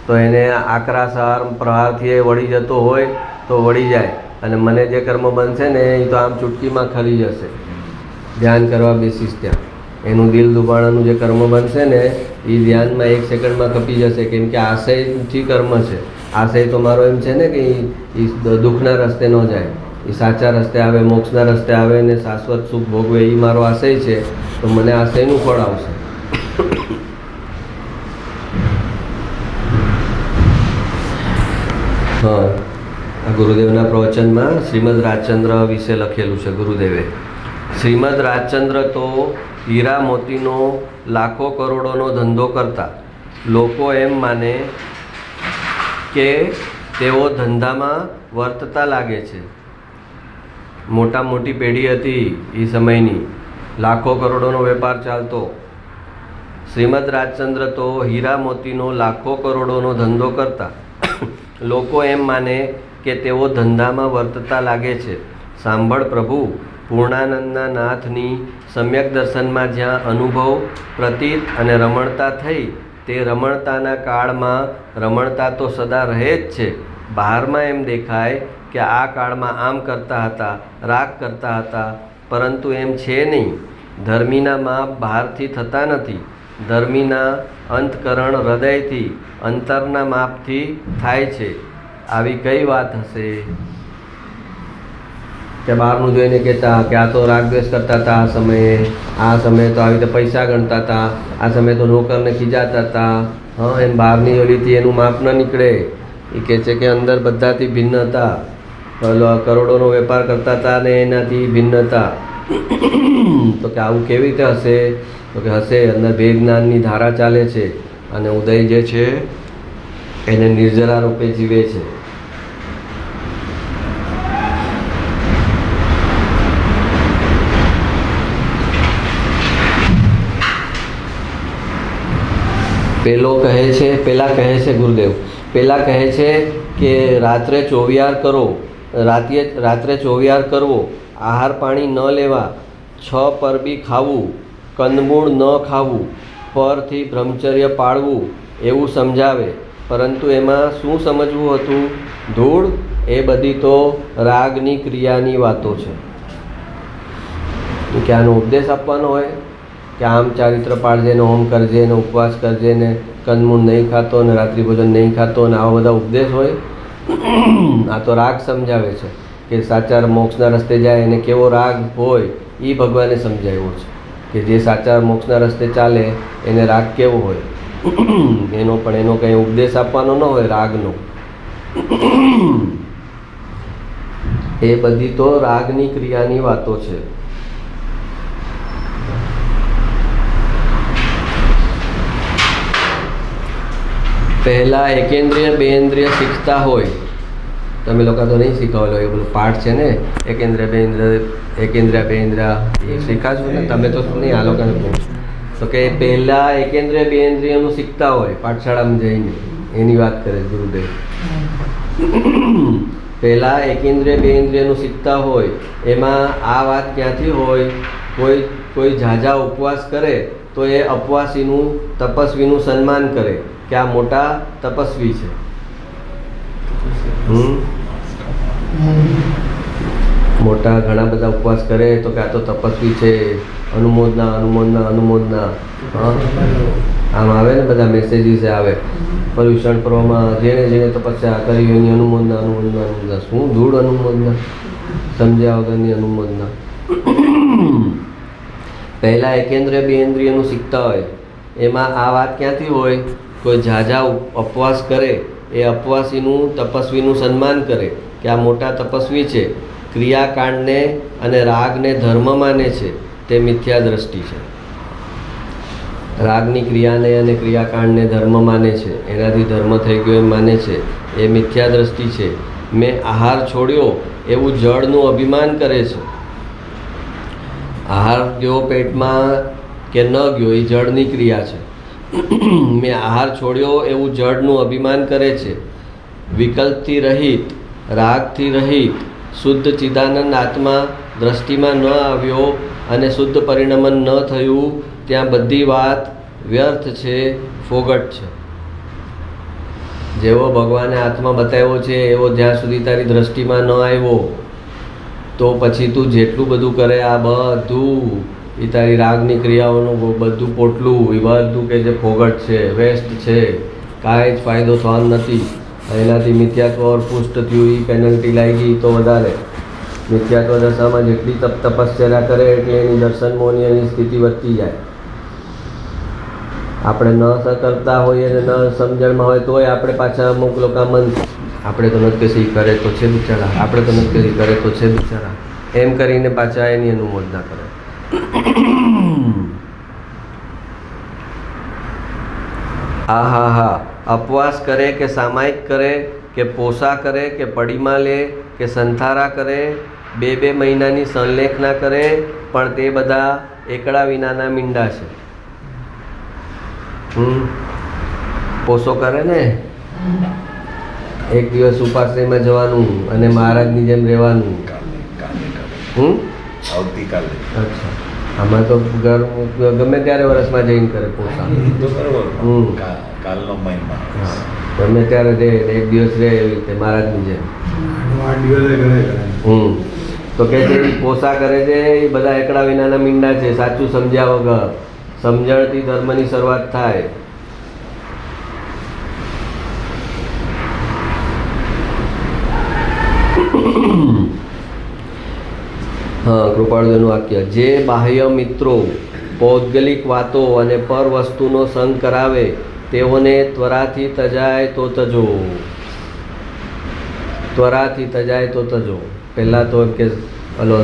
તો એને આકરા પ્રહારથી એ વળી જતો હોય તો વળી જાય, અને મને જે કર્મ બનશે ને એ તો આમ ચૂટકીમાં ખરી જશે. ધ્યાન કરવા બેસીશ ત્યાં એનું દિલ દુબાણાનું જે કર્મ બનશે ને એ ધ્યાનમાં 1 સેકન્ડમાં કપી જશે. કેમ કે આશયથી કર્મ છે. આશય તો મારો એમ છે ને કે એ દુઃખના રસ્તે ન જાય, એ સાચા રસ્તે આવે, મોક્ષના રસ્તે આવે ને શાશ્વત સુખ ભોગવે, એ મારો આશય છે. તો મને આશયનું ફળ આવશે. હા, આ ગુરુદેવના પ્રવચનમાં શ્રીમદ રાજચંદ્ર વિશે લખેલું છે. ગુરુદેવે શ્રીમદ રાજચંદ્ર તો હીરા મોતીનો લાખો કરોડોનો ધંધો કરતા. લોકો એમ માને કે તેઓ ધંધામાં વર્તતા લાગે છે. મોટા મોટી પેઢી હતી એ સમયની, લાખો કરોડોનો વેપાર ચાલતો. શ્રીમદ રાજચંદ્ર તો હીરા મોતીનો લાખો કરોડોનો ધંધો કરતા. લોકો એમ માને કે તેઓ ધંધામાં વર્તતા લાગે છે. સાંભળ પ્રભુ, પૂર્ણાનંદના નાથની સમ્યક દર્શનમાં જ્યાં અનુભવ, પ્રતીત અને રમણતા થઈ, તે રમણતાના કાળમાં રમણતા તો સદા રહે જ છે. બહારમાં એમ દેખાય કે આ કાળમાં આમ કરતા હતા, રાગ કરતા હતા, પરંતુ એમ છે નહીં. ધર્મીના માપ બહારથી થતા નથી. ધર્મીના અંતકરણ હૃદયથી, અંતરના માપથી થાય છે. આવી કઈ વાત હશે કે બહારનું જોઈને કહેતા કે આ તો રાગદ્વેષ કરતા હતા, આ સમયે તો આવી રીતે પૈસા ગણતા હતા, આ સમયે તો નોકરને ખીજાતા હતા. હા, એમ બહારની ઓલીથી એનું માપ ન નીકળે. એ કહે છે કે અંદર બધાથી ભિન્ન હતા. કરોડોનો વેપાર કરતા હતા ને એનાથી ભિન્ન હતા. તો કે આવું કેવી રીતે હશે? તો કે હશે, અંદર ભેદ જ્ઞાનની ધારા ચાલે છે અને ઉદય જે છે એને નિર્જરા રૂપે જીવે છે. પેલા કહે છે ગુરુદેવ, પેલા કહે છે કે રાત્રે ચોવિયાર કરો, રાત્રે ચોવિયાર કરવો, આહાર પાણી ન લેવા, 6 પરબી ખાવું, કંદમૂળ ન ખાવું, પરથી બ્રહ્મચર્ય પાળવું, એવું સમજાવે. પરંતુ એમાં શું સમજવું હતું? ધૂળ. એ બધી તો રાગની ક્રિયાની વાતો છે. કે આનો ઉપદેશ આપવાનો હોય કે આમ ચારિત્ર પાળજે ને, હોમ કરજે ને, ઉપવાસ કરજે ને, કંદમૂળ નહીં ખાતો ને, રાત્રિ ભોજન નહીં ખાતો ને, આવા બધા ઉપદેશ હોય. આ તો રાગ સમજાવે છે કે સાચા મોક્ષના રસ્તે જાય એને કેવો રાગ હોય એ ભગવાને સમજાવ્યો છે. કે જે સાચા મોક્ષના રસ્તે ચાલે એને રાગ કેવો હોય એનો કંઈ ઉપદેશ આપવાનો ન હોય રાગનો. એ બધી તો રાગની ક્રિયાની વાતો છે. પહેલાં એકેન્દ્રિય બેન્દ્રિય શીખતા હોય. તમે લોકો તો નહીં શીખવાલો, એ બધું પાઠ છે ને, એકેન્દ્રિય બેન્દ્રિય એ શીખા છો ને તમે? તો નહીં, આ લોકોને તો કે પહેલાં એકેન્દ્રિય બેન્દ્રિયનું શીખતા હોય પાઠશાળામાં જઈને, એની વાત કરે ગુરુદેવ. પહેલાં એકેન્દ્રિય બેન્દ્રિયનું શીખતા હોય. એમાં આ વાત ક્યાંથી હોય? કોઈ ઝાઝા ઉપવાસ કરે તો એ ઉપવાસીનું, તપસ્વીનું સન્માન કરે કે આ મોટા તપસ્વી છે. મોટા ઘણા બધા ઉપવાસ કરે તો કે આ તો તપસ્વી છે, અનુમોદના. આમ આવે ને બધા મેસેજીસ આવે પર્યુષણ પર્વમાં, જેણે તપસ્યા કરી એની અનુમોદના. શું ધૂળ અનુમોદના? સમજ્યા વગરની અનુમોદના. પહેલાં એકેન્દ્રિય બેન્દ્રિયનું શીખતા હોય. એમાં આ વાત ક્યાંથી હોય? કોઈ ઝાઝા ઉપવાસ કરે, એ ઉપવાસીનું, તપસ્વીનું સન્માન કરે કે આ મોટા તપસ્વી છે. ક્રિયાકાંડને અને રાગને ધર્મ માને છે, તે મિથ્યા દ્રષ્ટિ છે. રાગની ક્રિયાને અને ક્રિયાકાંડને ધર્મ માને છે, એનાથી ધર્મ થઈ ગયો એમ માને છે, એ મિથ્યા દ્રષ્ટિ છે. મેં આહાર છોડ્યો એવું જળનું અભિમાન કરે છે. આહાર ગયો પેટમાં કે ન ગયો એ જળની ક્રિયા છે. મેં આહાર છોડ્યો એવું જળનું અભિમાન કરે છે. વિકલ્પથી રહિત, રાગથી રહિત, શુદ્ધ ચિદાનંદ આત્મા દ્રષ્ટિમાં ન આવ્યો અને શુદ્ધ પરિણમન ન થયું, ત્યાં બધી વાત વ્યર્થ છે, ફોગટ છે. જેવો ભગવાને આત્મા બતાવ્યો છે એવો જ્યાં સુધી તારી દ્રષ્ટિમાં ન આવ્યો તો પછી તું જેટલું બધું કરે આ બધું એ તારી રાગની ક્રિયાઓનું બધું પોટલું એ બધું કે જે ફોગટ છે, વેસ્ટ છે, કાંઈ જ ફાયદો થવાનો નથી. એનાથી મિથ્યાત્વ ઓર પુષ્ટ થયું, એ પેનલ્ટી લાગી તો વધારે. મિથ્યાત્વ દશામાં જેટલી તપશ્ચર્યા કરે એટલે એની દર્શન મોનિયની સ્થિતિ વધતી જાય. આપણે ન કરતા હોઈએ અને ન સમજણમાં હોય તોય આપણે પાછા અમુક લોકો મન આપણે તો નથી કશી કરે તો છે બિચારા, આપણે તો નથી કશી કરે તો છે બિચારા, એમ કરીને પાછા એની અનુમોદના કરે. હા અપવાસ કરે કે સામાયિક કરે કે પોસા કરે કે પડીમાં લે કે સંથારા કરે, 2 મહિનાની સંલેખના કરે, પણ તે બધા એકડા વિનાના મીંડા છે. પોસો કરે ને, એક દિવસ ઉપાશ્રયમાં જવાનું અને મહારાજની જેમ રહેવાનું.
આવતીકાલે.
અચ્છા, આમાં તો ઘર ગમે ત્યારે વર્ષમાં જઈને કરે પોસા.
કાલનો મહિમા
ગમે ત્યારે રહે, એક દિવસ રહે એવી રીતે મહારાજની જેમ. તો કે છે પોસા કરે છે એ બધા એકડા વિનાના મીંડા છે. સાચું સમજ્યા વગર, સમજણથી ધર્મની શરૂઆત થાય. કૃપાળુનું વાક્ય, જે બાહ્ય મિત્રો પૌદ્ગલિક વાતો અને પર વસ્તુનો સંગ કરાવે તેઓને ત્વરાથી તજાય તો તજો. ત્વરાથી તજાય તો તજો. પહેલાં તો એમ કે હલો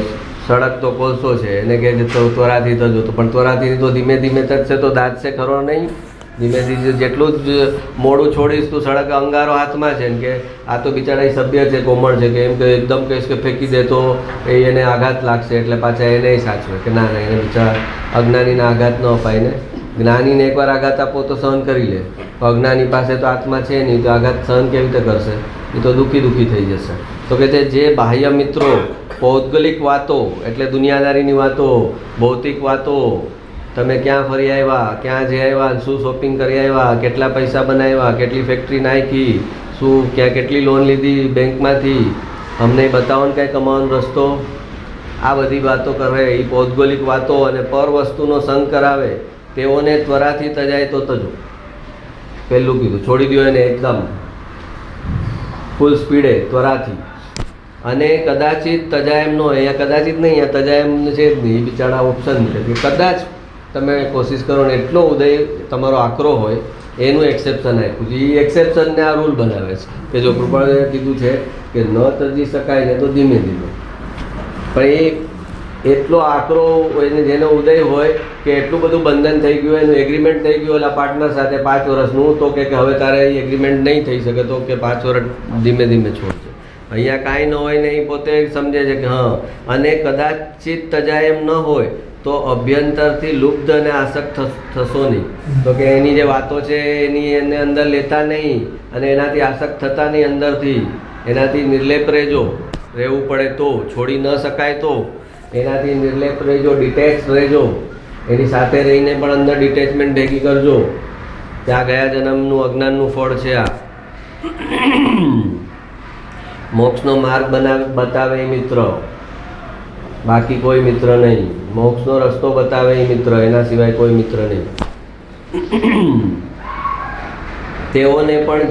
સડક તો કોલસો છે એને કહે છે તો ત્વરાથી તજો, તો પણ ત્વરાથી તો ધીમે ધીમે તજશે તો દાદશે ખરો નહીં. ધીમે ધીમે જેટલું જ મોડું છોડીશ તું સડક અંગારો હાથમાં છે ને કે આ તો બિચારા સભ્ય છે, કોમળ છે, કે એમ કે એકદમ કહીશ કે ફેંકી દે તો એને આઘાત લાગશે એટલે પાછા એને સાચવે કે ના એને બિચારા અજ્ઞાનીને આઘાત ન અપાય ને. જ્ઞાનીને એકવાર આઘાત આપો તો સહન કરી લે, અજ્ઞાની પાસે તો આત્મા છે નહીં તો આઘાત સહન કેવી રીતે કરશે? એ તો દુઃખી થઈ જશે. તો કે છે જે બાહ્ય મિત્રો પૌદ્ગલિક વાતો એટલે દુનિયાદારીની વાતો, ભૌતિક વાતો, તમે ક્યાં ફરી આવ્યા, ક્યાં જઈ આવ્યા, શું શોપિંગ કરી આવ્યા, કેટલા પૈસા બનાવ્યા, કેટલી ફેક્ટરી નાખી, શું ક્યાં કેટલી લોન લીધી બેંકમાંથી, અમને બતાવો ને કાંઈ કમાવાનો રસ્તો. આ બધી વાતો કરે એ પૌદ્ગલિક વાતો અને પર વસ્તુનો સંગ કરાવે તેઓને ત્વરાથી તજાય તો તજો. પહેલું કીધું છોડી દો એને એકદમ ફૂલ સ્પીડે ત્વરાથી. અને કદાચિત તજાયમ નો, અહીંયા કદાચિત નહીં, અહીંયા તજાયમ છે જ નહીં, બિચારા ઓપ્શન છે કે કદાચ તમે કોશિશ કરો ને એટલો ઉદય તમારો આકરો હોય એનું એક્સેપ્શન આપ્યું છે. એ એક્સેપ્શનને આ રૂલ બનાવે છે કે જો કૃપાળુએ કીધું છે કે ન તજી શકાય ને તો ધીમે ધીમે, પણ એ એટલો આકરો એને જેનો ઉદય હોય કે એટલું બધું બંધન થઈ ગયું, એનું એગ્રીમેન્ટ થઈ ગયું એટલે પાર્ટનર સાથે 5 વર્ષનું, તો કે હવે તારે એ એગ્રીમેન્ટ નહીં થઈ શકે તો કે 5 વર્ષ ધીમે ધીમે છોડશે. અહીંયા કાંઈ ન હોય ને એ પોતે સમજે છે કે હા. અને કદાચિત તજાયમ ન હોય તો અભ્યંતરથી લુપ્ત અને આસક્ત થશો નહીં. તો કે એની જે વાતો છે એની એને અંદર લેતા નહીં અને એનાથી આસક્ત થતા નહીં, અંદરથી એનાથી નિર્લેપ રહેજો. રહેવું પડે તો, છોડી ન શકાય તો એનાથી નિર્લેપ રહેજો, ડિટેચ રહેજો. એની સાથે રહીને પણ અંદર ડિટેચમેન્ટ ભેગી કરજો. ત્યાં ગયા જન્મનું અજ્ઞાનનું ફળ છે આ. મોક્ષનો માર્ગ બતાવે એ મિત્ર, બાકી કોઈ મિત્ર નહીં. મોક્ષનો રસ્તો બતાવે એ મિત્ર, એના સિવાય કોઈ મિત્ર નહીં. તેઓને પણ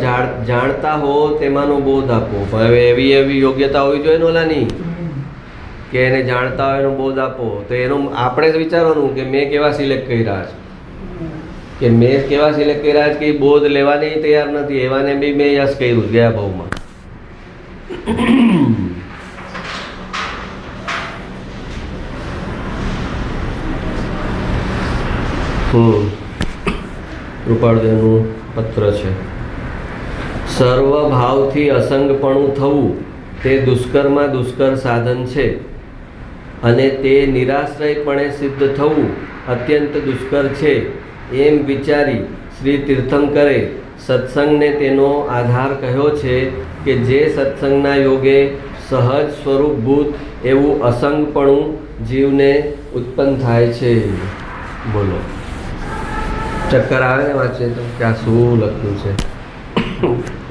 જાણતા હો તેમાંનો બોધ આપો. હવે એવી યોગ્યતા હોવી જોઈએ ને ઓલાની કે એને જાણતા હોય એનો બોધ આપો. તો એનું આપણે જ વિચારવાનું કે મેં કેવા સિલેક્ટ કર્યા છે, કે મેં કેવા સિલેક્ટ કર્યા છે કે એ બોધ લેવાની તૈયાર નથી. એવાને બી મેં યશ કર્યું ગયા ભાવમાં. કૃપાળુદેવનું પત્ર છે. સર્વ ભાવથી અસંગપણું થવું તે દુષ્કરમાં દુષ્કર સાધન છે અને તે નિરાશ્રયપણે સિદ્ધ થવું અત્યંત દુષ્કર છે. એમ વિચારી શ્રી તીર્થંકરે સત્સંગને તેનો આધાર કહ્યો છે કે જે સત્સંગના યોગે સહજ સ્વરૂપભૂત એવું અસંગપણું જીવને ઉત્પન્ન થાય છે. બોલો, ચક્કર આવે ને વાંચે તો કે આ શું લખ્યું છે.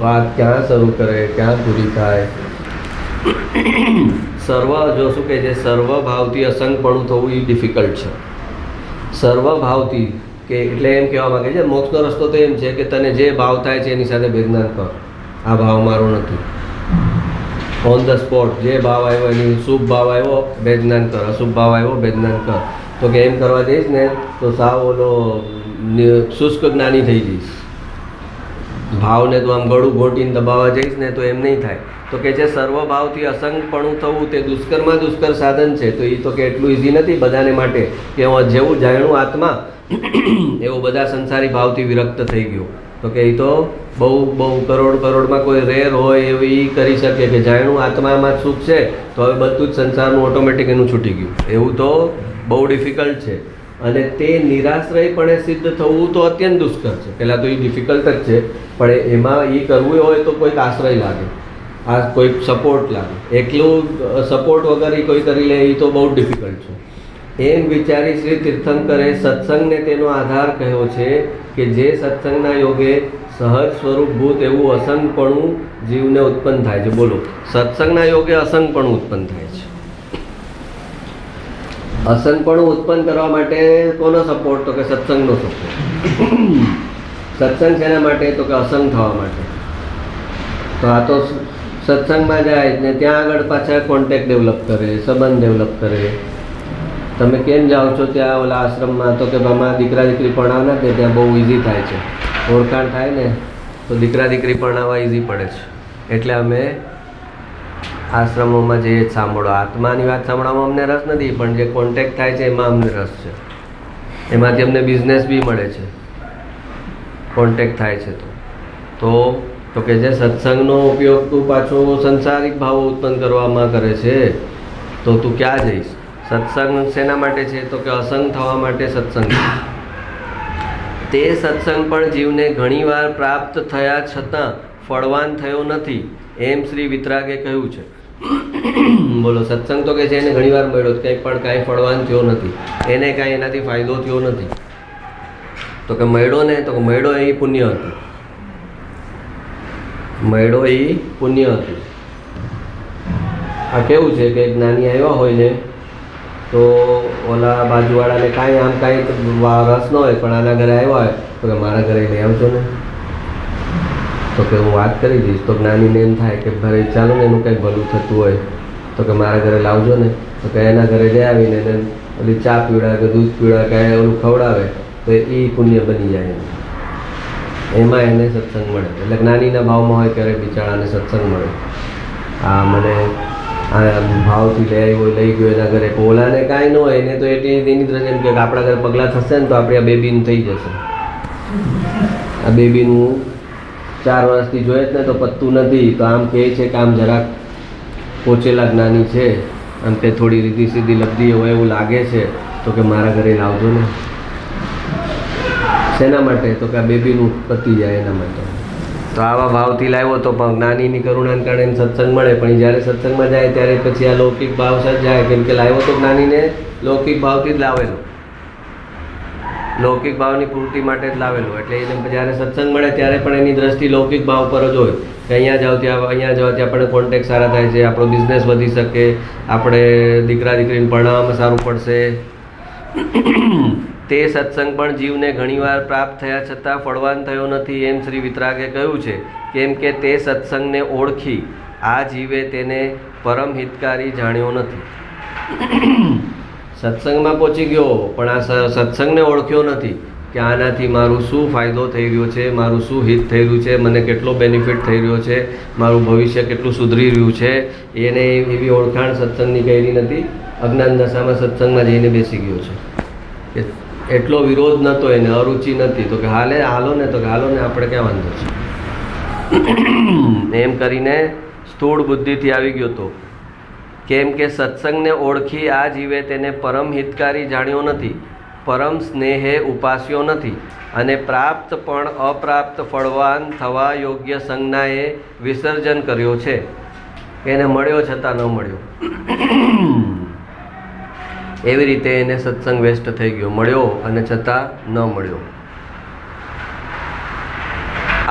વાત ક્યાં શરૂ કરે, ક્યાં પૂરી થાય? સર્વ જો શું કહે છે, સર્વભાવથી અસંગપણું થવું એ ડિફિકલ્ટ છે. સર્વભાવથી કે એટલે એમ કહેવા માગે છે મોક્ષનો રસ્તો તો એમ છે કે તને જે ભાવ થાય છે એની સાથે ભેદનાન કર. આ ભાવ મારો નથી. ઓન ધ સ્પોટ જે ભાવ આવ્યો એની શુભ ભાવ આવ્યો ભેદનાન કર, અશુભ ભાવ આવ્યો ભેદનાન કર. તો કે એમ કરવા જઈશ ને તો સાવ ઓલો શુષ્ક જ્ઞાની થઈ જઈશ. ભાવને તો આમ ગળું ઘોંટીને દબાવવા જઈશ ને તો એમ નહીં થાય. તો કે જે સર્વભાવથી અસંગપણું થવું તે દુષ્કર્મમાં દુષ્કર સાધન છે. તો એ તો કે એટલું ઇઝી નથી બધાને માટે કે જેવું જાણ્યું આત્મા એવું બધા સંસારી ભાવથી વિરક્ત થઈ ગયું. તો કે એ તો બહુ કરોડમાં કોઈ રેર હોય એવું એ કરી શકે કે જાણ્યું આત્મામાં સુખ છે તો હવે બધું જ સંસારનું ઓટોમેટિક એનું છૂટી ગયું. એવું તો બહુ ડિફિકલ્ટ છે. અને તે નિરાશ્રયપણે સિદ્ધ થવું તો અત્યંત દુષ્કર છે. પહેલાં તો એ ડિફિકલ્ટ જ છે, પણ એમાં એ કરવું હોય તો કોઈક આશ્રય લાગે, આ કોઈક સપોર્ટ લાગે. એકલું સપોર્ટ વગર એ કોઈ કરી લે એ તો બહુ ડિફિકલ્ટ છે. એમ વિચારી શ્રી તીર્થંકરે સત્સંગને તેનો આધાર કહ્યો છે કે જે સત્સંગના યોગે સહજ સ્વરૂપભૂત એવું અસંગપણું જીવને ઉત્પન્ન થાય છે. બોલો, સત્સંગના યોગે અસંગપણું ઉત્પન્ન થાય છે. અસંગપણું ઉત્પન્ન કરવા માટે કોનો સપોર્ટ? તો કે સત્સંગનો સપોર્ટ. સત્સંગ શેના માટે? તો કે અસંગ થવા માટે. તો આ તો સત્સંગમાં જાય ને ત્યાં આગળ પાછા કોન્ટેક્ટ ડેવલપ કરે, સંબંધ ડેવલપ કરે. તમે કેમ જાઓ છો ત્યાં ઓલા આશ્રમમાં? તો કે આમાં દીકરા દીકરી પરણાવના જ ત્યાં બહુ ઇઝી થાય છે. ઓળખાણ થાય ને તો દીકરા દીકરી પરણાવવા ઇઝી પડે છે. એટલે અમે આશ્રમોમાં જઈએ જ સાંભળો. આત્માની વાત સાંભળવામાં અમને રસ નથી, પણ જે કોન્ટેક્ટ થાય છે એમાં અમને રસ છે. એમાંથી અમને બિઝનેસ બી મળે છે, કોન્ટેક્ટ થાય છે. તો કે જે સત્સંગનો ઉપયોગ તું પાછો સંસારિક ભાવો ઉત્પન્ન કરવામાં કરે છે તો તું ક્યાં જઈશ? સત્સંગ શેના માટે છે? તો કે અસંગ થવા માટે સત્સંગ. તે સત્સંગ પણ જીવને ઘણીવાર પ્રાપ્ત થયા છતાં ફળવાન થયો નથી, એમ શ્રી વિતરાગે કહ્યું છે. બોલો, સત્સંગ તો કે છે એને ઘણીવાર મળ્યો, કંઈ પણ કાંઈ ફળવાન થયો નથી, એને કાંઈ એનાથી ફાયદો થયો નથી. તો કે મળ્યો ને તો મળ્યો એ પુણ્ય હતું. મળ્યો એ પુણ્ય હતું. આ કેવું છે કે જ્ઞાની આવ્યા હોય ને તો ઓલા બાજુવાળાને કાંઈ આમ કાંઈ રસ ન હોય, પણ આના ઘરે આવ્યા હોય તો કે મારા ઘરે લઈ આવજો ને. તો કે હું વાત કરી દઈશ. તો જ્ઞાનીને એમ થાય કે ભાઈ ચાલો ને એનું કંઈક ભલું થતું હોય તો કે મારા ઘરે લાવજો ને. તો કે એના ઘરે લઈ આવીને એને ઓલી ચા પીવડાવે કે દૂધ પીવડાવે કે ઓલું ખવડાવે તો એ પુણ્ય બની જાય. એમાં એને સત્સંગ મળે. એટલે જ્ઞાનીના ભાવમાં હોય ત્યારે બિચારાને સત્સંગ મળે. આ મને આ ભાવથી લઈ આવ્યો, લઈ ગયો એના ઘરે. ઓલાને કાંઈ ન હોય એને તો એની દ્રષ્ટિ એમ કે આપણા ઘરે પગલાં થશે ને તો આપણે આ બેબીનું થઈ જશે. આ બેબીનું 4 વર્ષથી જોઈએ જ ને તો પત્તું નથી. તો આમ કહે છે કે આમ જરાક પોચેલા જ્ઞાની છે, આમ તે થોડી રીધી સીધી લબ્ધી હોય એવું લાગે છે, તો કે મારા ઘરે લાવજો ને. શેના માટે? તો કે આ બેબીનું પતી જાય એના માટે. તો આવા ભાવથી લાવ્યો તો પણ જ્ઞાનીની કરુણાને કારણે એને સત્સંગ મળે. પણ જ્યારે સત્સંગમાં જાય ત્યારે પછી આ લૌકિક ભાવ સાથે જાય, કેમ કે લાવ્યો તો જ્ઞાનીને લૌકિક ભાવથી જ લાવેલો, લૌકિક ભાવની પૂર્તિ માટે જ લાવેલો. એટલે એને જ્યારે સત્સંગ મળે ત્યારે પણ એની દ્રષ્ટિ લૌકિક ભાવ પર જ હોય કે અહીંયા જાઓ ત્યાં આપણે કોન્ટેક્ટ સારા થાય છે, આપણો બિઝનેસ વધી શકે, આપણે દીકરા દીકરીને ભણાવવામાં સારું પડશે. તે સત્સંગ પણ જીવને ઘણીવાર પ્રાપ્ત થયા છતાં ફળવાન થયો નથી, એમ શ્રી વિતરાગે કહ્યું છે. કેમ કે તે સત્સંગને ઓળખી આ જીવે તેને પરમ હિતકારી જાણ્યો નથી. સત્સંગમાં પહોંચી ગયો પણ આ સત્સંગને ઓળખ્યો નથી કે આનાથી મારું શું ફાયદો થઈ રહ્યો છે, મારું શું હિત થઈ રહ્યું છે, મને કેટલો બેનિફિટ થઈ રહ્યો છે, મારું ભવિષ્ય કેટલું સુધરી રહ્યું છે. એને એવી ઓળખાણ સત્સંગની કરી નથી. અજ્ઞાન દશામાં સત્સંગમાં જઈને બેસી ગયો છે. એટલો વિરોધ નહોતો એને, અરુચિ નથી. તો કે હાલો ને તો કે હાલો ને, આપણે ક્યાં વાંધો છે એમ કરીને સ્થૂળ બુદ્ધિથી આવી ગયો હતો. કેમ કે સત્સંગને ઓળખી આ જીવે તેને પરમ હિતકારી જાણ્યો નથી, પરમ સ્નેહે ઉપાસ્યો નથી, અને પ્રાપ્ત પણ અપ્રાપ્ત ફળવાન થવા યોગ્ય સંજ્ઞાએ વિસર્જન કર્યો છે. એને મળ્યો છતાં ન મળ્યો. એવી રીતે એને સત્સંગ વેસ્ટ થઈ ગયો, મળ્યો અને છતાં ન મળ્યો.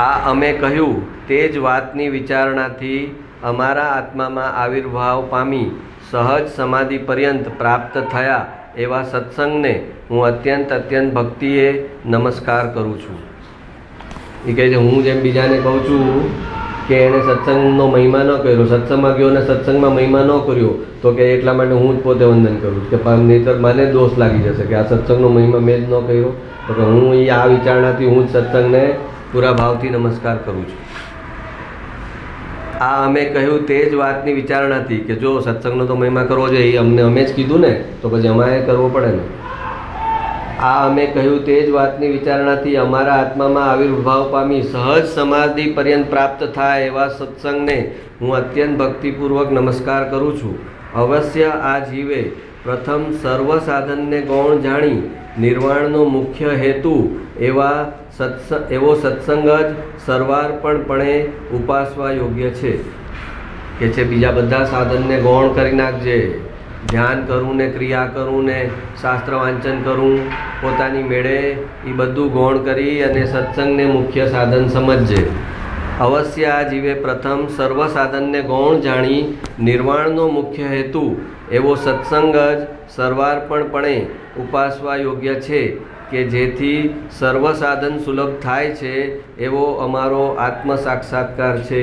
આ અમે કહ્યું તે જ વાતની વિચારણાથી અમારા આત્મામાં આવિર્ભાવ પામી સહજ સમાધિ પર્યંત પ્રાપ્ત થયા એવા સત્સંગને હું અત્યંત ભક્તિએ નમસ્કાર કરું છું. એ કહે છે, હું જેમ બીજાને કહું છું કે એણે સત્સંગનો મહિમા ન કર્યો, સત્સંગમાં ગયો અને સત્સંગમાં મહિમા ન કર્યો, તો કે એટલા માટે હું જ પોતે વંદન કરું છું કે નહીંતર મને દોષ લાગી જશે કે આ સત્સંગનો મહિમા મેં જ ન કર્યો. તો કે હું આ વિચારણાથી હું જ સત્સંગને પૂરા ભાવથી નમસ્કાર કરું છું. આ અમે કહ્યું તે જ વાતની વિચારણાથી કે જો સત્સંગનો તો મહિમા કરવો જોઈએ, એ અમે જ કીધું ને, તો પછી અમારે કરવો પડે ને. આ અમે કહ્યું તે જ વાતની વિચારણાથી અમારા આત્મામાં આવિર્ભાવ પામી સહજ સમાધિ પર્યંત પ્રાપ્ત થાય એવા સત્સંગને હું અત્યંત ભક્તિપૂર્વક નમસ્કાર કરું છું. અવશ્ય આ જીવે પ્રથમ સર્વ સાધનને ગૌણ જાણી નિર્વાણનો મુખ્ય હેતુ એવો સત્સંગ જ સર્વાર્પણપણે ઉપાસવા યોગ્ય છે. કે છે બીજા બધા સાધનને ગૌણ કરી નાખજે, ધ્યાન કરું ને ક્રિયા કરું ને શાસ્ત્ર વાંચન કરું પોતાની મેળે, એ બધું ગૌણ કરી અને સત્સંગને મુખ્ય સાધન સમજજે. અવશ્ય આ જીવે પ્રથમ સર્વ સાધનને ગૌણ જાણી નિર્વાણનો મુખ્ય હેતુ એવો સત્સંગ જ સર્વાર્પણપણે ઉપાસવા યોગ્ય છે. કે જેથી સર્વ સાધન સુલભ થાય છે એવો અમારો આત્મ સાક્ષાત્કાર છે.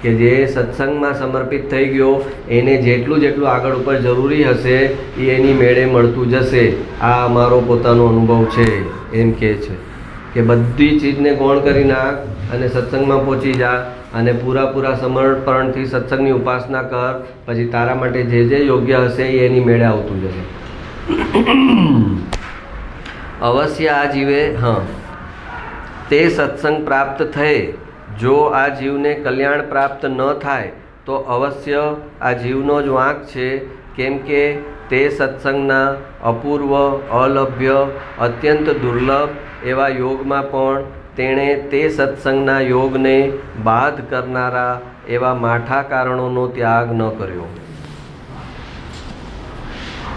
કે જે સત્સંગમાં સમર્પિત થઈ ગયો એને જેટલું આગળ ઉપર જરૂરી હશે એ એની મેળે મળતું જશે. આ અમારો પોતાનો અનુભવ છે. એમ કહે છે કે બધી ચીજને ગૌણ કરી નાખ અને સત્સંગમાં પહોંચી જા અને પૂરા સમર્પણથી સત્સંગની ઉપાસના કર. પછી તારા માટે જે યોગ્ય હશે એ એની મેળે આવતું જશે. અવશ્ય આ જીવે તે સત્સંગ પ્રાપ્ત થયે જો આ જીવને કલ્યાણ પ્રાપ્ત ન થાય તો અવશ્ય આ જીવનો જ વાંક છે. કેમ કે તે સત્સંગના અપૂર્વ, અલભ્ય, અત્યંત દુર્લભ એવા યોગમાં પણ તેણે તે સત્સંગના યોગને બાધ કરનારા એવા માઠા કારણોનો ત્યાગ ન કર્યો.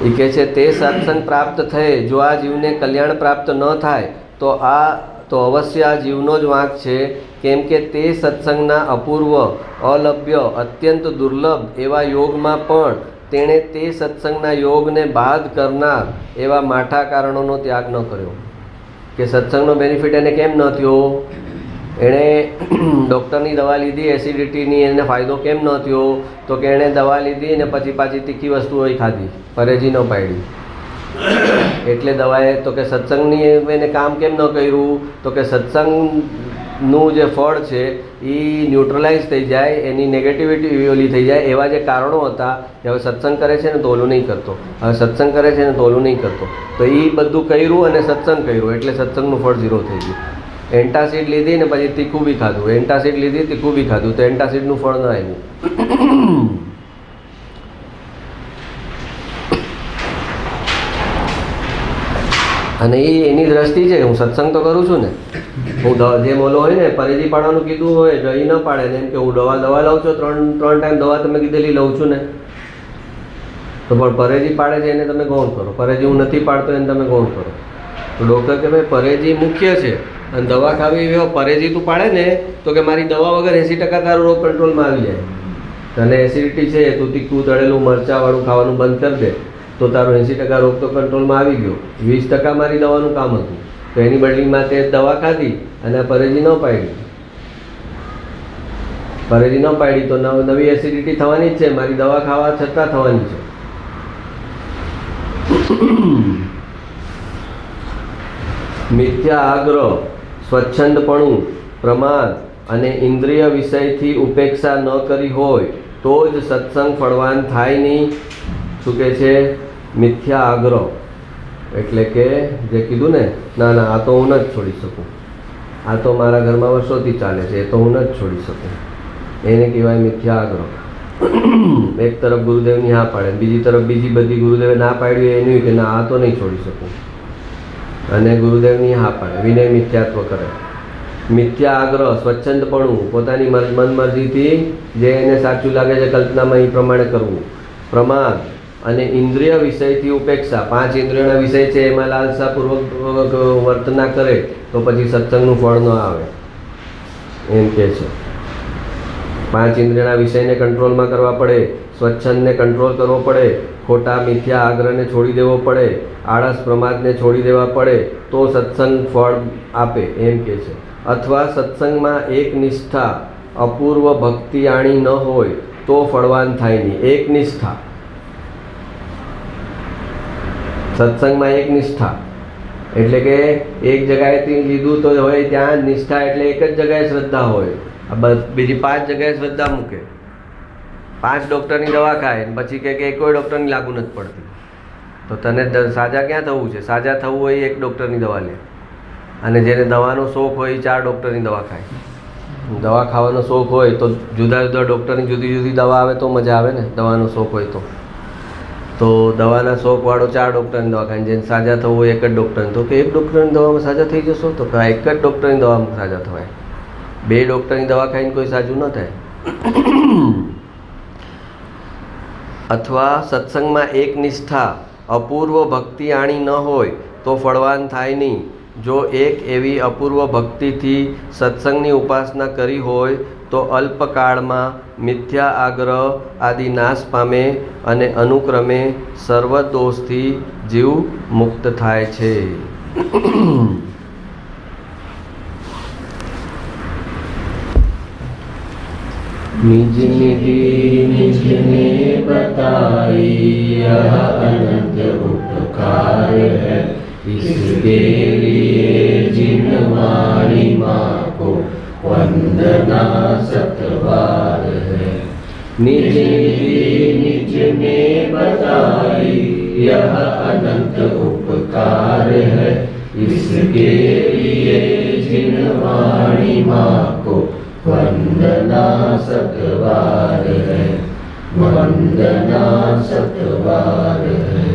એ કહે છે તે સત્સંગ પ્રાપ્ત થયે જો આ જીવને કલ્યાણ પ્રાપ્ત ન થાય તો અવશ્ય આ જીવનો જ વાંક છે. કેમ કે તે સત્સંગના અપૂર્વ, અલભ્ય, અત્યંત દુર્લભ એવા યોગમાં પણ તેણે તે સત્સંગના યોગને બાદ કરનાર એવા માઠા કારણોનો ત્યાગ ન કર્યો. કે સત્સંગનો બેનિફિટ એને કેમ ન થયો? એણે ડૉક્ટરની દવા લીધી એસિડિટીની, એને ફાયદો કેમ ન થયો? તો કે એણે દવા લીધી અને પછી પાછી તીખી વસ્તુઓ ખાધી, પરેજી ન પાડી એટલે દવાએ. તો કે સત્સંગની એને કામ કેમ ન કર્યું? તો કે સત્સંગનું જે ફળ છે એ ન્યુટ્રલાઇઝ થઈ જાય, એની નેગેટિવિટી ઓલી થઈ જાય. એવા જે કારણો હતા કે હવે સત્સંગ કરે છે ને તો ઓલું નહીં કરતો, હવે સત્સંગ કરે છે ને તો ઓલું નહીં કરતો, તો એ બધું કર્યું અને સત્સંગ કર્યું એટલે સત્સંગનું ફળ 0 થઈ ગયું. એન્ટાસિડ લીધી ને પછી તીખું બી ખાધું, એન્ટાસિડ લીધી તીખું બી ખાધું, તો એન્ટાસિડનું ફળ ન આવ્યું. અને એની દ્રષ્ટિ છે. હું સત્સંગ તો કરું છું ને, હું જેમ ઓલો હોય ને પરેજી પાડવાનું કીધું હોય દહીં ન પાડે ને, એમ કે હું દવા લઉં છું, ત્રણ ટાઈમ દવા તમે કીધેલી લઉં છું ને, તો પણ પરેજી પાડે છે એને તમે ગૌણ કરો, પરેજી હું નથી પાડતો એને તમે ગૌણ કરો. તો ડૉક્ટર કે ભાઈ પરેજી મુખ્ય છે અને દવા ખાવી પરેજી તું પાડે ને તો કે મારી દવા વગર 80% તારો રોગ કંટ્રોલમાં આવી જાય. તને એસિડિટી છે, તું તીખું તળેલું મરચાંવાળું ખાવાનું બંધ કરી દે તો તારો 80% રોગ તો કંટ્રોલમાં આવી ગયો. 20% મારી દવાનું કામ હતું, તો એની બદલીમાં તે દવા ખાધી અને પરેજી ન પાડી તો નવી એસિડિટી થવાની જ છે, મારી દવા ખાવા છતાં થવાની છે. મિથ્યા આગ્રહ, સ્વચ્છંદપણું, પ્રમાદ અને ઇન્દ્રિય વિષયથી ઉપેક્ષા ન કરી હોય તો જ સત્સંગ ફળવાન થાય નહીં. શું કહે છે? મિથ્યા આગ્રહ એટલે કે જે કીધું ને, ના આ તો હું ન જ છોડી શકું, આ તો મારા ઘરમાં વર્ષોથી ચાલે છે, એ તો હું ન જ છોડી શકું, એને કહેવાય મિથ્યા આગ્રહ. એક તરફ ગુરુદેવની હા પાડે, બીજી તરફ બીજી બધી ગુરુદેવે ના પાડ્યું એનું કે ના આ તો નહીં છોડી શકું, અને ગુરુદેવની હા પાડે, વિનય મિથ્યાત્વ કરે. મિથ્યા આગ્રહ, સ્વચ્છંદપણું, પોતાની મનમરજીથી જે એને સાચું લાગે છે કલ્પનામાં એ પ્રમાણે કરવું. પ્રમાદ અને ઇન્દ્રિય વિષયથી ઉપેક્ષા, 5 ઇન્દ્રિયોના વિષય છે એમાં લાલસાપૂર્વક વર્તના કરે તો પછી સત્સંગનું ફળ ન આવે. એમ કહે છે. 5 ઇન્દ્રિયના વિષયને કંટ્રોલમાં કરવા પડે, સ્વચ્છંદને કંટ્રોલ કરવો પડે, ખોટા મિથ્યા આગ્રહને છોડી દેવો પડે, આળસ પ્રમાદને છોડી દેવા પડે તો સત્સંગ ફળ આપે એમ કહે છે. અથવા સત્સંગમાં એક નિષ્ઠા અપૂર્વ ભક્તિ આણી ન હોય તો ફળવાન થાય નહીં. એક નિષ્ઠા, સત્સંગમાં એક નિષ્ઠા એટલે કે એક જગાએથી લીધું તો હવે ત્યાં નિષ્ઠા એટલે એક જ જગાએ શ્રદ્ધા હોય. બીજી 5 જગ્યાએ શ્રદ્ધા મૂકે, 5 ડૉક્ટરની દવા ખાય પછી કે કોઈ ડૉક્ટરની લાગુ નથી પડતી, તો તને સાજા ક્યાં થવું છે? સાજા થવું હોય 1 ડૉક્ટરની દવા લે, અને જેને દવાનો શોખ હોય એ 4 ડૉક્ટરની દવા ખાય. દવા ખાવાનો શોખ હોય તો જુદા જુદા ડૉક્ટરની જુદી જુદી દવા આવે તો મજા આવે ને. દવાનો શોખ હોય તો દવાના શોખવાળો 4 ડૉક્ટરની દવા ખાય, જેને સાજા થવું હોય 1 જ ડૉક્ટરની. તો કે 1 ડૉક્ટરની દવામાં સાજા થઈ જશો? તો 1 જ ડૉક્ટરની દવામાં સાજા થવાય. 2 ડૉક્ટરની દવા ખાઈને કોઈ સાજું ન થાય. અથવા સત્સંગમાં એક નિષ્ઠા અપૂર્વ ભક્તિ આણી ન હોય તો ફળવાન થાય નહીં. જો એક એવી અપૂર્વ ભક્તિથી સત્સંગની ઉપાસના કરી હોય તો અલ્પકાળમાં મિથ્યા આગ્રહ આદિ નાશ પામે અને અનુક્રમે સર્વ દોષથી જીવ મુક્ત થાય છે. निज निधि निज ने बताई यह अनंत उपकार है, इसके लिए जिन वाणी माँ को वंदना सतबार है. निज निधि निज ने बताई यह अनंत उपकार है, इसके लिए जिन वाणी माँ को वंदना सतबार है, वंदना सतबार है.